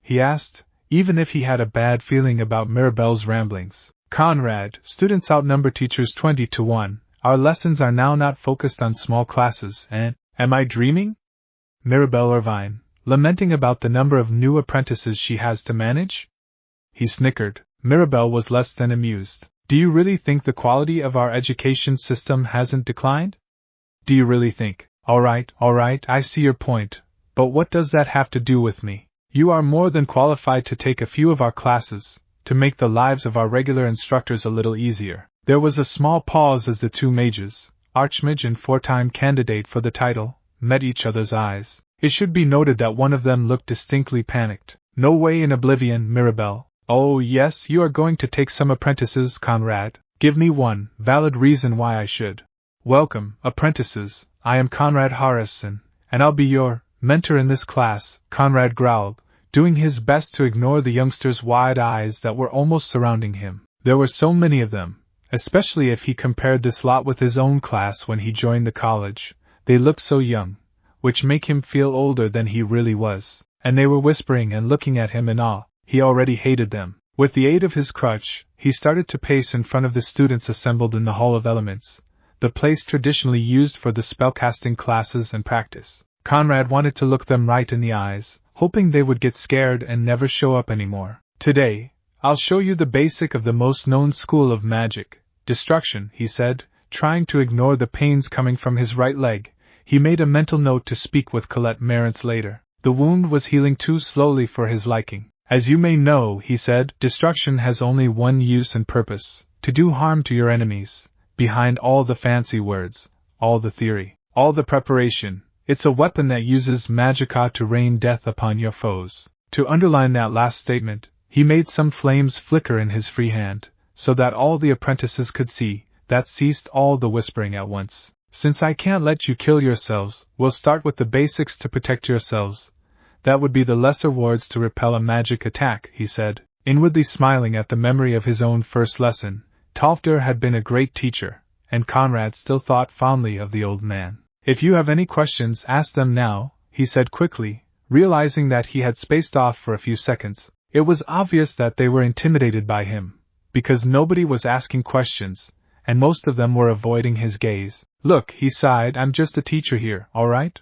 He asked, even if he had a bad feeling about Mirabelle's ramblings. Conrad, students outnumber teachers 20 to 1. Our lessons are now not focused on small classes, and, am I dreaming? Mirabelle Irvine, lamenting about the number of new apprentices she has to manage? He snickered. Mirabelle was less than amused. Do you really think the quality of our education system hasn't declined? Do you really think? All right, I see your point, but what does that have to do with me? You are more than qualified to take a few of our classes, to make the lives of our regular instructors a little easier. There was a small pause as the two mages, Archmage and four-time candidate for the title, met each other's eyes. It should be noted that one of them looked distinctly panicked. No way in oblivion, Mirabelle. Oh yes, you are going to take some apprentices, Conrad. Give me one valid reason why I should. Welcome, apprentices. I am Conrad Harrison, and I'll be your mentor in this class, Conrad growled, doing his best to ignore the youngster's wide eyes that were almost surrounding him. There were so many of them, especially if he compared this lot with his own class when he joined the college. They looked so young, which made him feel older than he really was, and they were whispering and looking at him in awe. He already hated them. With the aid of his crutch, he started to pace in front of the students assembled in the Hall of Elements, the place traditionally used for the spellcasting classes and practice. Conrad wanted to look them right in the eyes, hoping they would get scared and never show up anymore. Today, I'll show you the basic of the most known school of magic, destruction, he said, trying to ignore the pains coming from his right leg. He made a mental note to speak with Colette Marantz later. The wound was healing too slowly for his liking. As you may know, he said, destruction has only one use and purpose, to do harm to your enemies. Behind all the fancy words, all the theory, all the preparation, it's a weapon that uses magicka to rain death upon your foes. To underline that last statement, he made some flames flicker in his free hand, so that all the apprentices could see. That ceased all the whispering at once. Since I can't let you kill yourselves, we'll start with the basics to protect yourselves. That would be the lesser wards to repel a magic attack, he said, inwardly smiling at the memory of his own first lesson. Tolfder had been a great teacher, and Conrad still thought fondly of the old man. If you have any questions, ask them now, he said quickly, realizing that he had spaced off for a few seconds. It was obvious that they were intimidated by him, because nobody was asking questions, and most of them were avoiding his gaze. Look, he sighed, I'm just a teacher here, all right?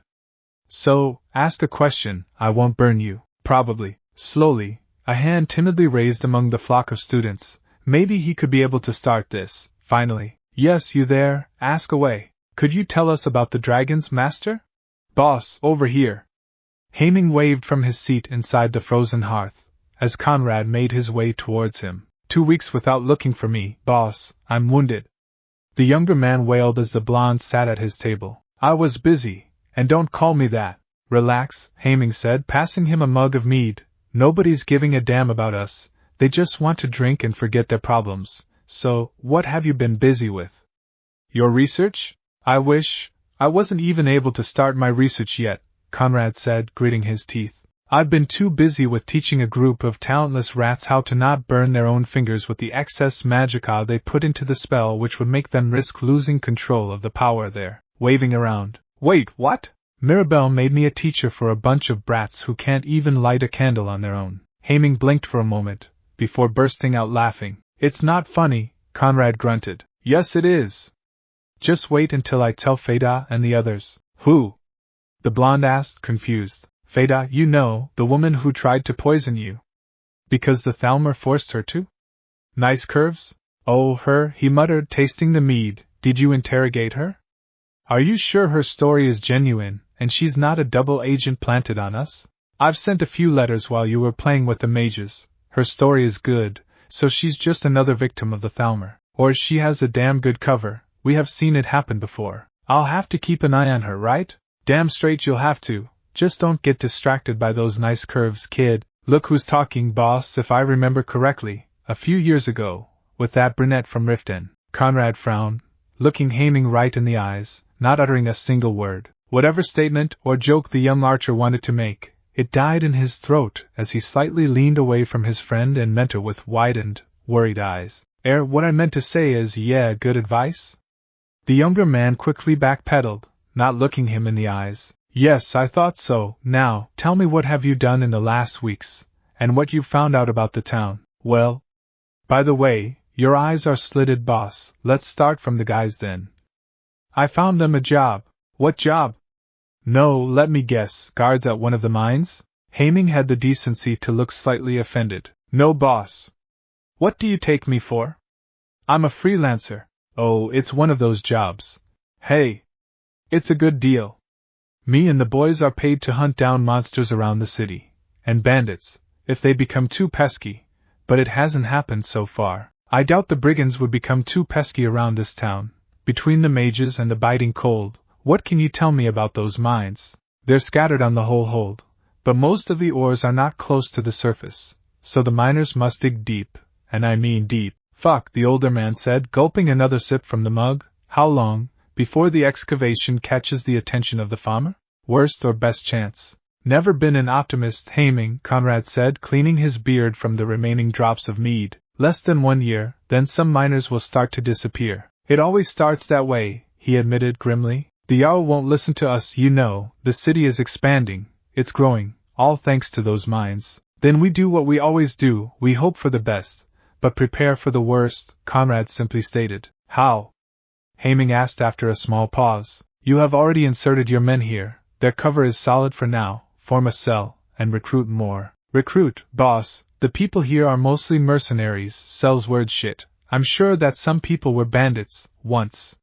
So, ask a question, I won't burn you. Probably. Slowly, a hand timidly raised among the flock of students. Maybe he could be able to start this. Finally. Yes, you there, ask away. Could you tell us about the dragons, master? Boss, over here. Haming waved from his seat inside the frozen hearth, as Conrad made his way towards him. 2 weeks without looking for me, boss, I'm wounded. The younger man wailed as the blonde sat at his table. I was busy. And don't call me that. Relax, Haming said, passing him a mug of mead. Nobody's giving a damn about us. They just want to drink and forget their problems. So, what have you been busy with? Your research? I wish I wasn't even able to start my research yet, Conrad said, gritting his teeth. I've been too busy with teaching a group of talentless rats how to not burn their own fingers with the excess magicka they put into the spell, which would make them risk losing control of the power they're waving around. Wait, what? Mirabelle made me a teacher for a bunch of brats who can't even light a candle on their own. Haming blinked for a moment, before bursting out laughing. It's not funny, Conrad grunted. Yes it is. Just wait until I tell Feda and the others. Who? The blonde asked, confused. Feda, you know, the woman who tried to poison you. Because the Thalmor forced her to? Nice curves? Oh, her, he muttered, tasting the mead. Did you interrogate her? Are you sure her story is genuine, and she's not a double agent planted on us? I've sent a few letters while you were playing with the mages. Her story is good, so she's just another victim of the Thalmor. Or she has a damn good cover. We have seen it happen before. I'll have to keep an eye on her, right? Damn straight you'll have to. Just don't get distracted by those nice curves, kid. Look who's talking, boss. If I remember correctly, a few years ago, with that brunette from Riften. Conrad frowned, looking Haming right in the eyes, not uttering a single word. Whatever statement or joke the young archer wanted to make, it died in his throat as he slightly leaned away from his friend and mentor with widened, worried eyes. What I meant to say is, yeah, good advice? The younger man quickly backpedaled, not looking him in the eyes. Yes, I thought so. Now, tell me, what have you done in the last weeks, and what you've found out about the town? Well, by the way, your eyes are slitted, boss. Let's start from the guys then. I found them a job. What job? No, let me guess, guards at one of the mines? Haming had the decency to look slightly offended. No, boss. What do you take me for? I'm a freelancer. Oh, it's one of those jobs. Hey. It's a good deal. Me and the boys are paid to hunt down monsters around the city, and bandits, if they become too pesky, but it hasn't happened so far. I doubt the brigands would become too pesky around this town. Between the mages and the biting cold, what can you tell me about those mines? They're scattered on the whole hold, but most of the ores are not close to the surface, so the miners must dig deep, and I mean deep. Fuck, the older man said, gulping another sip from the mug. How long, before the excavation catches the attention of the farmer? Worst or best chance? Never been an optimist, Haming, Conrad said, cleaning his beard from the remaining drops of mead. Less than 1 year, then some miners will start to disappear. It always starts that way, he admitted grimly. The Jarl won't listen to us, you know. The city is expanding, it's growing, all thanks to those mines. Then we do what we always do, we hope for the best, but prepare for the worst, Conrad simply stated. How? Haming asked after a small pause. You have already inserted your men here, their cover is solid for now, form a cell, and recruit more. Recruit, boss, the people here are mostly mercenaries, cells word shit. I'm sure that some people were bandits, once.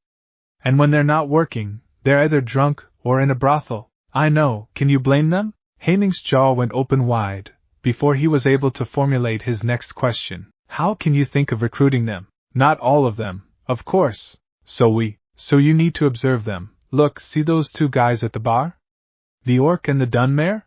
And when they're not working, they're either drunk or in a brothel. I know, can you blame them? Haming's jaw went open wide, before he was able to formulate his next question. How can you think of recruiting them? Not all of them, of course. So you need to observe them. Look, see those 2 guys at the bar? The orc and the Dunmare?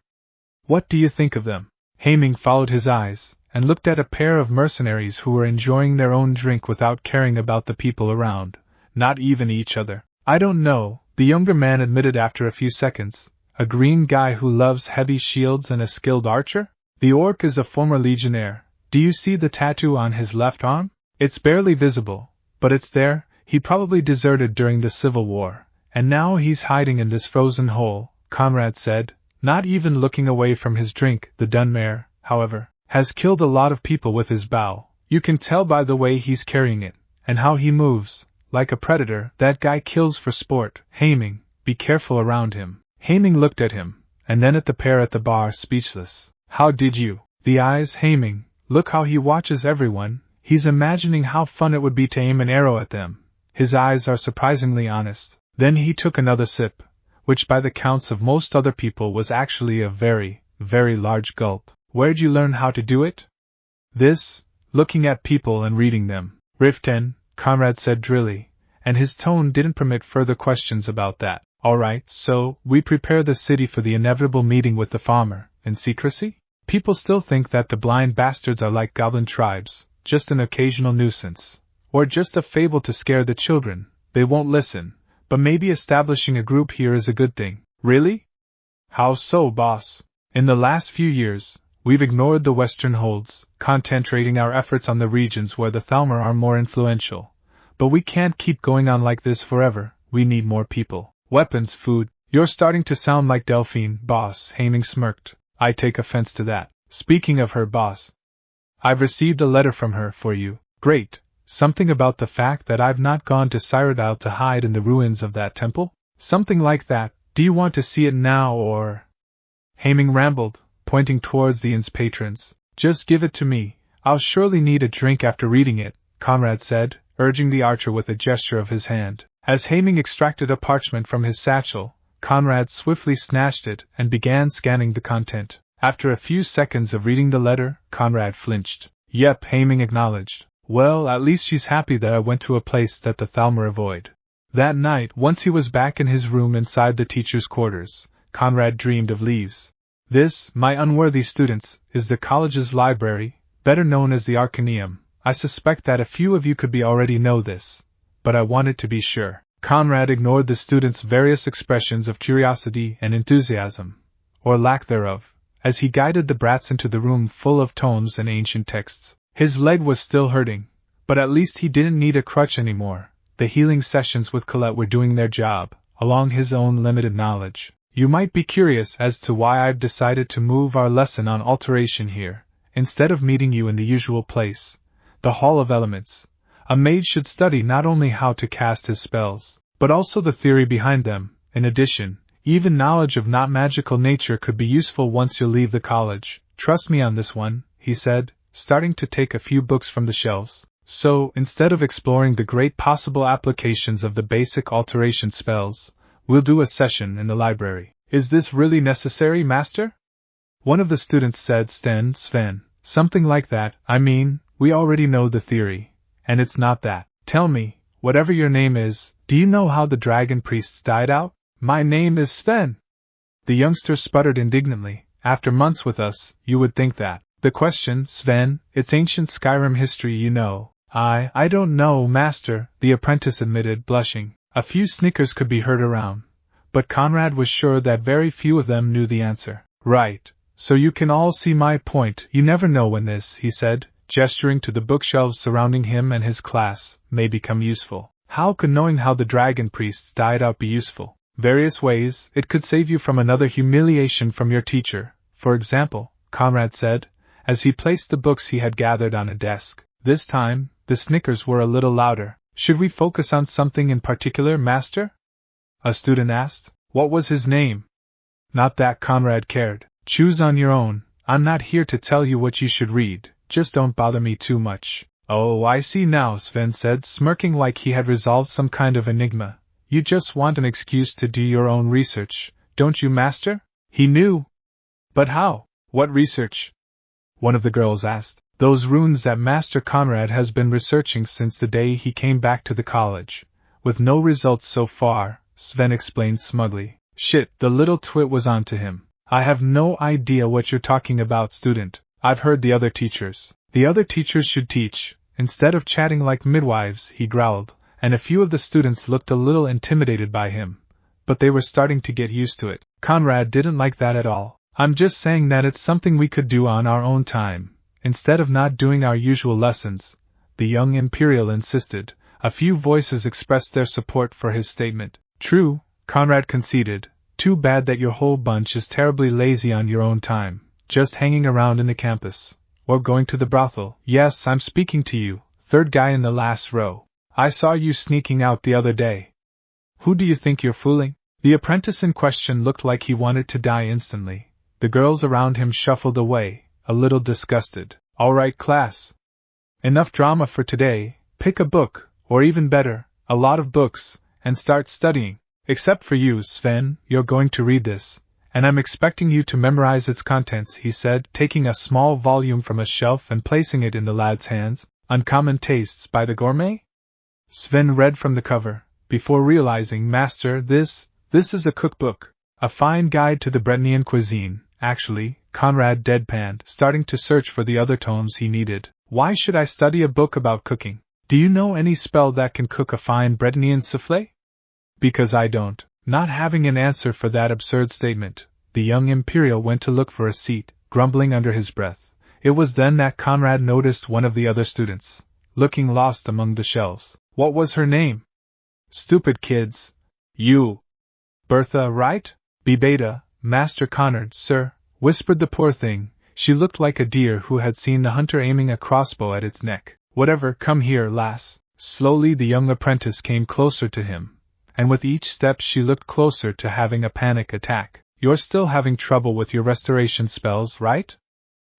What do you think of them? Haming followed his eyes, and looked at a pair of mercenaries who were enjoying their own drink without caring about the people around, not even each other. I don't know, the younger man admitted after a few seconds. A green guy who loves heavy shields and a skilled archer? The orc is a former legionnaire. Do you see the tattoo on his left arm? It's barely visible, but it's there. He probably deserted during the Civil War, and now he's hiding in this frozen hole, Conrad said, not even looking away from his drink. The Dunmare, however, has killed a lot of people with his bow. You can tell by the way he's carrying it, and how he moves, like a predator. That guy kills for sport. Haming, be careful around him. Haming looked at him, and then at the pair at the bar, speechless. How did you? The eyes, Haming, look how he watches everyone. He's imagining how fun it would be to aim an arrow at them. His eyes are surprisingly honest. Then he took another sip, which by the counts of most other people was actually a very, very large gulp. Where'd you learn how to do it? This, looking at people and reading them. Riften, Conrad said drily, and his tone didn't permit further questions about that. All right, so we prepare the city for the inevitable meeting with the farmer, in secrecy? People still think that the blind bastards are like goblin tribes, just an occasional nuisance. Or just a fable to scare the children. They won't listen, but maybe establishing a group here is a good thing. Really? How so, boss? In the last few years, we've ignored the western holds, concentrating our efforts on the regions where the Thalmor are more influential. But we can't keep going on like this forever. We need more people. Weapons, food. You're starting to sound like Delphine, boss, Haming smirked. I take offense to that. Speaking of her, boss, I've received a letter from her for you. Great. Something about the fact that I've not gone to Cyrodiil to hide in the ruins of that temple? Something like that. Do you want to see it now or? Haming rambled, pointing towards the inn's patrons. Just give it to me. I'll surely need a drink after reading it, Conrad said, urging the archer with a gesture of his hand. As Haming extracted a parchment from his satchel, Conrad swiftly snatched it and began scanning the content. After a few seconds of reading the letter, Conrad flinched. Yep, Haming acknowledged. Well, at least she's happy that I went to a place that the Thalmor avoid. That night, once he was back in his room inside the teacher's quarters, Conrad dreamed of leaves. This, my unworthy students, is the college's library, better known as the Arcaneum. I suspect that a few of you could be already know this, but I wanted to be sure. Conrad ignored the students' various expressions of curiosity and enthusiasm, or lack thereof, as he guided the brats into the room full of tomes and ancient texts. His leg was still hurting, but at least he didn't need a crutch anymore. The healing sessions with Colette were doing their job, along his own limited knowledge. You might be curious as to why I've decided to move our lesson on alteration here, instead of meeting you in the usual place, the Hall of Elements. A mage should study not only how to cast his spells, but also the theory behind them. In addition, even knowledge of not magical nature could be useful once you leave the college. Trust me on this one, he said, starting to take a few books from the shelves. So, instead of exploring the great possible applications of the basic alteration spells, we'll do a session in the library. Is this really necessary, master? One of the students said, Sven, something like that. I mean, we already know the theory, and it's not that. Tell me, whatever your name is, do you know how the dragon priests died out? My name is Sven. The youngster sputtered indignantly. After months with us, you would think that. The question, Sven, it's ancient Skyrim history, you know. I don't know, master, the apprentice admitted, blushing. A few snickers could be heard around, but Conrad was sure that very few of them knew the answer. Right, so you can all see my point. You never know when this, he said, gesturing to the bookshelves surrounding him and his class, may become useful. How could knowing how the dragon priests died out be useful? Various ways. It could save you from another humiliation from your teacher, for example, Conrad said, as he placed the books he had gathered on a desk. This time, the snickers were a little louder. Should we focus on something in particular, master? A student asked. What was his name? Not that Conrad cared. Choose on your own. I'm not here to tell you what you should read. Just don't bother me too much. Oh, I see now, Sven said, smirking like he had resolved some kind of enigma. You just want an excuse to do your own research, don't you, master? He knew. But how? What research? One of the girls asked. Those runes that Master Conrad has been researching since the day he came back to the college. With no results so far, Sven explained smugly. Shit, the little twit was on to him. I have no idea what you're talking about, student. I've heard the other teachers. The other teachers should teach, instead of chatting like midwives, he growled, and a few of the students looked a little intimidated by him. But they were starting to get used to it. Conrad didn't like that at all. I'm just saying that it's something we could do on our own time, instead of not doing our usual lessons, the young Imperial insisted. A few voices expressed their support for his statement. True, Conrad conceded. Too bad that your whole bunch is terribly lazy on your own time, just hanging around in the campus, or going to the brothel. Yes, I'm speaking to you, third guy in the last row. I saw you sneaking out the other day. Who do you think you're fooling? The apprentice in question looked like he wanted to die instantly. The girls around him shuffled away, a little disgusted. All right, class. Enough drama for today. Pick a book, or even better, a lot of books, and start studying. Except for you, Sven, you're going to read this, and I'm expecting you to memorize its contents, he said, taking a small volume from a shelf and placing it in the lad's hands. Uncommon Tastes by the Gourmet? Sven read from the cover, before realizing, Master, this is a cookbook. A fine guide to the Bretonnian cuisine, actually, Conrad deadpanned, starting to search for the other tomes he needed. Why should I study a book about cooking? Do you know any spell that can cook a fine Bretonnian soufflé? Because I don't. Not having an answer for that absurd statement, the young Imperial went to look for a seat, grumbling under his breath. It was then that Conrad noticed one of the other students, looking lost among the shelves. What was her name? Stupid kids. You. Bertha, right? Bebeta, Master Conrad, sir, whispered the poor thing. She looked like a deer who had seen the hunter aiming a crossbow at its neck. Whatever, come here, lass. Slowly the young apprentice came closer to him, and with each step she looked closer to having a panic attack. You're still having trouble with your restoration spells, right?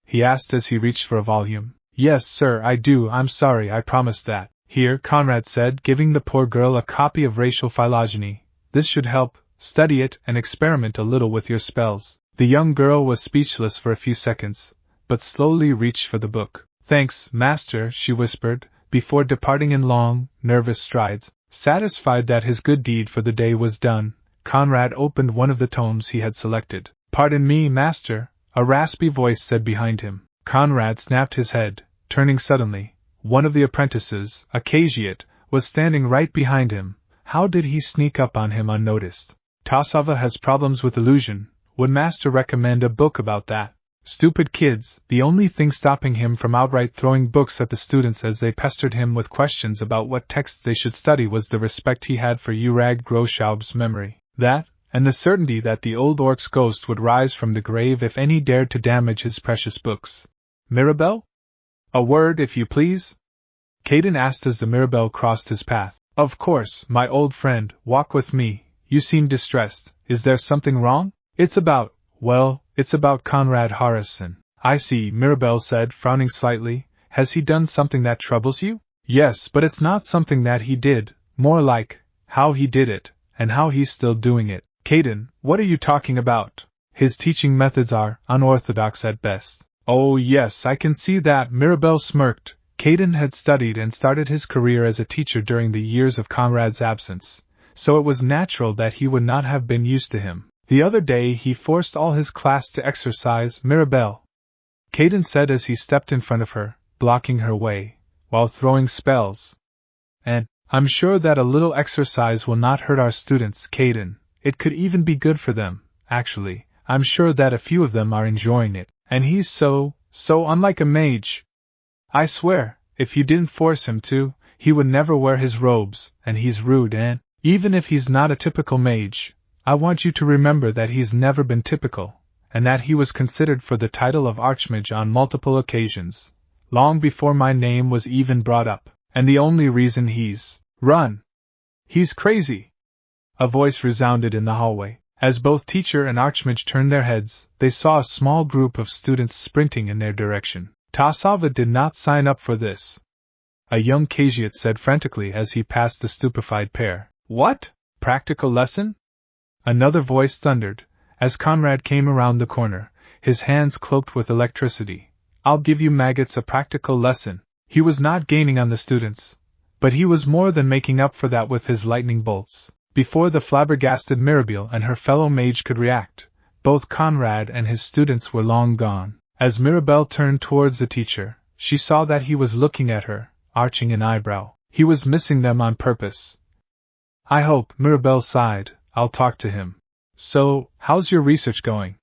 He asked as he reached for a volume. Yes, sir, I do. I'm sorry, I promised that. Here, Conrad said, giving the poor girl a copy of Racial Phylogeny. This should help. Study it and experiment a little with your spells. The young girl was speechless for a few seconds, but slowly reached for the book. Thanks, master, she whispered, before departing in long, nervous strides. Satisfied that his good deed for the day was done, Conrad opened one of the tomes he had selected. Pardon me, master, a raspy voice said behind him. Conrad snapped his head, turning suddenly. One of the apprentices, a Caziot, was standing right behind him. How did he sneak up on him unnoticed? Tassava has problems with illusion. Would master recommend a book about that? Stupid kids. The only thing stopping him from outright throwing books at the students as they pestered him with questions about what texts they should study was the respect he had for Urag Groschaub's memory. That, and the certainty that the old orc's ghost would rise from the grave if any dared to damage his precious books. Mirabelle? A word, if you please? Caden asked as the Mirabelle crossed his path. Of course, my old friend, walk with me. You seem distressed. Is there something wrong? It's about Conrad Harrison. I see, Mirabelle said, frowning slightly. Has he done something that troubles you? Yes, but it's not something that he did. More like, how he did it, and how he's still doing it. Caden, what are you talking about? His teaching methods are unorthodox at best. Oh yes, I can see that, Mirabelle smirked. Caden had studied and started his career as a teacher during the years of Conrad's absence, so it was natural that he would not have been used to him. The other day he forced all his class to exercise, Mirabelle, Caden said as he stepped in front of her, blocking her way, while throwing spells. And I'm sure that a little exercise will not hurt our students, Caden, It could even be good for them, actually. I'm sure that a few of them are enjoying it. And he's so unlike a mage. I swear, if you didn't force him to, he would never wear his robes, and he's rude and, even if he's not a typical mage, I want you to remember that he's never been typical, and that he was considered for the title of Archmage on multiple occasions, long before my name was even brought up, and the only reason he's run. He's crazy. A voice resounded in the hallway. As both teacher and Archmage turned their heads, they saw a small group of students sprinting in their direction. Tasava did not sign up for this, a young Khajiit said frantically as he passed the stupefied pair. What? Practical lesson? Another voice thundered, as Conrad came around the corner, his hands cloaked with electricity. I'll give you maggots a practical lesson. He was not gaining on the students, but he was more than making up for that with his lightning bolts. Before the flabbergasted Mirabelle and her fellow mage could react, both Conrad and his students were long gone. As Mirabelle turned towards the teacher, she saw that he was looking at her, arching an eyebrow. He was missing them on purpose. I hope, Mirabelle sighed, I'll talk to him. So, how's your research going?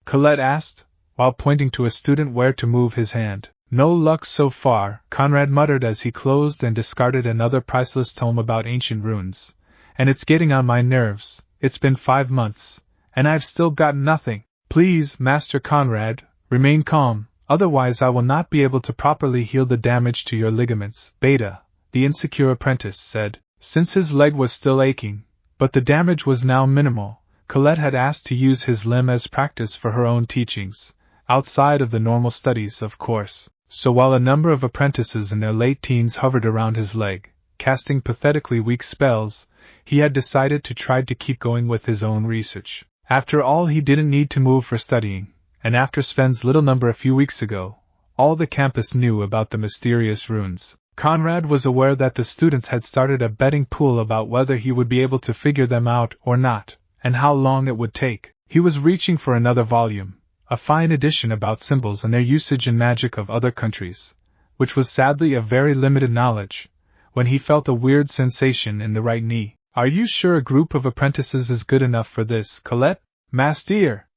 Colette asked, while pointing to a student where to move his hand. No luck so far, Conrad muttered as he closed and discarded another priceless tome about ancient runes. And it's getting on my nerves. It's been 5 months, and I've still got nothing. Please, Master Conrad, remain calm, otherwise I will not be able to properly heal the damage to your ligaments. Beta, the insecure apprentice, said, since his leg was still aching, but the damage was now minimal. Colette had asked to use his limb as practice for her own teachings, outside of the normal studies, of course. So while a number of apprentices in their late teens hovered around his leg, casting pathetically weak spells, he had decided to try to keep going with his own research. After all, he didn't need to move for studying, and after Sven's little number a few weeks ago, all the campus knew about the mysterious runes. Conrad was aware that the students had started a betting pool about whether he would be able to figure them out or not, and how long it would take. He was reaching for another volume, a fine edition about symbols and their usage in magic of other countries, which was sadly of very limited knowledge, when he felt a weird sensation in the right knee. Are you sure a group of apprentices is good enough for this, Colette? Master!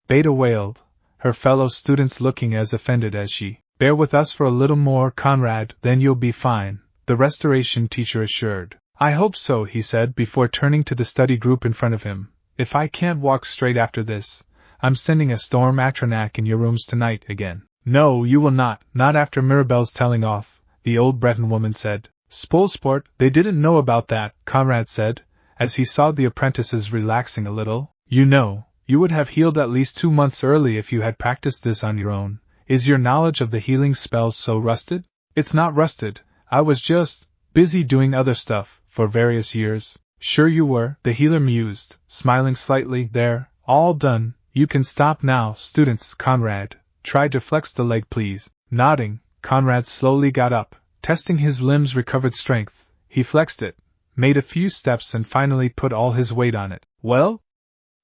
Beta wailed, her fellow students looking as offended as she. Bear with us for a little more, Conrad, then you'll be fine, the restoration teacher assured. I hope so, he said before turning to the study group in front of him. If I can't walk straight after this, I'm sending a storm Atronak in your rooms tonight again. No, you will not after Mirabelle's telling off, the old Breton woman said. Spolsport, they didn't know about that, Conrad said, as he saw the apprentices relaxing a little. You know, you would have healed at least 2 months early if you had practiced this on your own. Is your knowledge of the healing spells so rusted? It's not rusted, I was just busy doing other stuff for various years. Sure you were, the healer mused, smiling slightly. There, all done, you can stop now. Students, Conrad, try to flex the leg please. Nodding, Conrad slowly got up. Testing his limbs' recovered strength, he flexed it, made a few steps and finally put all his weight on it. Well?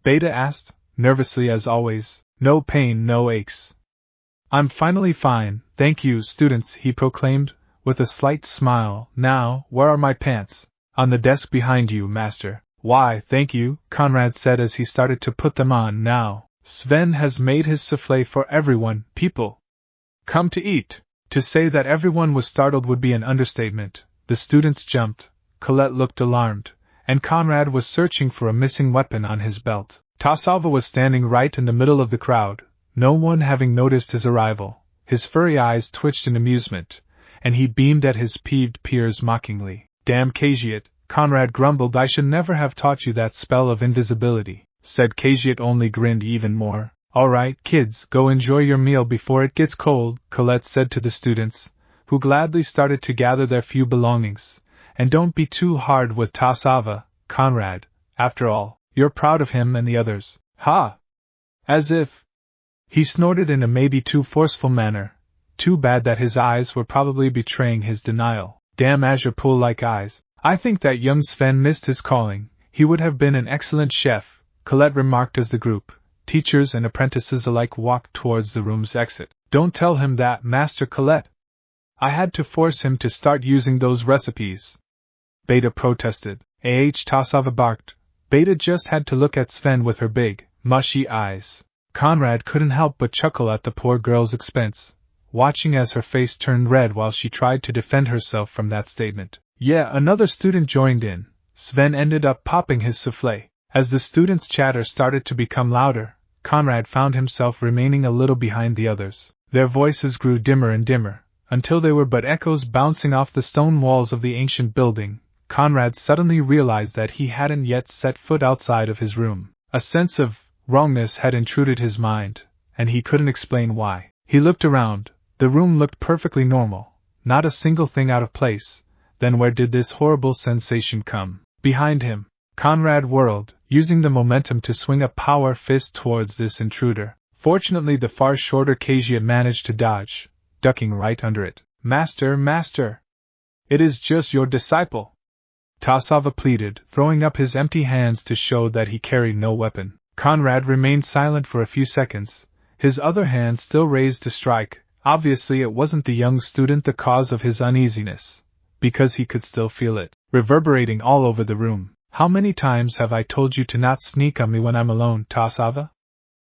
Beta asked, nervously as always. No pain, no aches. I'm finally fine, thank you, students, he proclaimed, with a slight smile. Now, where are my pants? On the desk behind you, master. Why, thank you, Conrad said as he started to put them on. Now, Sven has made his souffle for everyone. People, come to eat. To say that everyone was startled would be an understatement. The students jumped, Colette looked alarmed, and Conrad was searching for a missing weapon on his belt. Tasava was standing right in the middle of the crowd, no one having noticed his arrival. His furry eyes twitched in amusement, and he beamed at his peeved peers mockingly. Damn Khajiit, Conrad grumbled. I should never have taught you that spell of invisibility, said Khajiit, only grinned even more. All right, kids, go enjoy your meal before it gets cold, Colette said to the students, who gladly started to gather their few belongings. And don't be too hard with Tasava, Conrad, after all, you're proud of him and the others. Ha! As if. He snorted in a maybe too forceful manner. Too bad that his eyes were probably betraying his denial. Damn azure pool-like eyes. I think that young Sven missed his calling. He would have been an excellent chef, Colette remarked as the group, teachers and apprentices alike, walked towards the room's exit. Don't tell him that, Master Colette. I had to force him to start using those recipes. Beta protested. Tasava barked, Beta just had to look at Sven with her big, mushy eyes. Conrad couldn't help but chuckle at the poor girl's expense, watching as her face turned red while she tried to defend herself from that statement. Yeah, another student joined in. Sven ended up popping his souffle. As the students' chatter started to become louder, Conrad found himself remaining a little behind the others. Their voices grew dimmer and dimmer, until they were but echoes bouncing off the stone walls of the ancient building. Conrad suddenly realized that he hadn't yet set foot outside of his room. A sense of wrongness had intruded his mind, and he couldn't explain why. He looked around. The room looked perfectly normal, not a single thing out of place. Then where did this horrible sensation come? Behind him. Conrad whirled, using the momentum to swing a power fist towards this intruder. Fortunately, the far shorter Kasia managed to dodge, ducking right under it. Master, master! It is just your disciple! Tassava pleaded, throwing up his empty hands to show that he carried no weapon. Conrad remained silent for a few seconds, his other hand still raised to strike. Obviously it wasn't the young student the cause of his uneasiness, because he could still feel it, reverberating all over the room. How many times have I told you to not sneak on me when I'm alone, Tassava?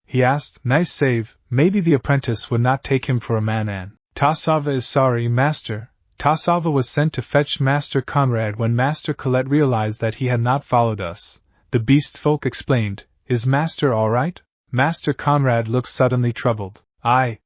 He asked. Nice save. Maybe the apprentice would not take him for a man. Tassava is sorry, master. Tassava was sent to fetch Master Conrad when Master Colette realized that he had not followed us. The beast folk explained. Is Master all right? Master Conrad looked suddenly troubled. I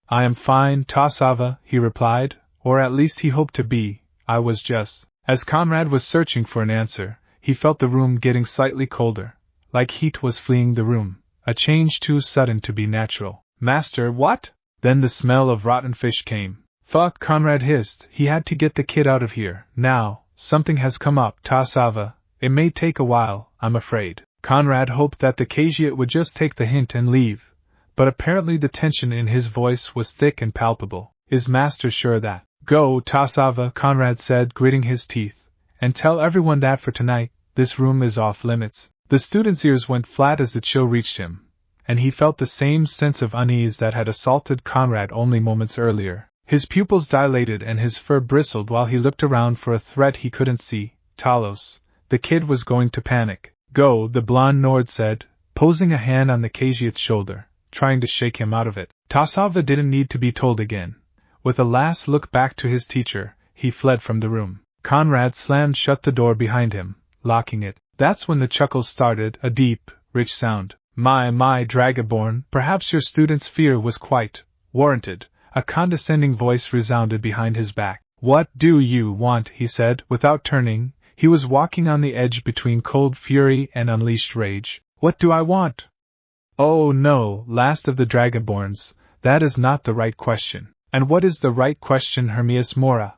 am fine, Tassava, he replied, or at least he hoped to be. I was just. As Conrad was searching for an answer, he felt the room getting slightly colder, like heat was fleeing the room, a change too sudden to be natural. Master, what? Then the smell of rotten fish came. Fuck, Conrad hissed. He had to get the kid out of here. Now, something has come up, Tassava. It may take a while, I'm afraid. Conrad hoped that the Kasia would just take the hint and leave, but apparently the tension in his voice was thick and palpable. Is Master sure that? Go, Tassava, Conrad said, gritting his teeth, and tell everyone that for tonight, this room is off limits. The student's ears went flat as the chill reached him, and he felt the same sense of unease that had assaulted Conrad only moments earlier. His pupils dilated and his fur bristled while he looked around for a threat he couldn't see. Talos, the kid was going to panic. Go, the blonde Nord said, posing a hand on the Kasiat's shoulder, trying to shake him out of it. Tassava didn't need to be told again. With a last look back to his teacher, he fled from the room. Conrad slammed shut the door behind him, locking it. That's when the chuckles started, a deep, rich sound. My, Dragonborn, perhaps your student's fear was quite warranted. A condescending voice resounded behind his back. What do you want? He said, without turning. He was walking on the edge between cold fury and unleashed rage. What do I want? Oh no, last of the Dragonborns, that is not the right question. And what is the right question, Hermias Mora?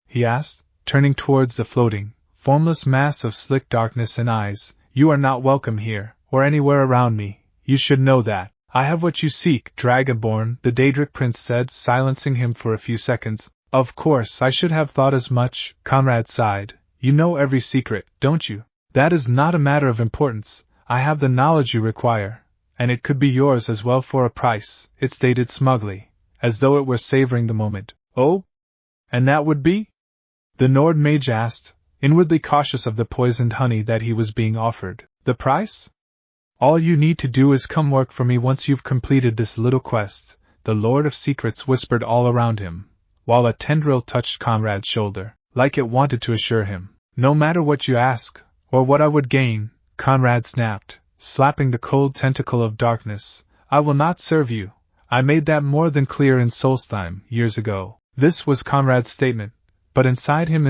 He asked, turning towards the floating, formless mass of slick darkness and eyes. You are not welcome here, or anywhere around me. You should know that. I have what you seek, Dragonborn, the Daedric prince said, silencing him for a few seconds. Of course, I should have thought as much, Conrad sighed. You know every secret, don't you? That is not a matter of importance. I have the knowledge you require, and it could be yours as well for a price, it stated smugly, as though it were savoring the moment. Oh? And that would be? The Nord mage asked, inwardly cautious of the poisoned honey that he was being offered. The price? All you need to do is come work for me once you've completed this little quest, the Lord of Secrets whispered all around him, while a tendril touched Conrad's shoulder, like it wanted to assure him. No matter what you ask, or what I would gain, Conrad snapped, slapping the cold tentacle of darkness, I will not serve you. I made that more than clear in Solstheim, years ago. This was Conrad's statement, but inside him,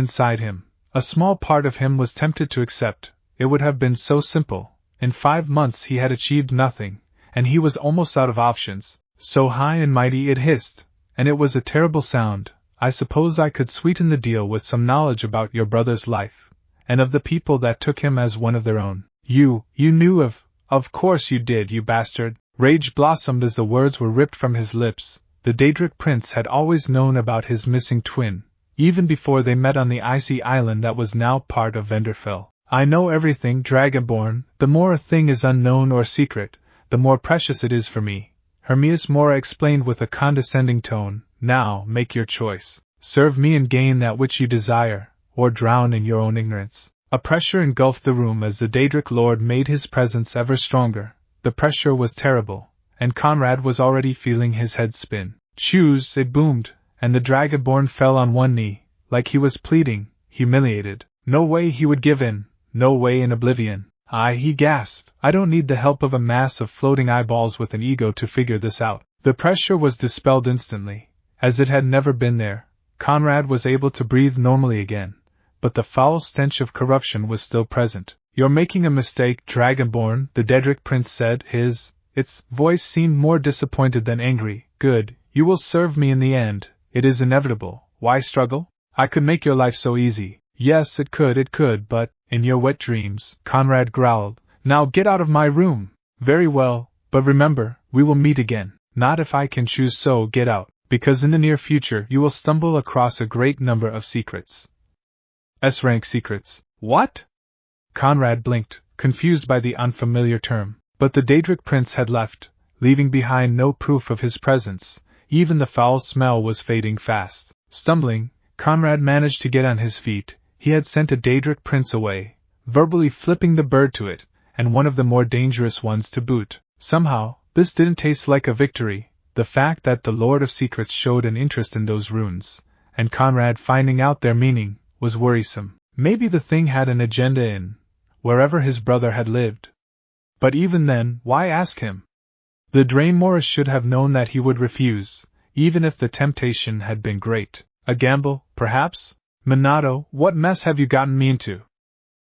a small part of him was tempted to accept. It would have been so simple. In 5 months he had achieved nothing, and he was almost out of options. So high and mighty it hissed, and it was a terrible sound. I suppose I could sweeten the deal with some knowledge about your brother's life, and of the people that took him as one of their own. You knew of course you did, you bastard. Rage blossomed as the words were ripped from his lips. The Daedric prince had always known about his missing twin, even before they met on the icy island that was now part of Venderfell. I know everything, Dragonborn. The more a thing is unknown or secret, the more precious it is for me, Hermias Mora explained with a condescending tone. Now, make your choice. Serve me and gain that which you desire, or drown in your own ignorance. A pressure engulfed the room as the Daedric Lord made his presence ever stronger. The pressure was terrible, and Conrad was already feeling his head spin. Choose, it boomed, and the Dragonborn fell on one knee, like he was pleading, humiliated. No way he would give in, no way in oblivion. He gasped, I don't need the help of a mass of floating eyeballs with an ego to figure this out. The pressure was dispelled instantly, as it had never been there. Conrad was able to breathe normally again, but the foul stench of corruption was still present. You're making a mistake, Dragonborn, the Daedric Prince said. Its voice seemed more disappointed than angry. Good, you will serve me in the end. It is inevitable. Why struggle? I could make your life so easy. Yes, it could, but, in your wet dreams, Conrad growled. Now get out of my room. Very well, but remember, we will meet again. Not if I can choose, so get out, because in the near future you will stumble across a great number of secrets. S-rank secrets. What? Conrad blinked, confused by the unfamiliar term. But the Daedric Prince had left, leaving behind no proof of his presence. Even the foul smell was fading fast. Stumbling, Conrad managed to get on his feet. He had sent a Daedric Prince away, verbally flipping the bird to it, and one of the more dangerous ones to boot. Somehow, this didn't taste like a victory. The fact that the Lord of Secrets showed an interest in those runes, and Conrad finding out their meaning, was worrisome. Maybe the thing had an agenda in wherever his brother had lived. But even then, why ask him? The Draenmora should have known that he would refuse, even if the temptation had been great. A gamble, perhaps? Minato, what mess have you gotten me into?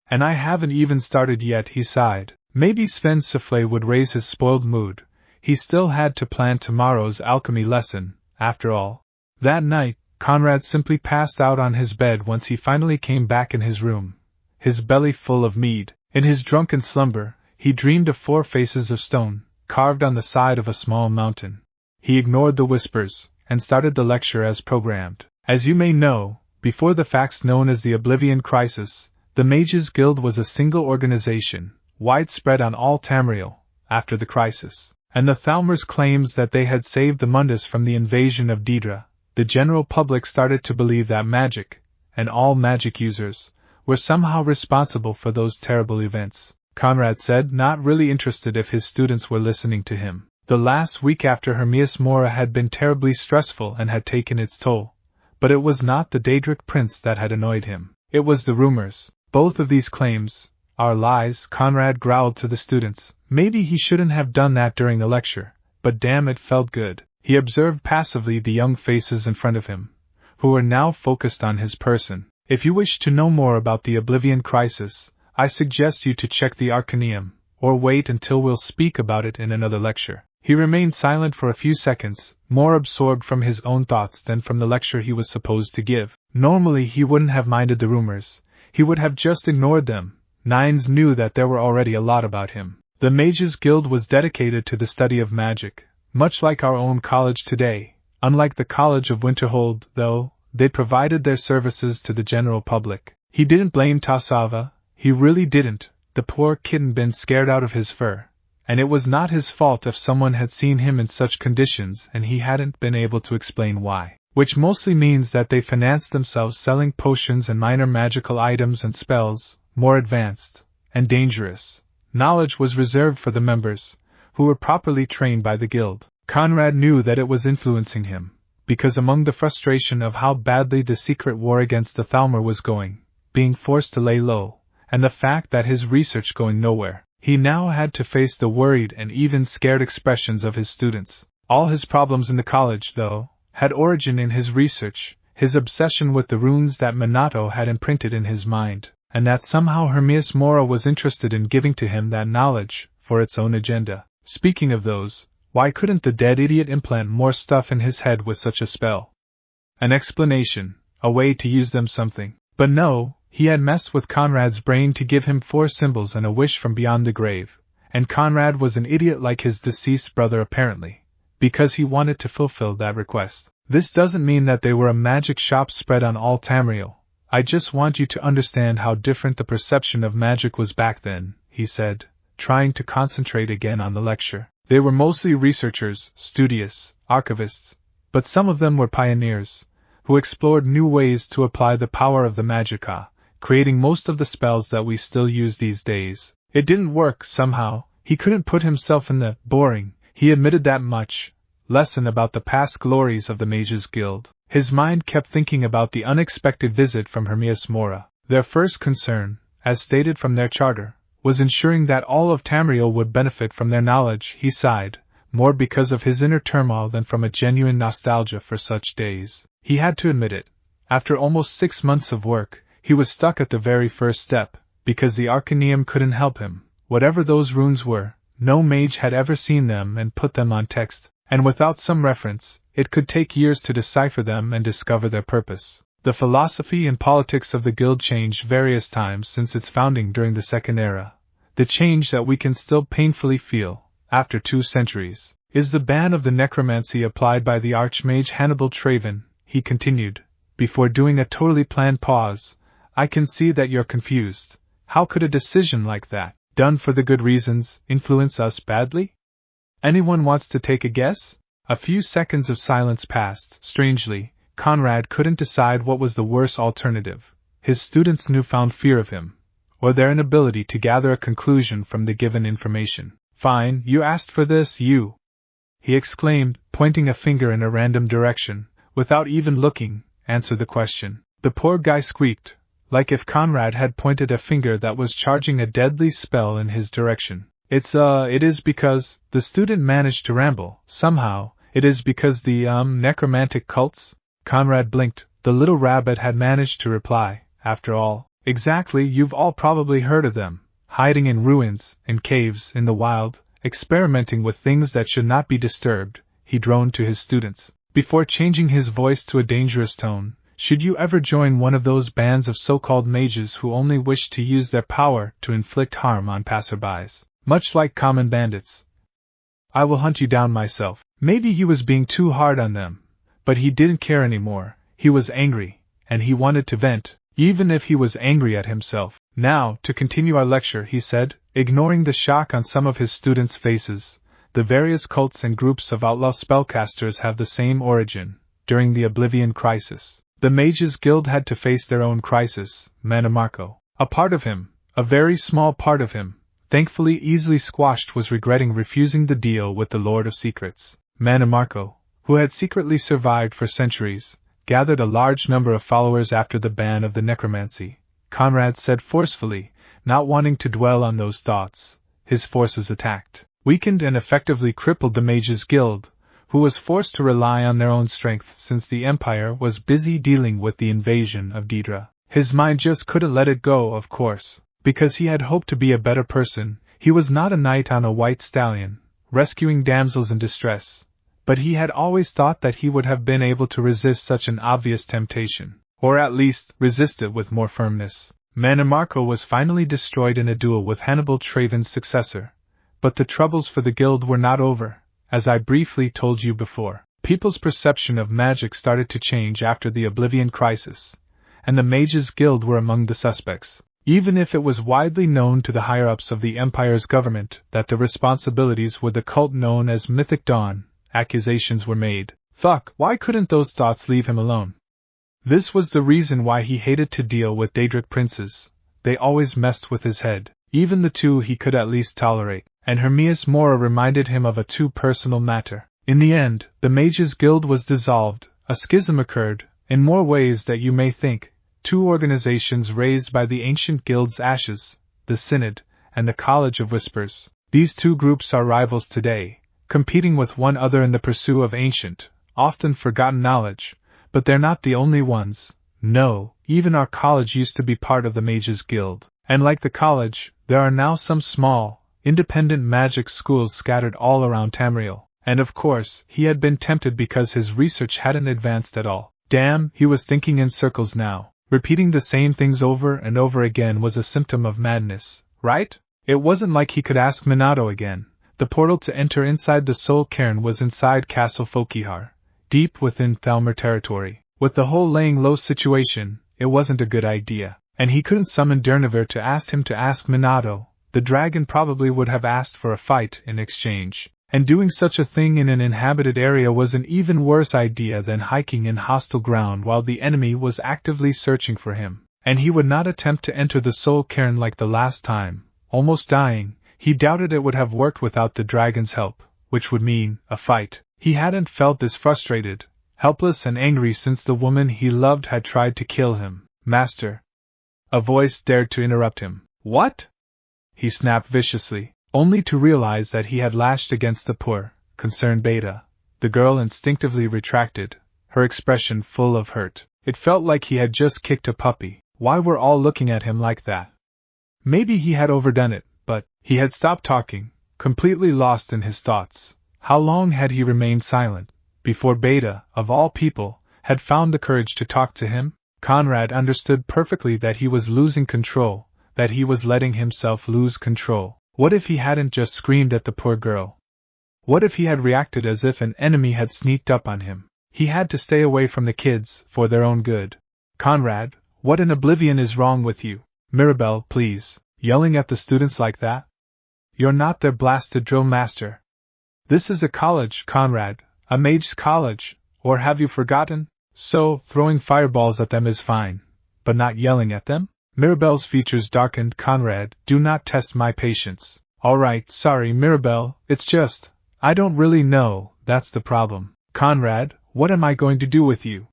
And I haven't even started yet, he sighed. Maybe Sven's souffle would raise his spoiled mood. He still had to plan tomorrow's alchemy lesson, after all. That night, Conrad simply passed out on his bed once he finally came back in his room, his belly full of mead. In his drunken slumber, he dreamed of 4 faces of stone, carved on the side of a small mountain. He ignored the whispers, and started the lecture as programmed. As you may know, before the facts known as the Oblivion Crisis, the Mages Guild was a single organization, widespread on all Tamriel, after the crisis. And the Thalmors' claims that they had saved the Mundus from the invasion of Daedra, the general public started to believe that magic, and all magic users, were somehow responsible for those terrible events. Conrad said, not really interested if his students were listening to him. The last week after Hermias Mora had been terribly stressful and had taken its toll. But it was not the Daedric Prince that had annoyed him. It was the rumors. Both of these claims are lies, Conrad growled to the students. Maybe he shouldn't have done that during the lecture, but damn, it felt good. He observed passively the young faces in front of him, who were now focused on his person. If you wish to know more about the Oblivion Crisis, I suggest you to check the Arcaneum, or wait until we'll speak about it in another lecture. He remained silent for a few seconds, more absorbed from his own thoughts than from the lecture he was supposed to give. Normally he wouldn't have minded the rumors, he would have just ignored them. Nines knew that there were already a lot about him. The Mages Guild was dedicated to the study of magic, much like our own college today. Unlike the College of Winterhold, though, they provided their services to the general public. He didn't blame Tassava, he really didn't. The poor kitten been scared out of his fur. And it was not his fault if someone had seen him in such conditions and he hadn't been able to explain why. Which mostly means that they financed themselves selling potions and minor magical items and spells, more advanced and dangerous. Knowledge was reserved for the members, who were properly trained by the guild. Conrad knew that it was influencing him, because among the frustration of how badly the secret war against the Thalmor was going, being forced to lay low, and the fact that his research going nowhere, he now had to face the worried and even scared expressions of his students. All his problems in the college, though, had origin in his research, his obsession with the runes that Minato had imprinted in his mind, and that somehow Hermias Mora was interested in giving to him that knowledge, for its own agenda. Speaking of those, why couldn't the dead idiot implant more stuff in his head with such a spell? An explanation, a way to use them something. But no, he had messed with Conrad's brain to give him 4 symbols and a wish from beyond the grave, and Conrad was an idiot like his deceased brother apparently, because he wanted to fulfill that request. This doesn't mean that they were a magic shop spread on all Tamriel. I just want you to understand how different the perception of magic was back then, he said, trying to concentrate again on the lecture. They were mostly researchers, studious, archivists, but some of them were pioneers, who explored new ways to apply the power of the Magica, creating most of the spells that we still use these days. It didn't work, somehow. He couldn't put himself in the boring, he admitted that much, lesson about the past glories of the Mages Guild. His mind kept thinking about the unexpected visit from Hermias Mora. Their first concern, as stated from their charter, was ensuring that all of Tamriel would benefit from their knowledge. He sighed, more because of his inner turmoil than from a genuine nostalgia for such days. He had to admit it. After almost 6 months of work, he was stuck at the very first step, because the Arcaneum couldn't help him. Whatever those runes were, no mage had ever seen them and put them on text, and without some reference, it could take years to decipher them and discover their purpose. The philosophy and politics of the guild changed various times since its founding during the Second Era. The change that we can still painfully feel, after 2 centuries, is the ban of the necromancy applied by the Archmage Hannibal Traven, he continued, before doing a totally planned pause. I can see that you're confused. How could a decision like that, done for the good reasons, influence us badly? Anyone wants to take a guess? A few seconds of silence passed. Strangely, Conrad couldn't decide what was the worse alternative: his students' newfound fear of him, or their inability to gather a conclusion from the given information. Fine, you asked for this, you! He exclaimed, pointing a finger in a random direction. Without even looking, answer the question. The poor guy squeaked, like if Conrad had pointed a finger that was charging a deadly spell in his direction. It is because, the student managed to ramble, somehow, it is because the, necromantic cults? Conrad blinked. The little rabbit had managed to reply, after all. Exactly, you've all probably heard of them, hiding in ruins, in caves, in the wild, experimenting with things that should not be disturbed, he droned to his students, before changing his voice to a dangerous tone. Should you ever join one of those bands of so-called mages who only wish to use their power to inflict harm on passerbys, much like common bandits, I will hunt you down myself. Maybe he was being too hard on them, but he didn't care anymore. He was angry, and he wanted to vent, even if he was angry at himself. Now, to continue our lecture, he said, ignoring the shock on some of his students' faces. The various cults and groups of outlaw spellcasters have the same origin. During the Oblivion Crisis, the Mages Guild had to face their own crisis. Mannimarco, a part of him, a very small part of him, thankfully easily squashed, was regretting refusing the deal with the Lord of Secrets. Mannimarco, who had secretly survived for centuries, gathered a large number of followers after the ban of the necromancy. Conrad said forcefully, not wanting to dwell on those thoughts. His forces attacked, weakened and effectively crippled the Mages Guild, who was forced to rely on their own strength since the Empire was busy dealing with the invasion of Deidre. His mind just couldn't let it go, of course, because he had hoped to be a better person. He was not a knight on a white stallion, rescuing damsels in distress, but he had always thought that he would have been able to resist such an obvious temptation, or at least resist it with more firmness. Mannimarco was finally destroyed in a duel with Hannibal Traven's successor, but the troubles for the guild were not over. As I briefly told you before, people's perception of magic started to change after the Oblivion Crisis, and the Mages Guild were among the suspects. Even if it was widely known to the higher-ups of the Empire's government that the responsibilities were the cult known as Mythic Dawn, accusations were made. Fuck, why couldn't those thoughts leave him alone? This was the reason why he hated to deal with Daedric princes. They always messed with his head. Even the two he could at least tolerate, and Hermias Mora reminded him of a too personal matter. In the end, the Mages Guild was dissolved. A schism occurred, in more ways than you may think. Two organizations raised by the ancient guild's ashes, the Synod, and the College of Whispers. These two groups are rivals today, competing with one another in the pursuit of ancient, often forgotten knowledge, but they're not the only ones. No, even our college used to be part of the Mages Guild, and like the college, there are now some small, independent magic schools scattered all around Tamriel, and of course, he had been tempted because his research hadn't advanced at all. Damn, he was thinking in circles now. Repeating the same things over and over again was a symptom of madness, right? It wasn't like he could ask Minato again. The portal to enter inside the Soul Cairn was inside Castle Fokihar, deep within Thalmor territory. With the whole laying low situation, it wasn't a good idea, and he couldn't summon Durnevir to ask him to ask Minato. The dragon probably would have asked for a fight in exchange, and doing such a thing in an inhabited area was an even worse idea than hiking in hostile ground while the enemy was actively searching for him. And he would not attempt to enter the soul cairn like the last time. Almost dying, he doubted it would have worked without the dragon's help, which would mean a fight. He hadn't felt this frustrated, helpless and angry since the woman he loved had tried to kill him. Master! A voice dared to interrupt him. What? He snapped viciously, only to realize that he had lashed against the poor, concerned Beta. The girl instinctively retracted, her expression full of hurt. It felt like he had just kicked a puppy. Why were all looking at him like that? Maybe he had overdone it, but he had stopped talking, completely lost in his thoughts. How long had he remained silent, before Beta, of all people, had found the courage to talk to him? Conrad understood perfectly that he was losing control, that he was letting himself lose control. What if he hadn't just screamed at the poor girl? What if he had reacted as if an enemy had sneaked up on him? He had to stay away from the kids, for their own good. Conrad, what in oblivion is wrong with you? Mirabelle, please, yelling at the students like that? You're not their blasted drill master. This is a college, Conrad, a mage's college, or have you forgotten? So, throwing fireballs at them is fine, but not yelling at them? Mirabelle's features darkened. Conrad, do not test my patience. All right, sorry Mirabelle, it's just, I don't really know, that's the problem. Conrad, what am I going to do with you?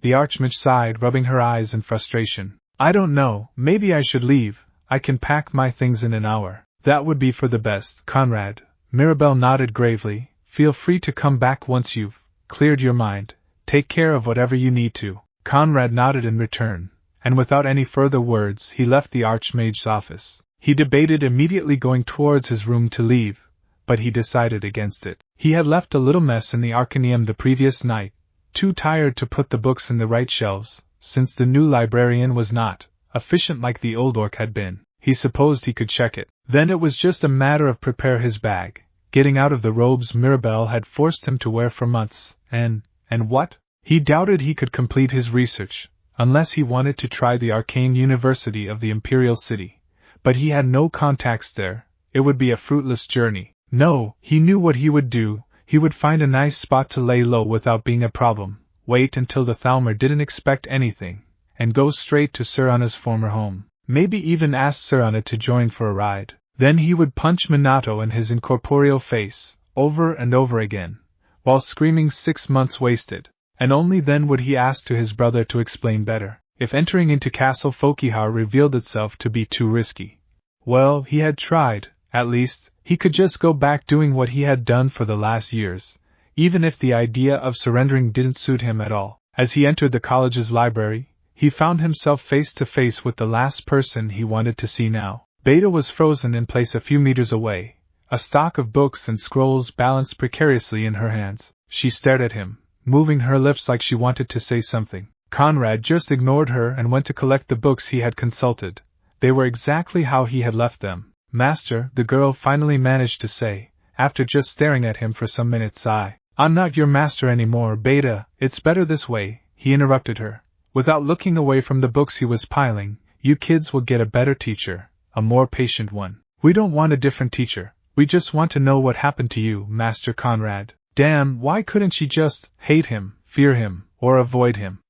The Archmage sighed, rubbing her eyes in frustration. I don't know, maybe I should leave. I can pack my things in an hour. That would be for the best, Conrad. Mirabelle nodded gravely. Feel free to come back once you've cleared your mind. Take care of whatever you need to. Conrad nodded in return, and without any further words he left the Archmage's office. He debated immediately going towards his room to leave, but he decided against it. He had left a little mess in the Arcaneum the previous night, too tired to put the books in the right shelves, since the new librarian was not efficient like the old orc had been. He supposed he could check it. Then it was just a matter of prepare his bag, getting out of the robes Mirabelle had forced him to wear for months, and what? He doubted he could complete his research, unless he wanted to try the arcane university of the Imperial City. But he had no contacts there. It would be a fruitless journey. No, he knew what he would do. He would find a nice spot to lay low without being a problem, wait until the Thalmor didn't expect anything, and go straight to Sir Anna's former home. Maybe even ask Sir Anna to join for a ride. Then he would punch Minato in his incorporeal face, over and over again, while screaming 6 months wasted. And only then would he ask to his brother to explain better. If entering into Castle Fokihar revealed itself to be too risky. Well, he had tried. At least, he could just go back doing what he had done for the last years, even if the idea of surrendering didn't suit him at all. As he entered the college's library, he found himself face to face with the last person he wanted to see now. Beta was frozen in place a few meters away, a stock of books and scrolls balanced precariously in her hands. She stared at him, moving her lips like she wanted to say something. Conrad just ignored her and went to collect the books he had consulted. They were exactly how he had left them. Master, the girl finally managed to say, after just staring at him for some minutes. I'm not your master anymore, Beta, it's better this way, he interrupted her. Without looking away from the books he was piling, you kids will get a better teacher, a more patient one. We don't want a different teacher, we just want to know what happened to you, Master Conrad. Damn, why couldn't she just hate him, fear him, or avoid him?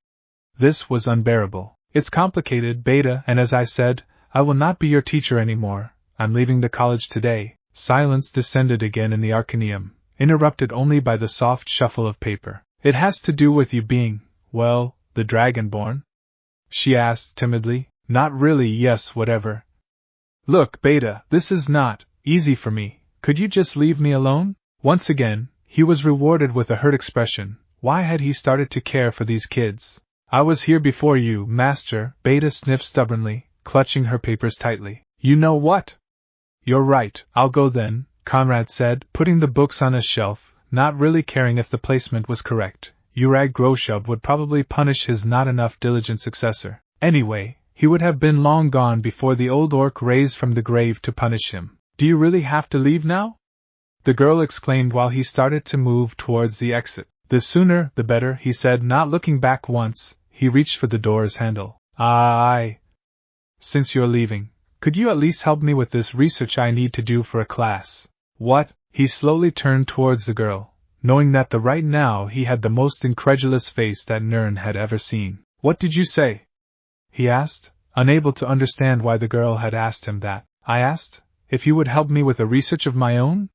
This was unbearable. It's complicated, Beta, and as I said, I will not be your teacher anymore. I'm leaving the college today. Silence descended again in the Arcaneum, interrupted only by the soft shuffle of paper. It has to do with you being, well, the Dragonborn? She asked timidly. Not really, yes, whatever. Look, Beta, this is not easy for me. Could you just leave me alone? Once again, he was rewarded with a hurt expression. Why had he started to care for these kids? I was here before you, Master, Beta sniffed stubbornly, clutching her papers tightly. You know what? You're right, I'll go then, Conrad said, putting the books on a shelf, not really caring if the placement was correct. Urag Groshub would probably punish his not-enough diligent successor. Anyway, he would have been long gone before the old orc raised from the grave to punish him. Do you really have to leave now? The girl exclaimed while he started to move towards the exit. The sooner, the better, he said, not looking back once. He reached for the door's handle. Since you're leaving, could you at least help me with this research I need to do for a class? What? He slowly turned towards the girl, knowing that right now he had the most incredulous face that Nern had ever seen. What did you say? he asked, unable to understand why the girl had asked him that. I asked, if you would help me with a research of my own?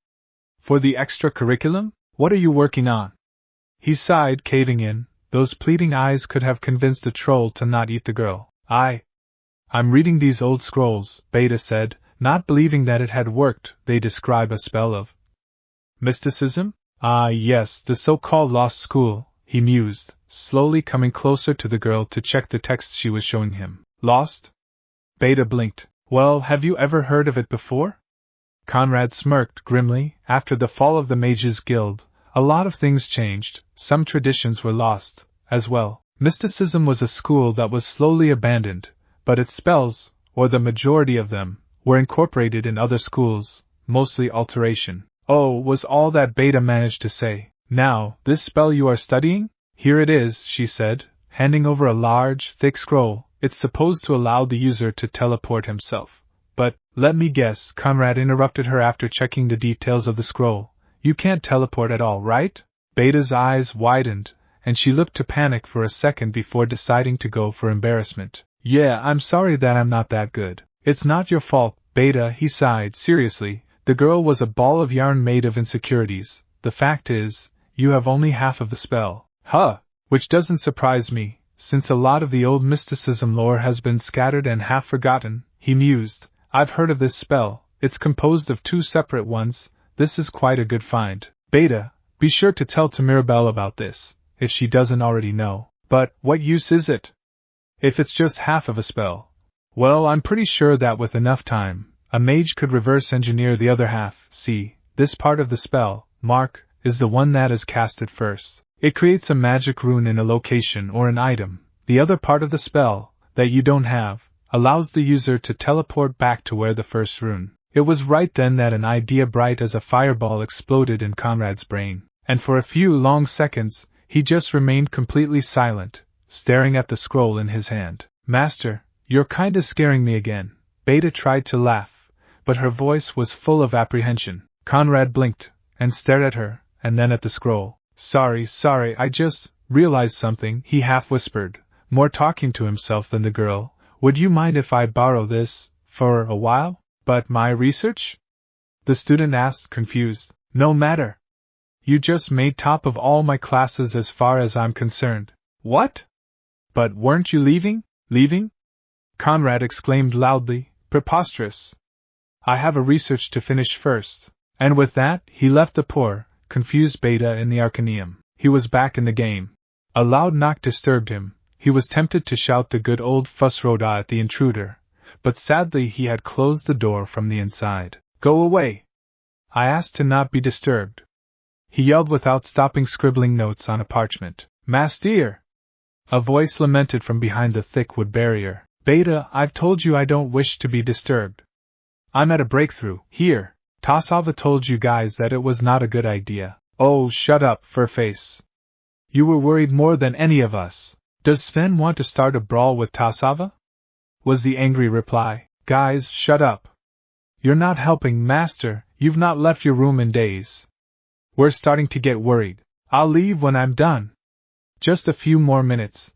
For the extra curriculum? What are you working on? He sighed, caving in. Those pleading eyes could have convinced the troll to not eat the girl. I'm reading these old scrolls, Beta said, not believing that it had worked. They describe a spell of mysticism? Ah, yes, the so-called lost school, he mused, slowly coming closer to the girl to check the text she was showing him. Lost? Beta blinked. Well, have you ever heard of it before? Conrad smirked grimly. After the fall of the Mages Guild, a lot of things changed. Some traditions were lost, as well. Mysticism was a school that was slowly abandoned, but its spells, or the majority of them, were incorporated in other schools, mostly alteration. Oh, was all that Beta managed to say. Now, this spell you are studying? Here it is, she said, handing over a large, thick scroll. It's supposed to allow the user to teleport himself. But, let me guess, Conrad interrupted her after checking the details of the scroll. You can't teleport at all, right? Beta's eyes widened, and she looked to panic for a second before deciding to go for embarrassment. Yeah, I'm sorry that I'm not that good. It's not your fault, Beta, he sighed seriously. The girl was a ball of yarn made of insecurities. The fact is, you have only half of the spell. Huh! Which doesn't surprise me, since a lot of the old mysticism lore has been scattered and half forgotten, he mused. I've heard of this spell. It's composed of 2 separate ones. This is quite a good find. Beta, be sure to tell to Mirabelle about this, if she doesn't already know. But, what use is it? If it's just half of a spell. Well, I'm pretty sure that with enough time, a mage could reverse engineer the other half. See, this part of the spell, Mark, is the one that is casted first. It creates a magic rune in a location or an item. The other part of the spell, that you don't have, allows the user to teleport back to where the first rune. It was right then that an idea bright as a fireball exploded in Conrad's brain, and for a few long seconds, he just remained completely silent, staring at the scroll in his hand. Master, you're kinda scaring me again. Beta tried to laugh, but her voice was full of apprehension. Conrad blinked, and stared at her, and then at the scroll. Sorry, I just realized something, he half whispered, more talking to himself than the girl. Would you mind if I borrow this, for a while? But my research? The student asked, confused. No matter. You just made top of all my classes as far as I'm concerned. What? But weren't you leaving? Leaving? Conrad exclaimed loudly. Preposterous. I have a research to finish first. And with that, he left the poor, confused Beta in the Arcaneum. He was back in the game. A loud knock disturbed him. He was tempted to shout the good old fussroda at the intruder, but sadly he had closed the door from the inside. Go away! I asked to not be disturbed. He yelled without stopping, scribbling notes on a parchment. Master! A voice lamented from behind the thick wood barrier. Beta, I've told you I don't wish to be disturbed. I'm at a breakthrough. Here, Tassava told you guys that it was not a good idea. Oh, shut up, Furface. You were worried more than any of us. Does Sven want to start a brawl with Tassava? Was the angry reply. Guys, shut up. You're not helping, Master. You've not left your room in days. We're starting to get worried. I'll leave when I'm done. Just a few more minutes.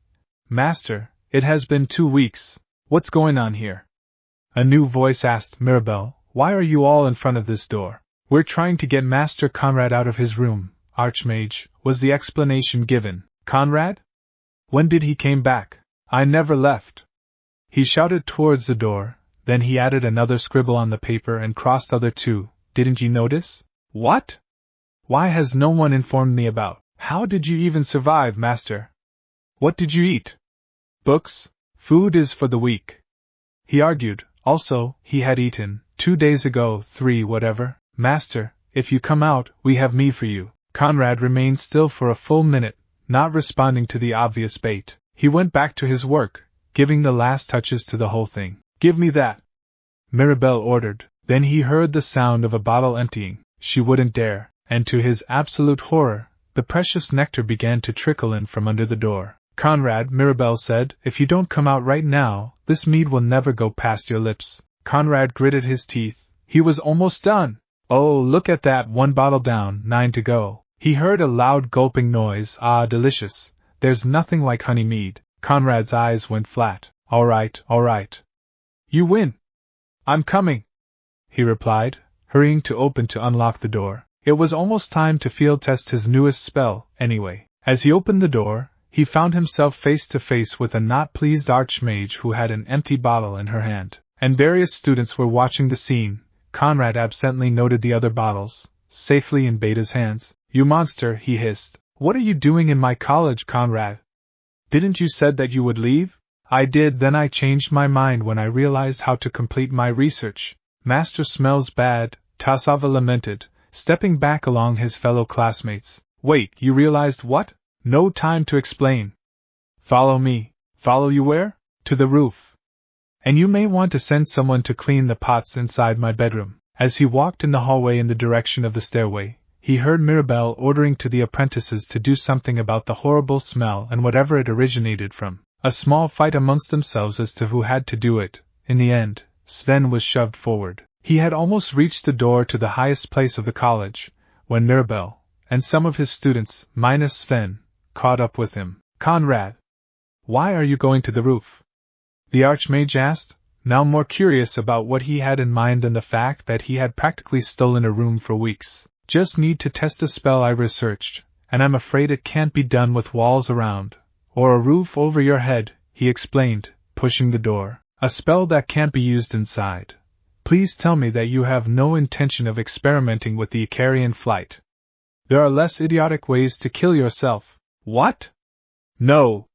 Master, it has been 2 weeks. What's going on here? A new voice asked Mirabelle. Why are you all in front of this door? We're trying to get Master Conrad out of his room, Archmage, was the explanation given. Conrad? When did he came back? I never left. He shouted towards the door, then he added another scribble on the paper and crossed other 2. Didn't you notice? What? Why has no one informed me about? How did you even survive, Master? What did you eat? Books? Food is for the weak. He argued. Also, he had eaten, 2 days ago, 3 whatever. Master, if you come out, we have me for you. Conrad remained still for a full minute, not responding to the obvious bait. He went back to his work, giving the last touches to the whole thing. Give me that, Mirabelle ordered. Then he heard the sound of a bottle emptying. She wouldn't dare, and to his absolute horror, the precious nectar began to trickle in from under the door. Conrad, Mirabelle said, if you don't come out right now, this mead will never go past your lips. Conrad gritted his teeth. He was almost done. Oh, look at that, 1 bottle down, 9 to go. He heard a loud gulping noise. Ah, delicious. There's nothing like honey mead. Conrad's eyes went flat. All right. You win. I'm coming, he replied, hurrying to unlock the door. It was almost time to field test his newest spell, anyway. As he opened the door, he found himself face to face with a not pleased archmage who had an empty bottle in her hand, and various students were watching the scene. Conrad absently noted the other bottles, safely in Beta's hands. You monster, he hissed. What are you doing in my college, Conrad? Didn't you said that you would leave? I did, then I changed my mind when I realized how to complete my research. Master smells bad, Tasava lamented, stepping back along his fellow classmates. Wait, you realized what? No time to explain. Follow me. Follow you where? To the roof. And you may want to send someone to clean the pots inside my bedroom. As he walked in the hallway in the direction of the stairway, he heard Mirabelle ordering to the apprentices to do something about the horrible smell and whatever it originated from. A small fight amongst themselves as to who had to do it. In the end, Sven was shoved forward. He had almost reached the door to the highest place of the college, when Mirabelle, and some of his students, minus Sven, caught up with him. Conrad! Why are you going to the roof? The Archmage asked, now more curious about what he had in mind than the fact that he had practically stolen a room for weeks. Just need to test the spell I researched, and I'm afraid it can't be done with walls around, or a roof over your head, he explained, pushing the door. A spell that can't be used inside. Please tell me that you have no intention of experimenting with the Icarian flight. There are less idiotic ways to kill yourself. What? No.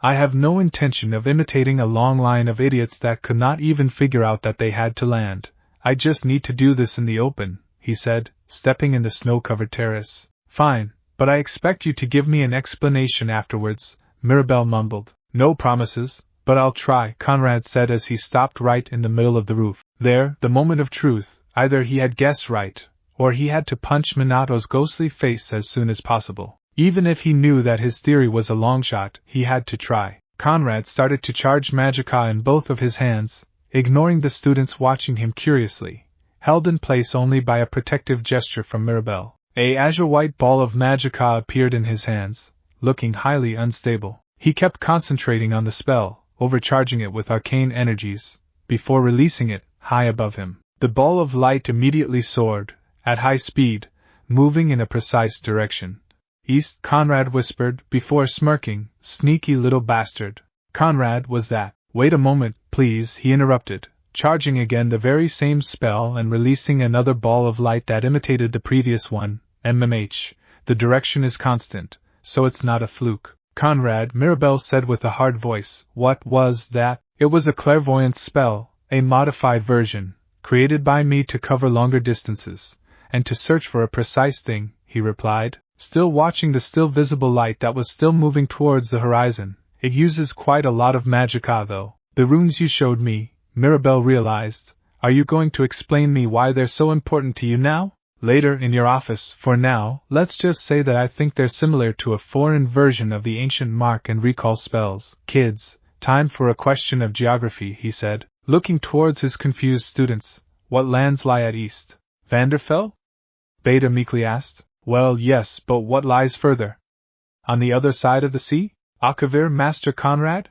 I have no intention of imitating a long line of idiots that could not even figure out that they had to land. I just need to do this in the open, he said, stepping in the snow-covered terrace. Fine, but I expect you to give me an explanation afterwards, Mirabelle mumbled. No promises, but I'll try, Conrad said as he stopped right in the middle of the roof. There, the moment of truth, either he had guessed right, or he had to punch Minato's ghostly face as soon as possible. Even if he knew that his theory was a long shot, he had to try. Conrad started to charge Magica in both of his hands, ignoring the students watching him curiously, held in place only by a protective gesture from Mirabelle. A azure white ball of Magica appeared in his hands, looking highly unstable. He kept concentrating on the spell, overcharging it with arcane energies, before releasing it, high above him. The ball of light immediately soared, at high speed, moving in a precise direction. East, Conrad whispered, before smirking, sneaky little bastard. Conrad, was that? Wait a moment, please, he interrupted, charging again the very same spell and releasing another ball of light that imitated the previous one. The direction is constant, so it's not a fluke. Conrad, Mirabelle said with a hard voice. What was that? It was a clairvoyance spell, a modified version, created by me to cover longer distances, and to search for a precise thing, he replied, still watching the still visible light that was still moving towards the horizon. It uses quite a lot of magica though. The runes you showed me, Mirabelle realized. Are you going to explain me why they're so important to you now? Later in your office. For now, let's just say that I think they're similar to a foreign version of the ancient mark and recall spells. Kids, time for a question of geography, he said, looking towards his confused students. What lands lie at east? Vanderfell? Beta meekly asked. Well, yes, but what lies further? On the other side of the sea? Akavir, Master Conrad?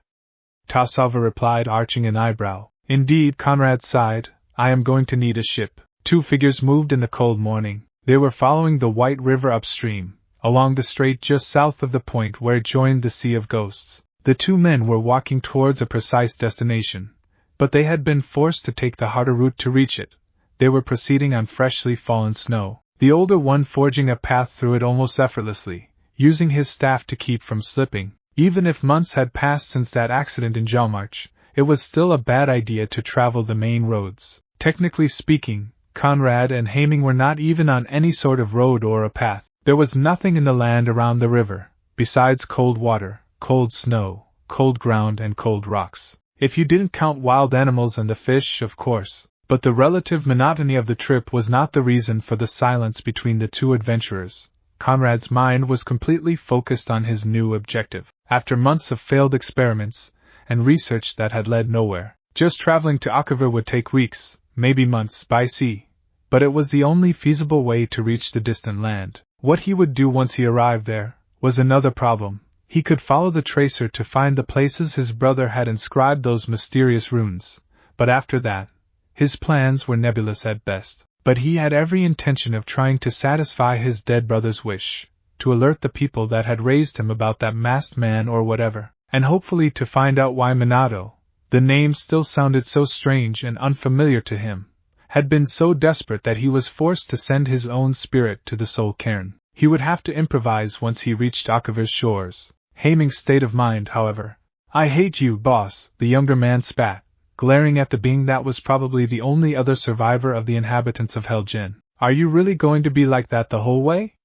Tassava replied, arching an eyebrow. Indeed, Conrad sighed, I am going to need a ship. Two figures moved in the cold morning. They were following the White River upstream, along the strait just south of the point where it joined the Sea of Ghosts. The two men were walking towards a precise destination, but they had been forced to take the harder route to reach it. They were proceeding on freshly fallen snow, the older one forging a path through it almost effortlessly, using his staff to keep from slipping. Even if months had passed since that accident in Jalmarch, it was still a bad idea to travel the main roads. Technically speaking, Conrad and Haming were not even on any sort of road or a path. There was nothing in the land around the river, besides cold water, cold snow, cold ground and cold rocks. If you didn't count wild animals and the fish, of course. But the relative monotony of the trip was not the reason for the silence between the two adventurers. Conrad's mind was completely focused on his new objective. After months of failed experiments, and research that had led nowhere, just traveling to Akavir would take weeks, maybe months, by sea. But it was the only feasible way to reach the distant land. What he would do once he arrived there was another problem. He could follow the tracer to find the places his brother had inscribed those mysterious runes, but after that, his plans were nebulous at best. But he had every intention of trying to satisfy his dead brother's wish, to alert the people that had raised him about that masked man or whatever, and hopefully to find out why Minato, the name still sounded so strange and unfamiliar to him, had been so desperate that he was forced to send his own spirit to the Soul Cairn. He would have to improvise once he reached Akiva's shores. Haeming's state of mind, however. "I hate you, boss," the younger man spat, glaring at the being that was probably the only other survivor of the inhabitants of Helgen. "Are you really going to be like that the whole way?"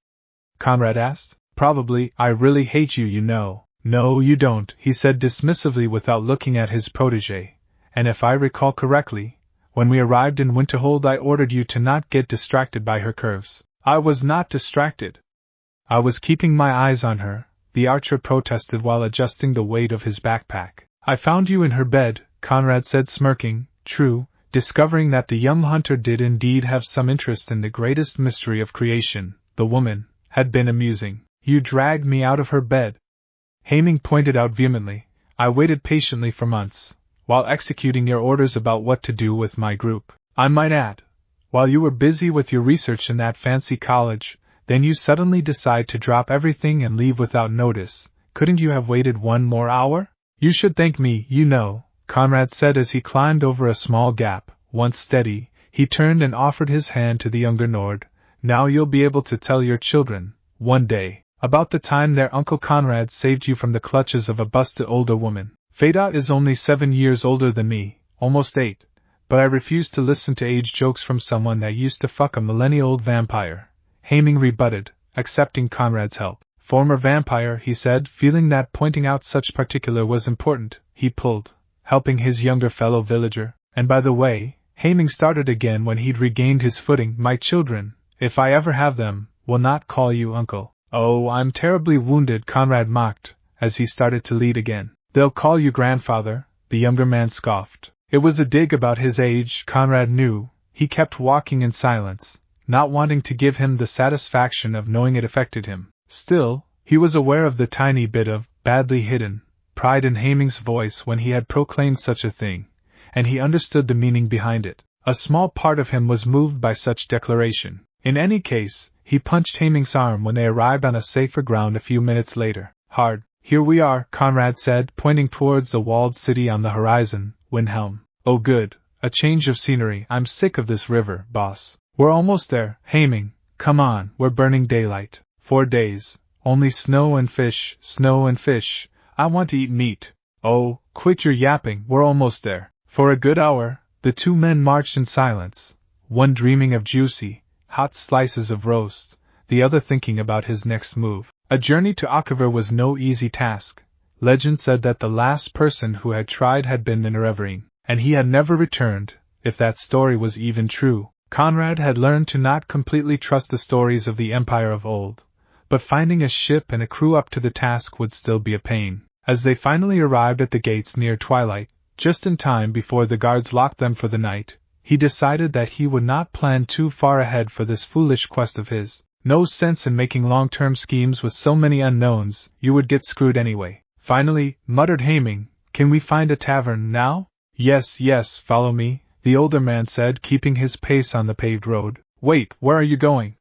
Conrad asked. "Probably. I really hate you, you know." "No, you don't," he said dismissively without looking at his protégé, "and if I recall correctly, when we arrived in Winterhold I ordered you to not get distracted by her curves." "I was not distracted. I was keeping my eyes on her," the archer protested while adjusting the weight of his backpack. "I found you in her bed," Conrad said smirking. True, discovering that the young hunter did indeed have some interest in the greatest mystery of creation, the woman, had been amusing. "You dragged me out of her bed," Haeming pointed out vehemently. "I waited patiently for months, while executing your orders about what to do with my group. I might add, while you were busy with your research in that fancy college, then you suddenly decide to drop everything and leave without notice. Couldn't you have waited one more hour?" "You should thank me, you know," Conrad said as he climbed over a small gap. Once steady, he turned and offered his hand to the younger Nord. "Now you'll be able to tell your children, one day, about the time their Uncle Conrad saved you from the clutches of a busted older woman. Fadot is only 7 years older than me, almost 8, but I refuse to listen to age jokes from someone that used to fuck a millennia-old vampire," Haeming rebutted, accepting Conrad's help. "Former vampire," he said, feeling that pointing out such particular was important. He pulled, helping his younger fellow villager. "And by the way," Haeming started again when he'd regained his footing, "my children, if I ever have them, will not call you uncle." "Oh, I'm terribly wounded," Conrad mocked, as he started to lead again. "They'll call you grandfather," the younger man scoffed. It was a dig about his age, Conrad knew. He kept walking in silence, not wanting to give him the satisfaction of knowing it affected him. Still, he was aware of the tiny bit of, badly hidden, pride in Haeming's voice when he had proclaimed such a thing, and he understood the meaning behind it. A small part of him was moved by such declaration. In any case, he punched Haeming's arm when they arrived on a safer ground a few minutes later. "Hard, here we are," Conrad said, pointing towards the walled city on the horizon, Windhelm. "Oh good, a change of scenery. I'm sick of this river, boss." "We're almost there, Haeming. Come on, we're burning daylight. 4 days, only snow and fish, snow and fish. I want to eat meat." "Oh, quit your yapping, we're almost there." For a good hour, the two men marched in silence, one dreaming of juicy, hot slices of roast, the other thinking about his next move. A journey to Akiva was no easy task. Legend said that the last person who had tried had been the Nerevarine, and he had never returned, if that story was even true. Conrad had learned to not completely trust the stories of the Empire of old, but finding a ship and a crew up to the task would still be a pain. As they finally arrived at the gates near twilight, just in time before the guards locked them for the night, he decided that he would not plan too far ahead for this foolish quest of his. No sense in making long-term schemes with so many unknowns, you would get screwed anyway. Finally, muttered Haeming, "Can we find a tavern now?" Yes, follow me," the older man said, keeping his pace on the paved road. "Wait, where are you going?"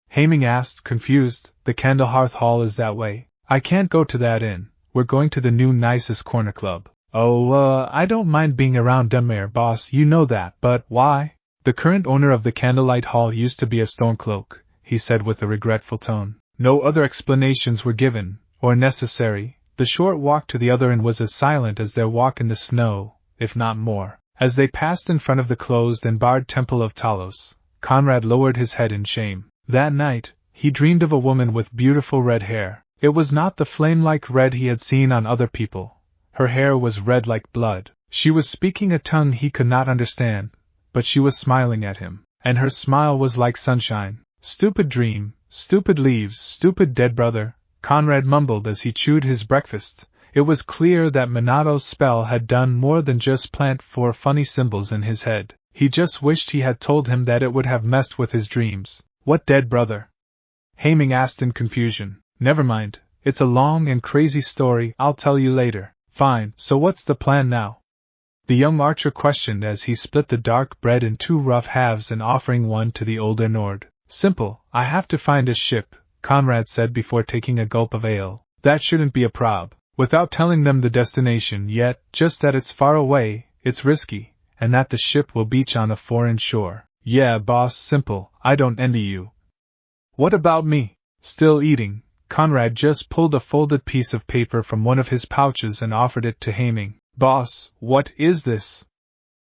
Haeming asked, confused. "The Candlehearth Hall is that way." "I can't go to that inn. We're going to the new nicest corner club." "Oh, I don't mind being around Dunmere, boss, you know that, but why?" "The current owner of the Candlelight Hall used to be a Stormcloak," he said with a regretful tone. No other explanations were given, or necessary. The short walk to the other inn was as silent as their walk in the snow, if not more. As they passed in front of the closed and barred Temple of Talos, Conrad lowered his head in shame. That night, he dreamed of a woman with beautiful red hair. It was not the flame-like red he had seen on other people. Her hair was red like blood. She was speaking a tongue he could not understand, but she was smiling at him, and her smile was like sunshine. "Stupid dream, stupid leaves, stupid dead brother," Conrad mumbled as he chewed his breakfast. It was clear that Minato's spell had done more than just plant 4 funny symbols in his head. He just wished he had told him that it would have messed with his dreams. "What dead brother?" Haeming asked in confusion. "Never mind, It's a long and crazy story, I'll tell you later. Fine, so what's the plan now? The young archer questioned as he split the dark bread in two rough halves and offering one to the older Nord. Simple, I have to find a ship, Conrad said before taking a gulp of ale. That shouldn't be a prob. Without telling them the destination yet, just that it's far away, it's risky, and that the ship will beach on a foreign shore. Yeah, boss, simple, I don't envy you. What about me? Still eating, Conrad just pulled a folded piece of paper from one of his pouches and offered it to Haming. Boss, what is this?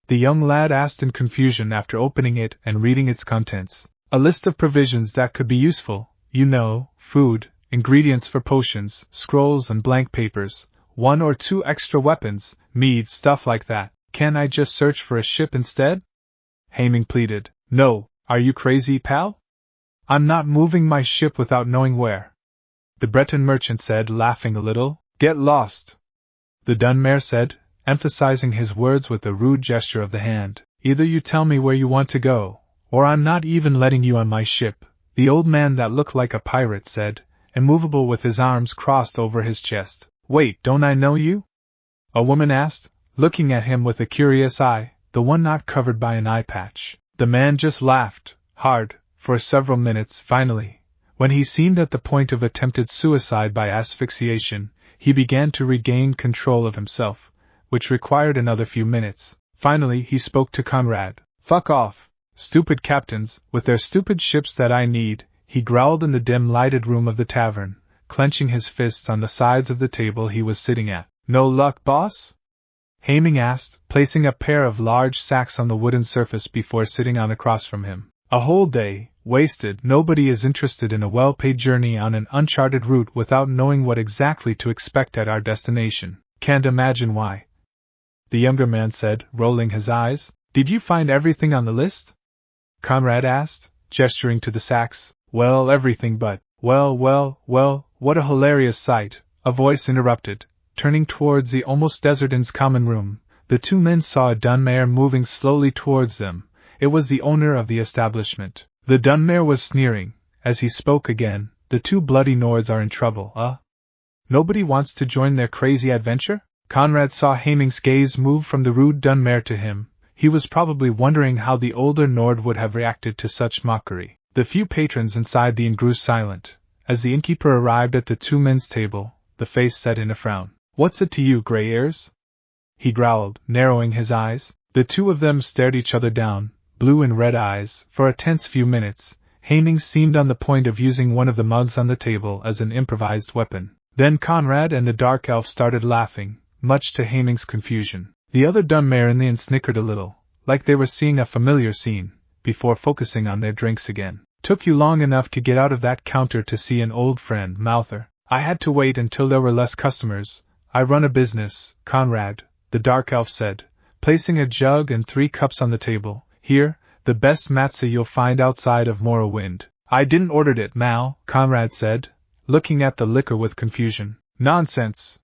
The young lad asked in confusion after opening it and reading its contents. A list of provisions that could be useful, you know, food, ingredients for potions, scrolls and blank papers, 1 or 2 extra weapons, mead, stuff like that. Can't I just search for a ship instead? Haming pleaded. No, are you crazy, pal? I'm not moving my ship without knowing where. The Breton merchant said, laughing a little. Get lost. The Dunmare said, emphasizing his words with a rude gesture of the hand. Either you tell me where you want to go, or I'm not even letting you on my ship, the old man that looked like a pirate said, immovable with his arms crossed over his chest. Wait, don't I know you? A woman asked, looking at him with a curious eye, the one not covered by an eye patch. The man just laughed, hard, for several minutes. Finally, when he seemed at the point of attempted suicide by asphyxiation, he began to regain control of himself, which required another few minutes. Finally, he spoke to Conrad. Fuck off, stupid captains, with their stupid ships that I need, he growled in the dim lighted room of the tavern, clenching his fists on the sides of the table he was sitting at. No luck, boss? Haming asked, placing a pair of large sacks on the wooden surface before sitting on across from him. A whole day, wasted. Nobody is interested in a well-paid journey on an uncharted route without knowing what exactly to expect at our destination. Can't imagine why. The younger man said, rolling his eyes. Did you find everything on the list? Conrad asked, gesturing to the sacks. Well, everything but, well, what a hilarious sight, a voice interrupted. Turning towards the almost desert's common room, the two men saw a Dunmare moving slowly towards them. It was the owner of the establishment. The Dunmare was sneering. As he spoke again, the two bloody Nords are in trouble, Nobody wants to join their crazy adventure? Conrad saw Haming's gaze move from the rude Dunmare to him. He was probably wondering how the older Nord would have reacted to such mockery. The few patrons inside the inn grew silent. As the innkeeper arrived at the two men's table, the face set in a frown. What's it to you, Grey Ears? He growled, narrowing his eyes. The two of them stared each other down, blue and red eyes, for a tense few minutes. Haming seemed on the point of using one of the mugs on the table as an improvised weapon. Then Conrad and the dark elf started laughing, much to Haming's confusion. The other Dunmare in the inn snickered a little, like they were seeing a familiar scene, before focusing on their drinks again. Took you long enough to get out of that counter to see an old friend, Mouther. I had to wait until there were less customers. I run a business, Conrad, the dark elf said, placing a jug and 3 cups on the table. Here, the best matzo you'll find outside of Morrowind. I didn't order it, Mal, Conrad said, looking at the liquor with confusion. Nonsense.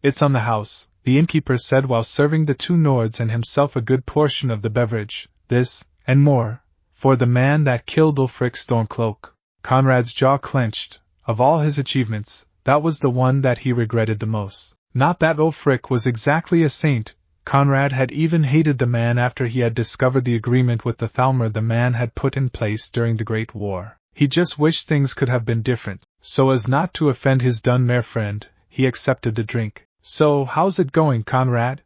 It's on the house, the innkeeper said while serving the two Nords and himself a good portion of the beverage. This, and more, for the man that killed Ulfric Stormcloak. Conrad's jaw clenched. Of all his achievements, that was the one that he regretted the most. Not that Ulfric was exactly a saint. Conrad had even hated the man after he had discovered the agreement with the Thalmor the man had put in place during the Great War. He just wished things could have been different. So as not to offend his Dunmare friend, he accepted the drink. So, how's it going, Conrad?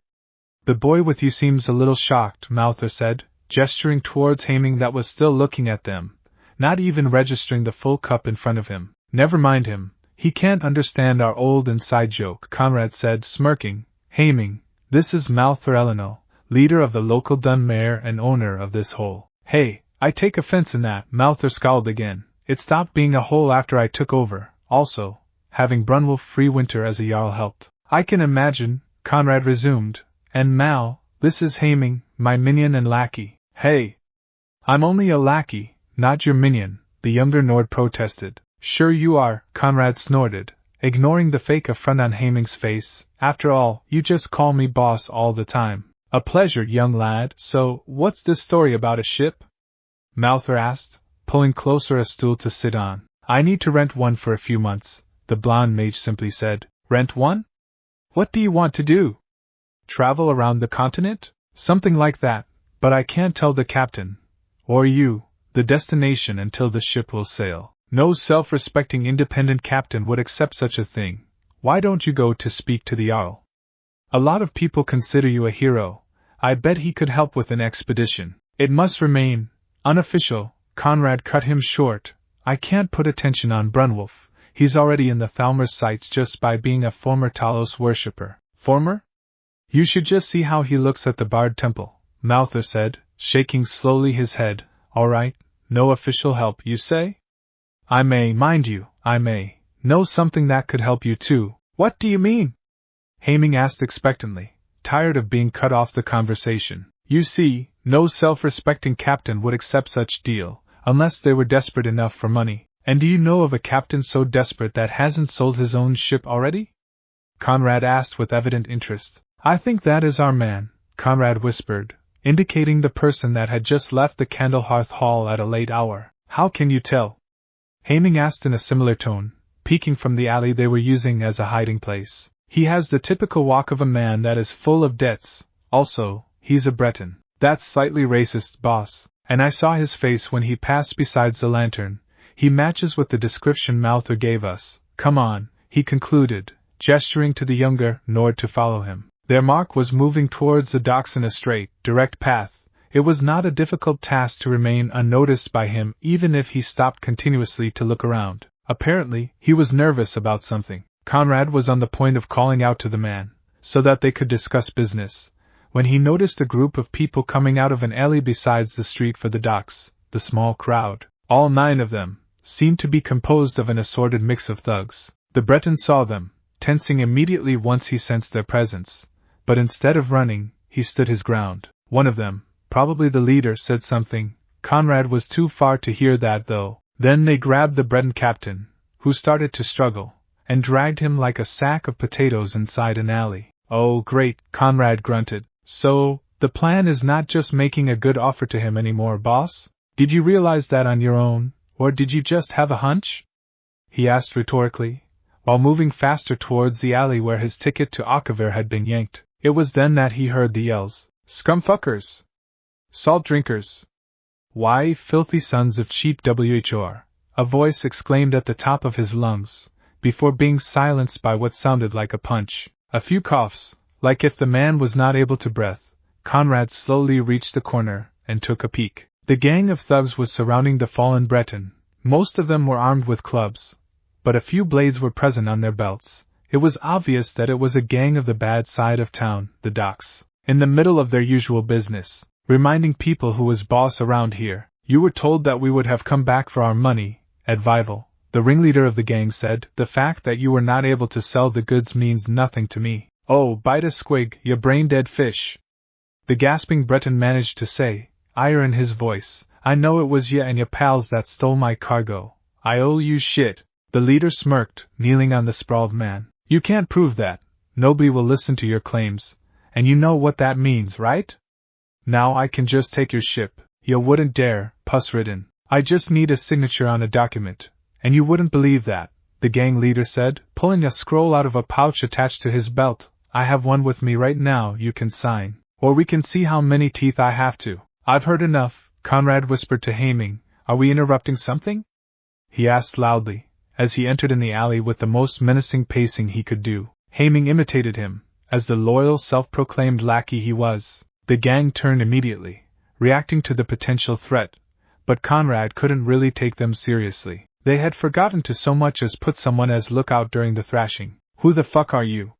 The boy with you seems a little shocked, Mouther said, gesturing towards Haming that was still looking at them, not even registering the full cup in front of him. Never mind him. He can't understand our old inside joke, Conrad said, smirking. Haming, this is Mouther Elenil, leader of the local Dunmare and owner of this hole. Hey, I take offense in that, Mouther scowled again. It stopped being a hole after I took over. Also, having Brunwulf Freewinter as a Jarl helped. I can imagine, Conrad resumed. And Mal, this is Haming, my minion and lackey. Hey! I'm only a lackey, not your minion, the younger Nord protested. Sure you are, Conrad snorted, ignoring the fake affront on Haming's face. After all, you just call me boss all the time. A pleasure, young lad. So, what's this story about a ship? Mouther asked, pulling closer a stool to sit on. I need to rent one for a few months. the blonde mage simply said. Rent one? What do you want to do? Travel around the continent? Something like that, but I can't tell the captain, or you, the destination until the ship will sail. No self-respecting independent captain would accept such a thing. Why don't you go to speak to the Jarl? A lot of people consider you a hero. I bet he could help with an expedition. It must remain unofficial. Conrad cut him short. I can't put attention on Brunwolf. He's already in the Thalmer's sights just by being a former Talos worshipper. Former? You should just see how he looks at the Bard Temple, Malthus said, shaking slowly his head. All right, no official help, you say? I may, mind you, I may know something that could help you too. What do you mean? Haming asked expectantly, tired of being cut off the conversation. You see, no self-respecting captain would accept such deal, unless they were desperate enough for money. And do you know of a captain so desperate that hasn't sold his own ship already? Conrad asked with evident interest. I think that is our man, Conrad whispered, indicating the person that had just left the Candlehearth Hall at a late hour. How can you tell? Haming asked in a similar tone, peeking from the alley they were using as a hiding place. He has the typical walk of a man that is full of debts. Also, he's a Breton. That's slightly racist, boss. And I saw his face when he passed besides the lantern. He matches with the description Malthus gave us. Come on, he concluded, gesturing to the younger Nord to follow him. Their mark was moving towards the docks in a straight, direct path. It was not a difficult task to remain unnoticed by him even if he stopped continuously to look around. Apparently, he was nervous about something. Conrad was on the point of calling out to the man, so that they could discuss business, when he noticed a group of people coming out of an alley besides the street for the docks. The small crowd, all 9 of them, seemed to be composed of an assorted mix of thugs. The Breton saw them, tensing immediately once he sensed their presence, but instead of running, he stood his ground. One of them, probably the leader, said something. Conrad was too far to hear that though. Then they grabbed the Breton captain, who started to struggle, and dragged him like a sack of potatoes inside an alley. Oh great, Conrad grunted. So, the plan is not just making a good offer to him anymore, boss? Did you realize that on your own, or did you just have a hunch? He asked rhetorically, while moving faster towards the alley where his ticket to Akavir had been yanked. It was then that he heard the yells. Scumfuckers! Salt drinkers! Why, filthy sons of cheap WHR! A voice exclaimed at the top of his lungs, before being silenced by what sounded like a punch. A few coughs, like if the man was not able to breathe. Conrad slowly reached the corner, and took a peek. The gang of thugs was surrounding the fallen Breton. Most of them were armed with clubs, but a few blades were present on their belts. It was obvious that it was a gang of the bad side of town, the docks, in the middle of their usual business, reminding people who was boss around here. You were told that we would have come back for our money, Advival, the ringleader of the gang said. The fact that you were not able to sell the goods means nothing to me. Oh, bite a squig, you brain-dead fish. The gasping Breton managed to say, ire in his voice. I know it was ya and ya pals that stole my cargo. I owe you shit. The leader smirked, kneeling on the sprawled man. You can't prove that. Nobody will listen to your claims. And you know what that means, right? Now I can just take your ship. You wouldn't dare, puss-ridden. I just need a signature on a document. And you wouldn't believe that, the gang leader said, pulling a scroll out of a pouch attached to his belt. I have one with me right now you can sign. Or we can see how many teeth I have to. I've heard enough, Conrad whispered to Haming. Are we interrupting something? He asked loudly, as he entered in the alley with the most menacing pacing he could do. Haming imitated him, as the loyal self-proclaimed lackey he was. The gang turned immediately, reacting to the potential threat, but Conrad couldn't really take them seriously. They had forgotten to so much as put someone as lookout during the thrashing. Who the fuck are you?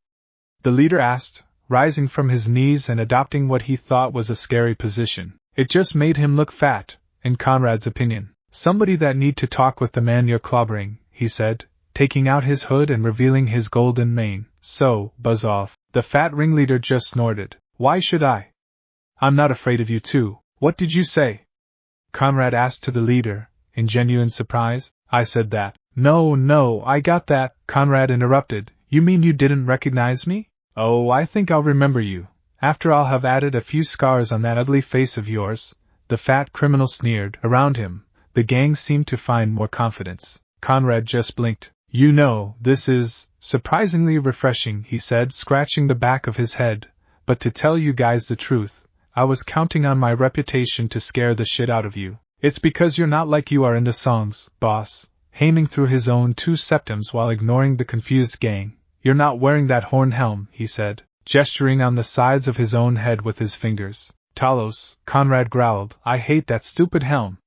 The leader asked, rising from his knees and adopting what he thought was a scary position. It just made him look fat, in Conrad's opinion. Somebody that need to talk with the man you're clobbering, he said, taking out his hood and revealing his golden mane. So, buzz off. The fat ringleader just snorted. Why should I? I'm not afraid of you too. What did you say? Conrad asked to the leader, in genuine surprise. I said that. No, I got that, Conrad interrupted. You mean you didn't recognize me? Oh, I think I'll remember you, after I'll have added a few scars on that ugly face of yours. The fat criminal sneered. Around him, the gang seemed to find more confidence. Conrad just blinked. You know, this is surprisingly refreshing, he said, scratching the back of his head, but to tell you guys the truth, I was counting on my reputation to scare the shit out of you. It's because you're not like you are in the songs, boss, haming through his own 2 septums while ignoring the confused gang. You're not wearing that horn helm, he said, gesturing on the sides of his own head with his fingers. Talos, Conrad growled, I hate that stupid helm.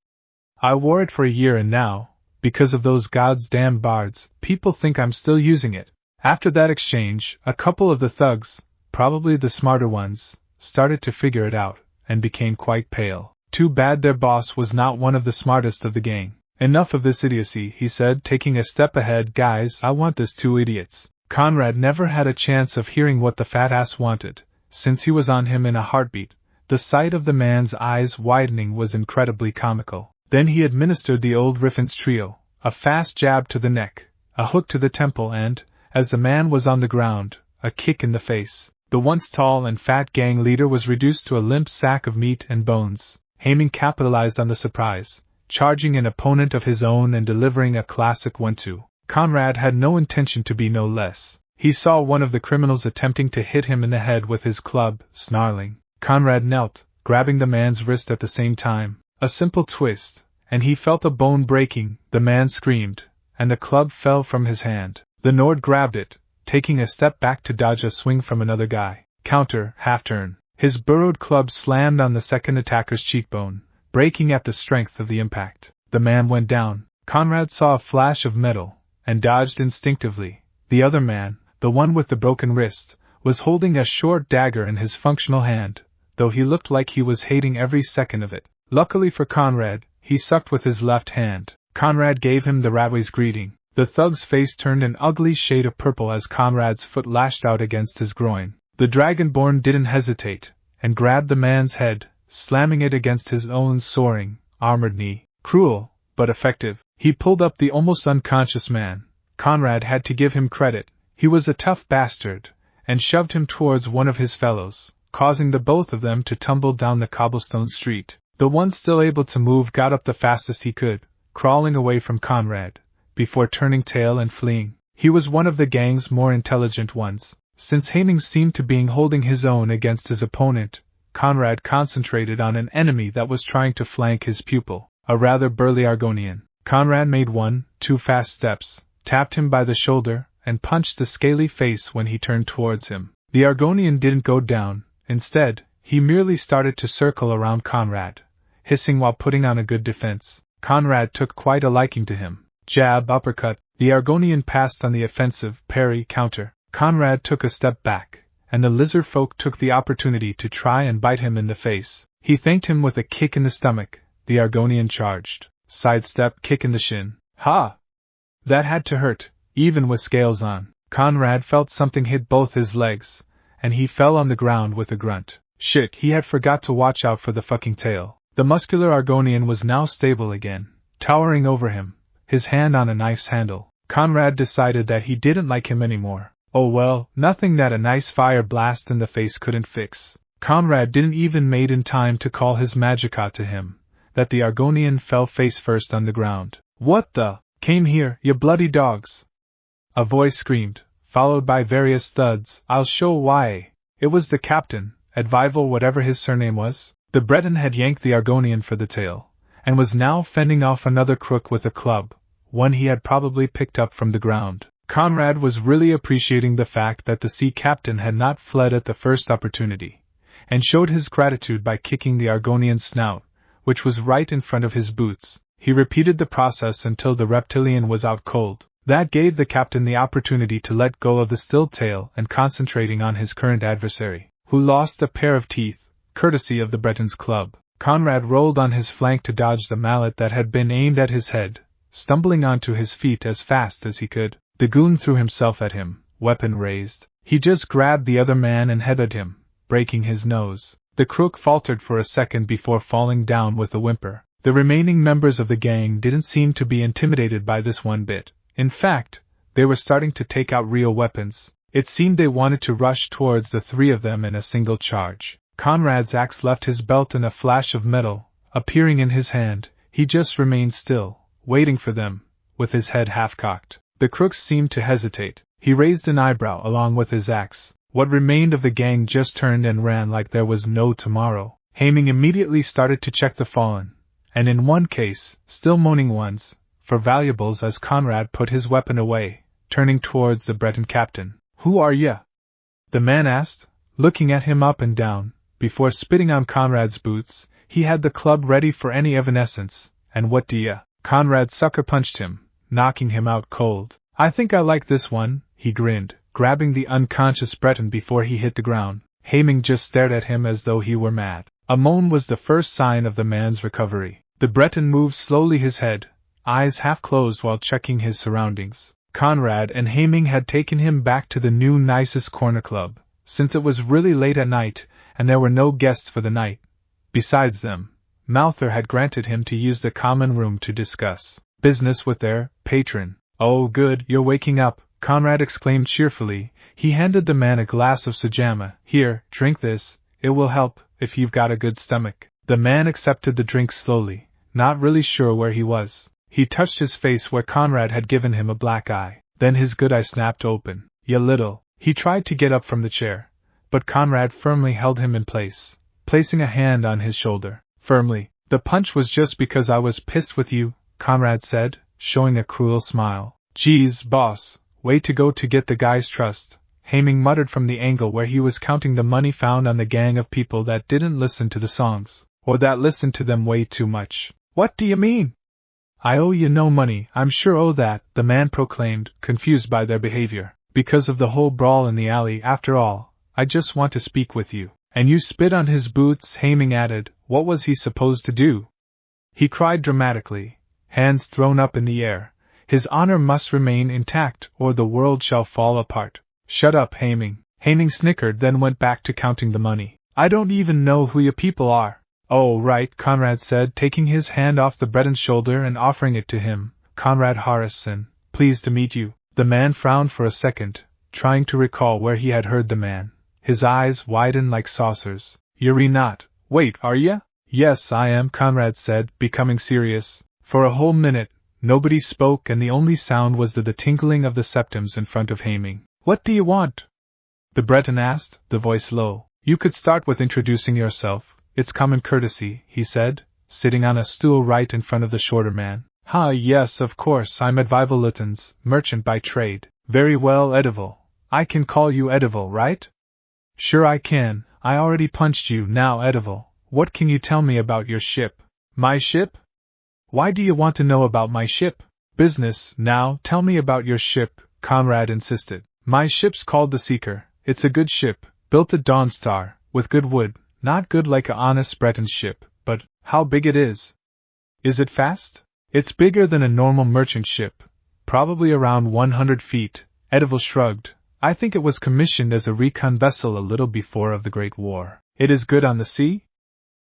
I wore it for a year and now, because of those goddamn bards, people think I'm still using it. After that exchange, a couple of the thugs, probably the smarter ones, started to figure it out, and became quite pale. Too bad their boss was not one of the smartest of the gang. Enough of this idiocy, he said, taking a step ahead. Guys, I want this 2 idiots. Conrad never had a chance of hearing what the fat ass wanted, since he was on him in a heartbeat. The sight of the man's eyes widening was incredibly comical. Then he administered the old Riffin's trio, a fast jab to the neck, a hook to the temple and, as the man was on the ground, a kick in the face. The once tall and fat gang leader was reduced to a limp sack of meat and bones. Heyman capitalized on the surprise, charging an opponent of his own and delivering a classic 1-2. Conrad had no intention to be no less. He saw one of the criminals attempting to hit him in the head with his club, snarling. Conrad knelt, grabbing the man's wrist at the same time. A simple twist, and he felt a bone breaking. The man screamed, and the club fell from his hand. The Nord grabbed it, taking a step back to dodge a swing from another guy. Counter, half-turn. His burrowed club slammed on the second attacker's cheekbone, breaking at the strength of the impact. The man went down. Conrad saw a flash of metal, and dodged instinctively. The other man, the one with the broken wrist, was holding a short dagger in his functional hand, though he looked like he was hating every second of it. Luckily for Conrad, he sucked with his left hand. Conrad gave him the Radway's greeting. The thug's face turned an ugly shade of purple as Conrad's foot lashed out against his groin. The Dragonborn didn't hesitate, and grabbed the man's head, slamming it against his own soaring, armored knee. Cruel, but effective. He pulled up the almost unconscious man. Conrad had to give him credit. He was a tough bastard, and shoved him towards one of his fellows, causing the both of them to tumble down the cobblestone street. The one still able to move got up the fastest he could, crawling away from Conrad, before turning tail and fleeing. He was one of the gang's more intelligent ones. Since Haining seemed to be holding his own against his opponent, Conrad concentrated on an enemy that was trying to flank his pupil, a rather burly Argonian. Conrad made 1-2 fast steps, tapped him by the shoulder, and punched the scaly face when he turned towards him. The Argonian didn't go down. Instead, he merely started to circle around Conrad, hissing while putting on a good defense. Conrad took quite a liking to him. Jab, uppercut. The Argonian passed on the offensive, parry, counter. Conrad took a step back, and the lizard folk took the opportunity to try and bite him in the face. He thanked him with a kick in the stomach. The Argonian charged. Sidestep, kick in the shin. Ha! That had to hurt, even with scales on. Conrad felt something hit both his legs, and he fell on the ground with a grunt. Shit, he had forgot to watch out for the fucking tail. The muscular Argonian was now stable again, towering over him, his hand on a knife's handle. Conrad decided that he didn't like him anymore. Oh well, nothing that a nice fire blast in the face couldn't fix. Conrad didn't even made in time to call his magicka to him, that the Argonian fell face first on the ground. What the? Came here, you bloody dogs! A voice screamed, followed by various thuds. I'll show why. It was the captain, Advival whatever his surname was. The Breton had yanked the Argonian for the tail, and was now fending off another crook with a club, one he had probably picked up from the ground. Conrad was really appreciating the fact that the sea captain had not fled at the first opportunity, and showed his gratitude by kicking the Argonian's snout, which was right in front of his boots. He repeated the process until the reptilian was out cold. That gave the captain the opportunity to let go of the still tail and concentrating on his current adversary, who lost a pair of teeth, courtesy of the Breton's club. Conrad rolled on his flank to dodge the mallet that had been aimed at his head, stumbling onto his feet as fast as he could. The goon threw himself at him, weapon raised. He just grabbed the other man and headbutted him, breaking his nose. The crook faltered for a second before falling down with a whimper. The remaining members of the gang didn't seem to be intimidated by this one bit. In fact, they were starting to take out real weapons. It seemed they wanted to rush towards the three of them in a single charge. Conrad's axe left his belt in a flash of metal, appearing in his hand. He just remained still, waiting for them, with his head half-cocked. The crook seemed to hesitate. He raised an eyebrow along with his axe. What remained of the gang just turned and ran like there was no tomorrow. Haming immediately started to check the fallen, and in one case, still moaning ones, for valuables as Conrad put his weapon away, turning towards the Breton captain. "Who are ya?" the man asked, looking at him up and down. Before spitting on Conrad's boots, he had the club ready for any evanescence. "And what do ya?" Conrad sucker-punched him, knocking him out cold. "I think I like this one," he grinned, grabbing the unconscious Breton before he hit the ground. Haming just stared at him as though he were mad. A moan was the first sign of the man's recovery. The Breton moved slowly his head, eyes half closed while checking his surroundings. Conrad and Haming had taken him back to the new nicest corner club, since it was really late at night, and there were no guests for the night. Besides them, Malther had granted him to use the common room to discuss business with their patron. "Oh good, you're waking up," Conrad exclaimed cheerfully. He handed the man a glass of sujamma. "Here, drink this, it will help, if you've got a good stomach." The man accepted the drink slowly, not really sure where he was. He touched his face where Conrad had given him a black eye. Then his good eye snapped open. "Ya little." He tried to get up from the chair, but Conrad firmly held him in place, placing a hand on his shoulder. Firmly. "The punch was just because I was pissed with you," Conrad said, showing a cruel smile. "Geez, boss, way to go to get the guy's trust," Haming muttered from the angle where he was counting the money found on the gang of people that didn't listen to the songs, or that listened to them way too much. "What do you mean?" "I owe you no money, I'm sure o' that," the man proclaimed, confused by their behavior. "Because of the whole brawl in the alley, after all, I just want to speak with you." "And you spit on his boots," Haming added. "What was he supposed to do?" He cried dramatically, hands thrown up in the air. "His honor must remain intact, or the world shall fall apart." "Shut up, Haming." Haming snickered, then went back to counting the money. "I don't even know who you people are." "Oh, right," Conrad said, taking his hand off the Breton's shoulder and offering it to him. "Conrad Harrison, pleased to meet you." The man frowned for a second, trying to recall where he had heard the man. His eyes widened like saucers. "You're not. Wait, are ya?" "Yes, I am," Conrad said, becoming serious. For a whole minute, nobody spoke, and the only sound was the tinkling of the septims in front of Haming. "What do you want?" the Breton asked, the voice low. "You could start with introducing yourself. It's common courtesy," he said, sitting on a stool right in front of the shorter man. Yes, of course, I'm Edvival Littons, merchant by trade." "Very well, Edival. I can call you Edival, right?" "Sure I can. I already punched you. Now, Edival, what can you tell me about your ship?" "My ship? Why do you want to know about my ship?" "Business. Now, tell me about your ship," Conrad insisted. "My ship's called the Seeker. It's a good ship, built at Dawnstar, with good wood. Not good like a honest Breton ship, but how big it is." "Is it fast?" "It's bigger than a normal merchant ship, probably around 100 feet, Edival shrugged. "I think it was commissioned as a recon vessel a little before of the Great War." "It is good on the sea?"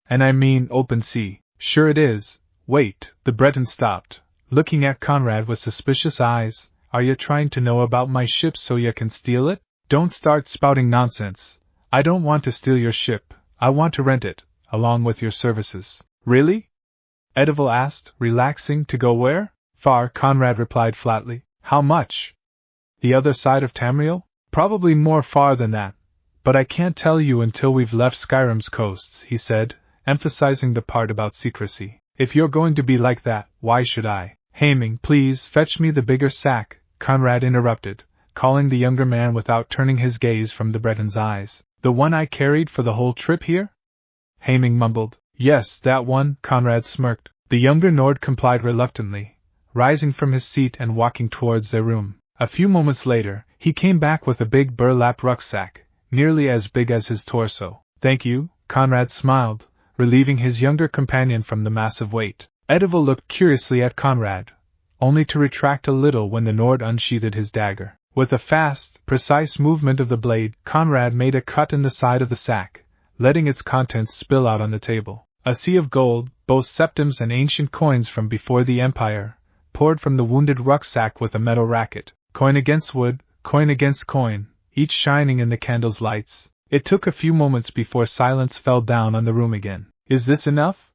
"And I mean open sea." "Sure it is. Wait," the Breton stopped, looking at Conrad with suspicious eyes. "Are you trying to know about my ship so you can steal it?" "Don't start spouting nonsense. I don't want to steal your ship. I want to rent it, along with your services." "Really?" Edival asked, relaxing. "To go where?" "Far," Conrad replied flatly. "How much?" "The other side of Tamriel?" "Probably more far than that. But I can't tell you until we've left Skyrim's coasts," he said, emphasizing the part about secrecy. "If you're going to be like that, why should I?" "Haming, please fetch me the bigger sack," Conrad interrupted, calling the younger man without turning his gaze from the Breton's eyes. "The one I carried for the whole trip here?" Haming mumbled. "Yes, that one," Conrad smirked. The younger Nord complied reluctantly, rising from his seat and walking towards their room. A few moments later, he came back with a big burlap rucksack, nearly as big as his torso. "Thank you," Conrad smiled, relieving his younger companion from the massive weight. Edival looked curiously at Conrad, only to retract a little when the Nord unsheathed his dagger. With a fast, precise movement of the blade, Conrad made a cut in the side of the sack, letting its contents spill out on the table. A sea of gold, both septims and ancient coins from before the Empire, poured from the wounded rucksack with a metal racket. Coin against wood, coin against coin, each shining in the candle's lights. It took a few moments before silence fell down on the room again. "Is this enough?"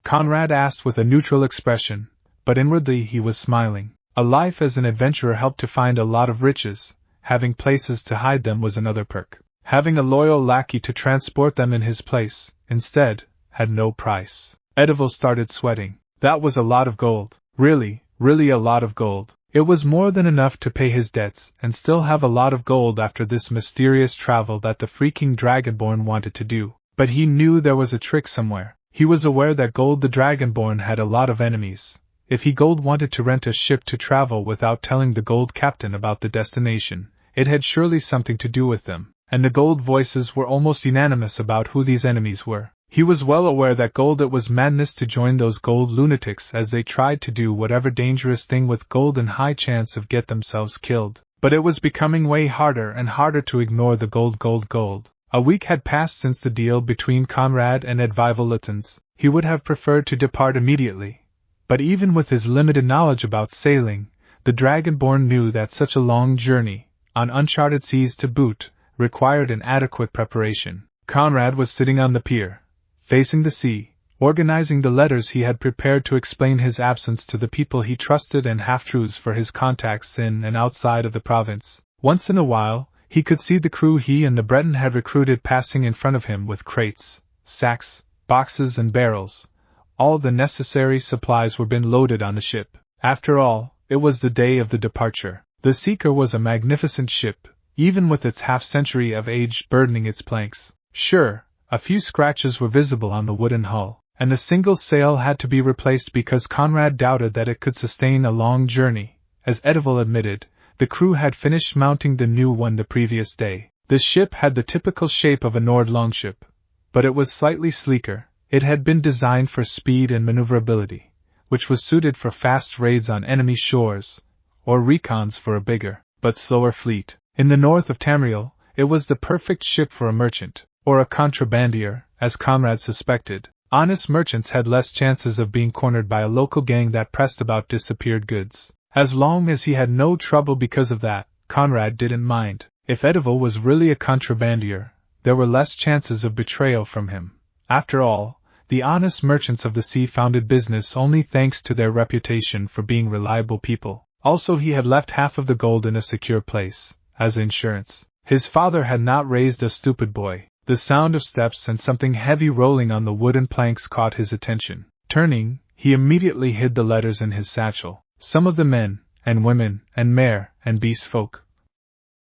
Conrad asked with a neutral expression, but inwardly he was smiling. A life as an adventurer helped to find a lot of riches, having places to hide them was another perk. Having a loyal lackey to transport them in his place, instead, had no price. Edival started sweating. That was a lot of gold. Really, really a lot of gold. It was more than enough to pay his debts and still have a lot of gold after this mysterious travel that the freaking Dragonborn wanted to do. But he knew there was a trick somewhere. He was aware that Gold the Dragonborn had a lot of enemies. If he Gold wanted to rent a ship to travel without telling the Gold captain about the destination, it had surely something to do with them, and the Gold voices were almost unanimous about who these enemies were. He was well aware that Gold it was madness to join those Gold lunatics as they tried to do whatever dangerous thing with Gold and high chance of get themselves killed. But it was becoming way harder and harder to ignore the Gold. A week had passed since the deal between Conrad and Edvival Littens. He would have preferred to depart immediately. But even with his limited knowledge about sailing, the Dragonborn knew that such a long journey, on uncharted seas to boot, required an adequate preparation. Conrad was sitting on the pier, facing the sea, organizing the letters he had prepared to explain his absence to the people he trusted and half-truths for his contacts in and outside of the province. Once in a while, he could see the crew he and the Breton had recruited passing in front of him with crates, sacks, boxes and barrels. All the necessary supplies were been loaded on the ship. After all, it was the day of the departure. The Seeker was a magnificent ship, even with its half-century of age burdening its planks. Sure, a few scratches were visible on the wooden hull, and the single sail had to be replaced because Conrad doubted that it could sustain a long journey. As Edival admitted, the crew had finished mounting the new one the previous day. The ship had the typical shape of a Nord longship, but it was slightly sleeker. It had been designed for speed and maneuverability, which was suited for fast raids on enemy shores, or recons for a bigger, but slower fleet. In the north of Tamriel, it was the perfect ship for a merchant, or a contrabandier, as Conrad suspected. Honest merchants had less chances of being cornered by a local gang that pressed about disappeared goods. As long as he had no trouble because of that, Conrad didn't mind. If Edival was really a contrabandier, there were less chances of betrayal from him. After all, the honest merchants of the sea founded business only thanks to their reputation for being reliable people. Also, he had left half of the gold in a secure place, as insurance. His father had not raised a stupid boy. The sound of steps and something heavy rolling on the wooden planks caught his attention. Turning, he immediately hid the letters in his satchel. Some of the men, and women, and mare, and beast folk.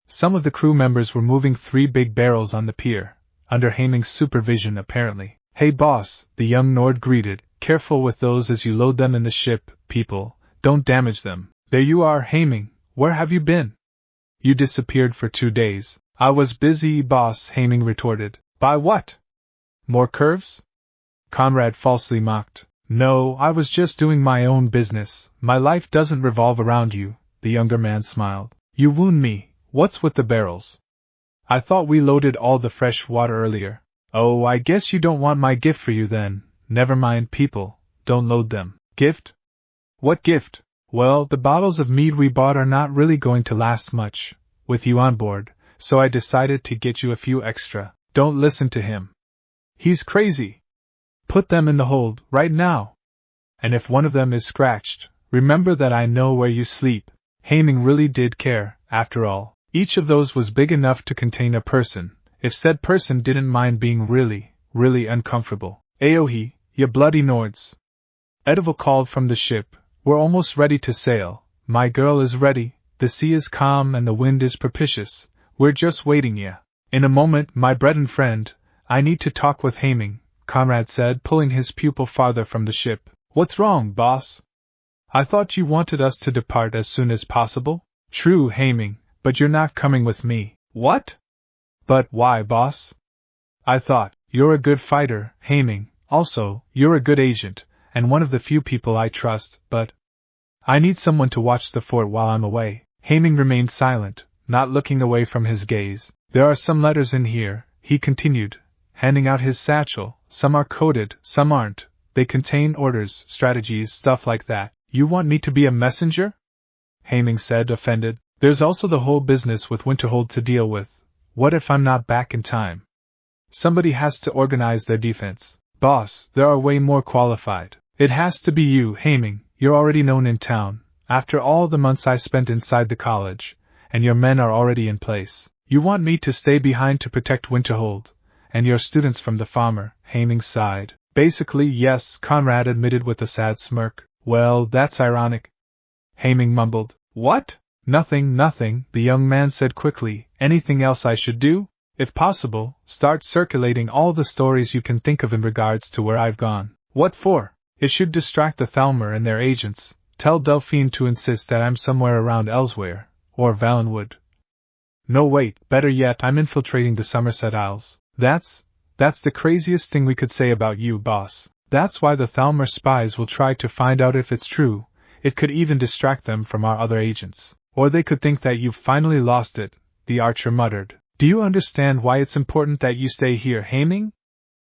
Some of the crew members were moving 3 big barrels on the pier, under Haming's supervision apparently. "Hey boss," the young Nord greeted, "careful with those as you load them in the ship, people, don't damage them." "There you are, Haming, where have you been?" "You disappeared for 2 days. "I was busy, boss," Haming retorted. "By what? More curves?" Conrad falsely mocked. "No, I was just doing my own business. My life doesn't revolve around you," the younger man smiled. "You wound me. What's with the barrels?" "I thought we loaded all the fresh water earlier." "Oh, I guess you don't want my gift for you then." "Never mind, people, don't load them." "Gift? What gift?" "Well, the bottles of mead we bought are not really going to last much, with you on board, so I decided to get you a few extra." "Don't listen to him. He's crazy. Put them in the hold, right now. And if one of them is scratched, remember that I know where you sleep." Haming really did care, after all. Each of those was big enough to contain a person, if said person didn't mind being really, really uncomfortable. "Aohi, ya bloody Nords!" Edival called from the ship. "We're almost ready to sail. My girl is ready, the sea is calm and the wind is propitious. We're just waiting ya." "In a moment, my Breton friend, I need to talk with Haming," Conrad said, pulling his pupil farther from the ship. "What's wrong, boss?" "I thought you wanted us to depart as soon as possible." "True, Haming, but you're not coming with me." "What?" "But why, boss?" "I thought, you're a good fighter, Haming, also, you're a good agent, and one of the few people I trust, but I need someone to watch the fort while I'm away." Haming remained silent, not looking away from his gaze. "There are some letters in here," he continued, handing out his satchel. "Some are coded, some aren't. They contain orders, strategies, stuff like that." "You want me to be a messenger?" Haming said, offended. "There's also the whole business with Winterhold to deal with. What if I'm not back in time? Somebody has to organize their defense." "Boss, there are way more qualified." "It has to be you, Haming. You're already known in town. After all the months I spent inside the college, and your men are already in place, you want me to stay behind to protect Winterhold, and your students from the farmer, Haming sighed. Basically, yes, Conrad admitted with a sad smirk. Well, that's ironic. Haming mumbled. What? Nothing, the young man said quickly. Anything else I should do? If possible, start circulating all the stories you can think of in regards to where I've gone. What for? It should distract the Thalmor and their agents. Tell Delphine to insist that I'm somewhere around Elsewhere, or Valenwood. No, wait, better yet, I'm infiltrating the Somerset Isles. That's the craziest thing we could say about you, boss. That's why the Thalmor spies will try to find out if it's true. It could even distract them from our other agents. Or they could think that you've finally lost it, the archer muttered. Do you understand why it's important that you stay here, Haming?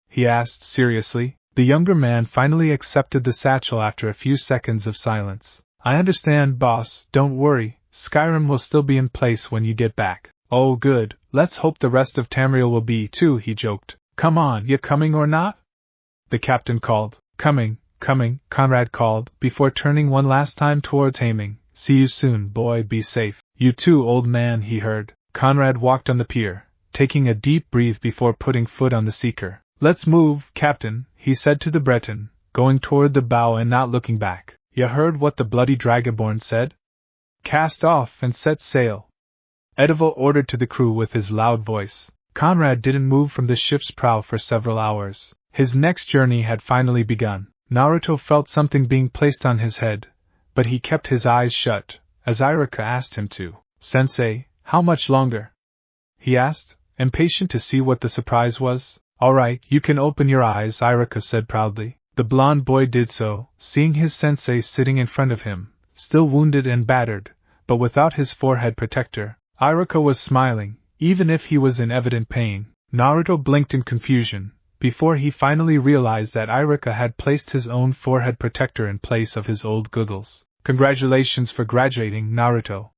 He asked seriously. The younger man finally accepted the satchel after a few seconds of silence. I understand, boss, don't worry, Skyrim will still be in place when you get back. Oh good, let's hope the rest of Tamriel will be too, he joked. Come on, you coming or not? The captain called. Coming, Conrad called, before turning one last time towards Haming. See you soon, boy, be safe. You too, old man, he heard. Conrad walked on the pier, taking a deep breath before putting foot on the seeker. Let's move, Captain, he said to the Breton, going toward the bow and not looking back. You heard what the bloody dragonborn said? Cast off and set sail. Edival ordered to the crew with his loud voice. Conrad didn't move from the ship's prow for several hours. His next journey had finally begun. Naruto felt something being placed on his head, but he kept his eyes shut, as Irika asked him to. Sensei, how much longer? He asked, impatient to see what the surprise was. All right, you can open your eyes, Irika said proudly. The blond boy did so, seeing his sensei sitting in front of him, still wounded and battered, but without his forehead protector. Irika was smiling, even if he was in evident pain. Naruto blinked in confusion, before he finally realized that Irika had placed his own forehead protector in place of his old goggles. Congratulations for graduating, Naruto,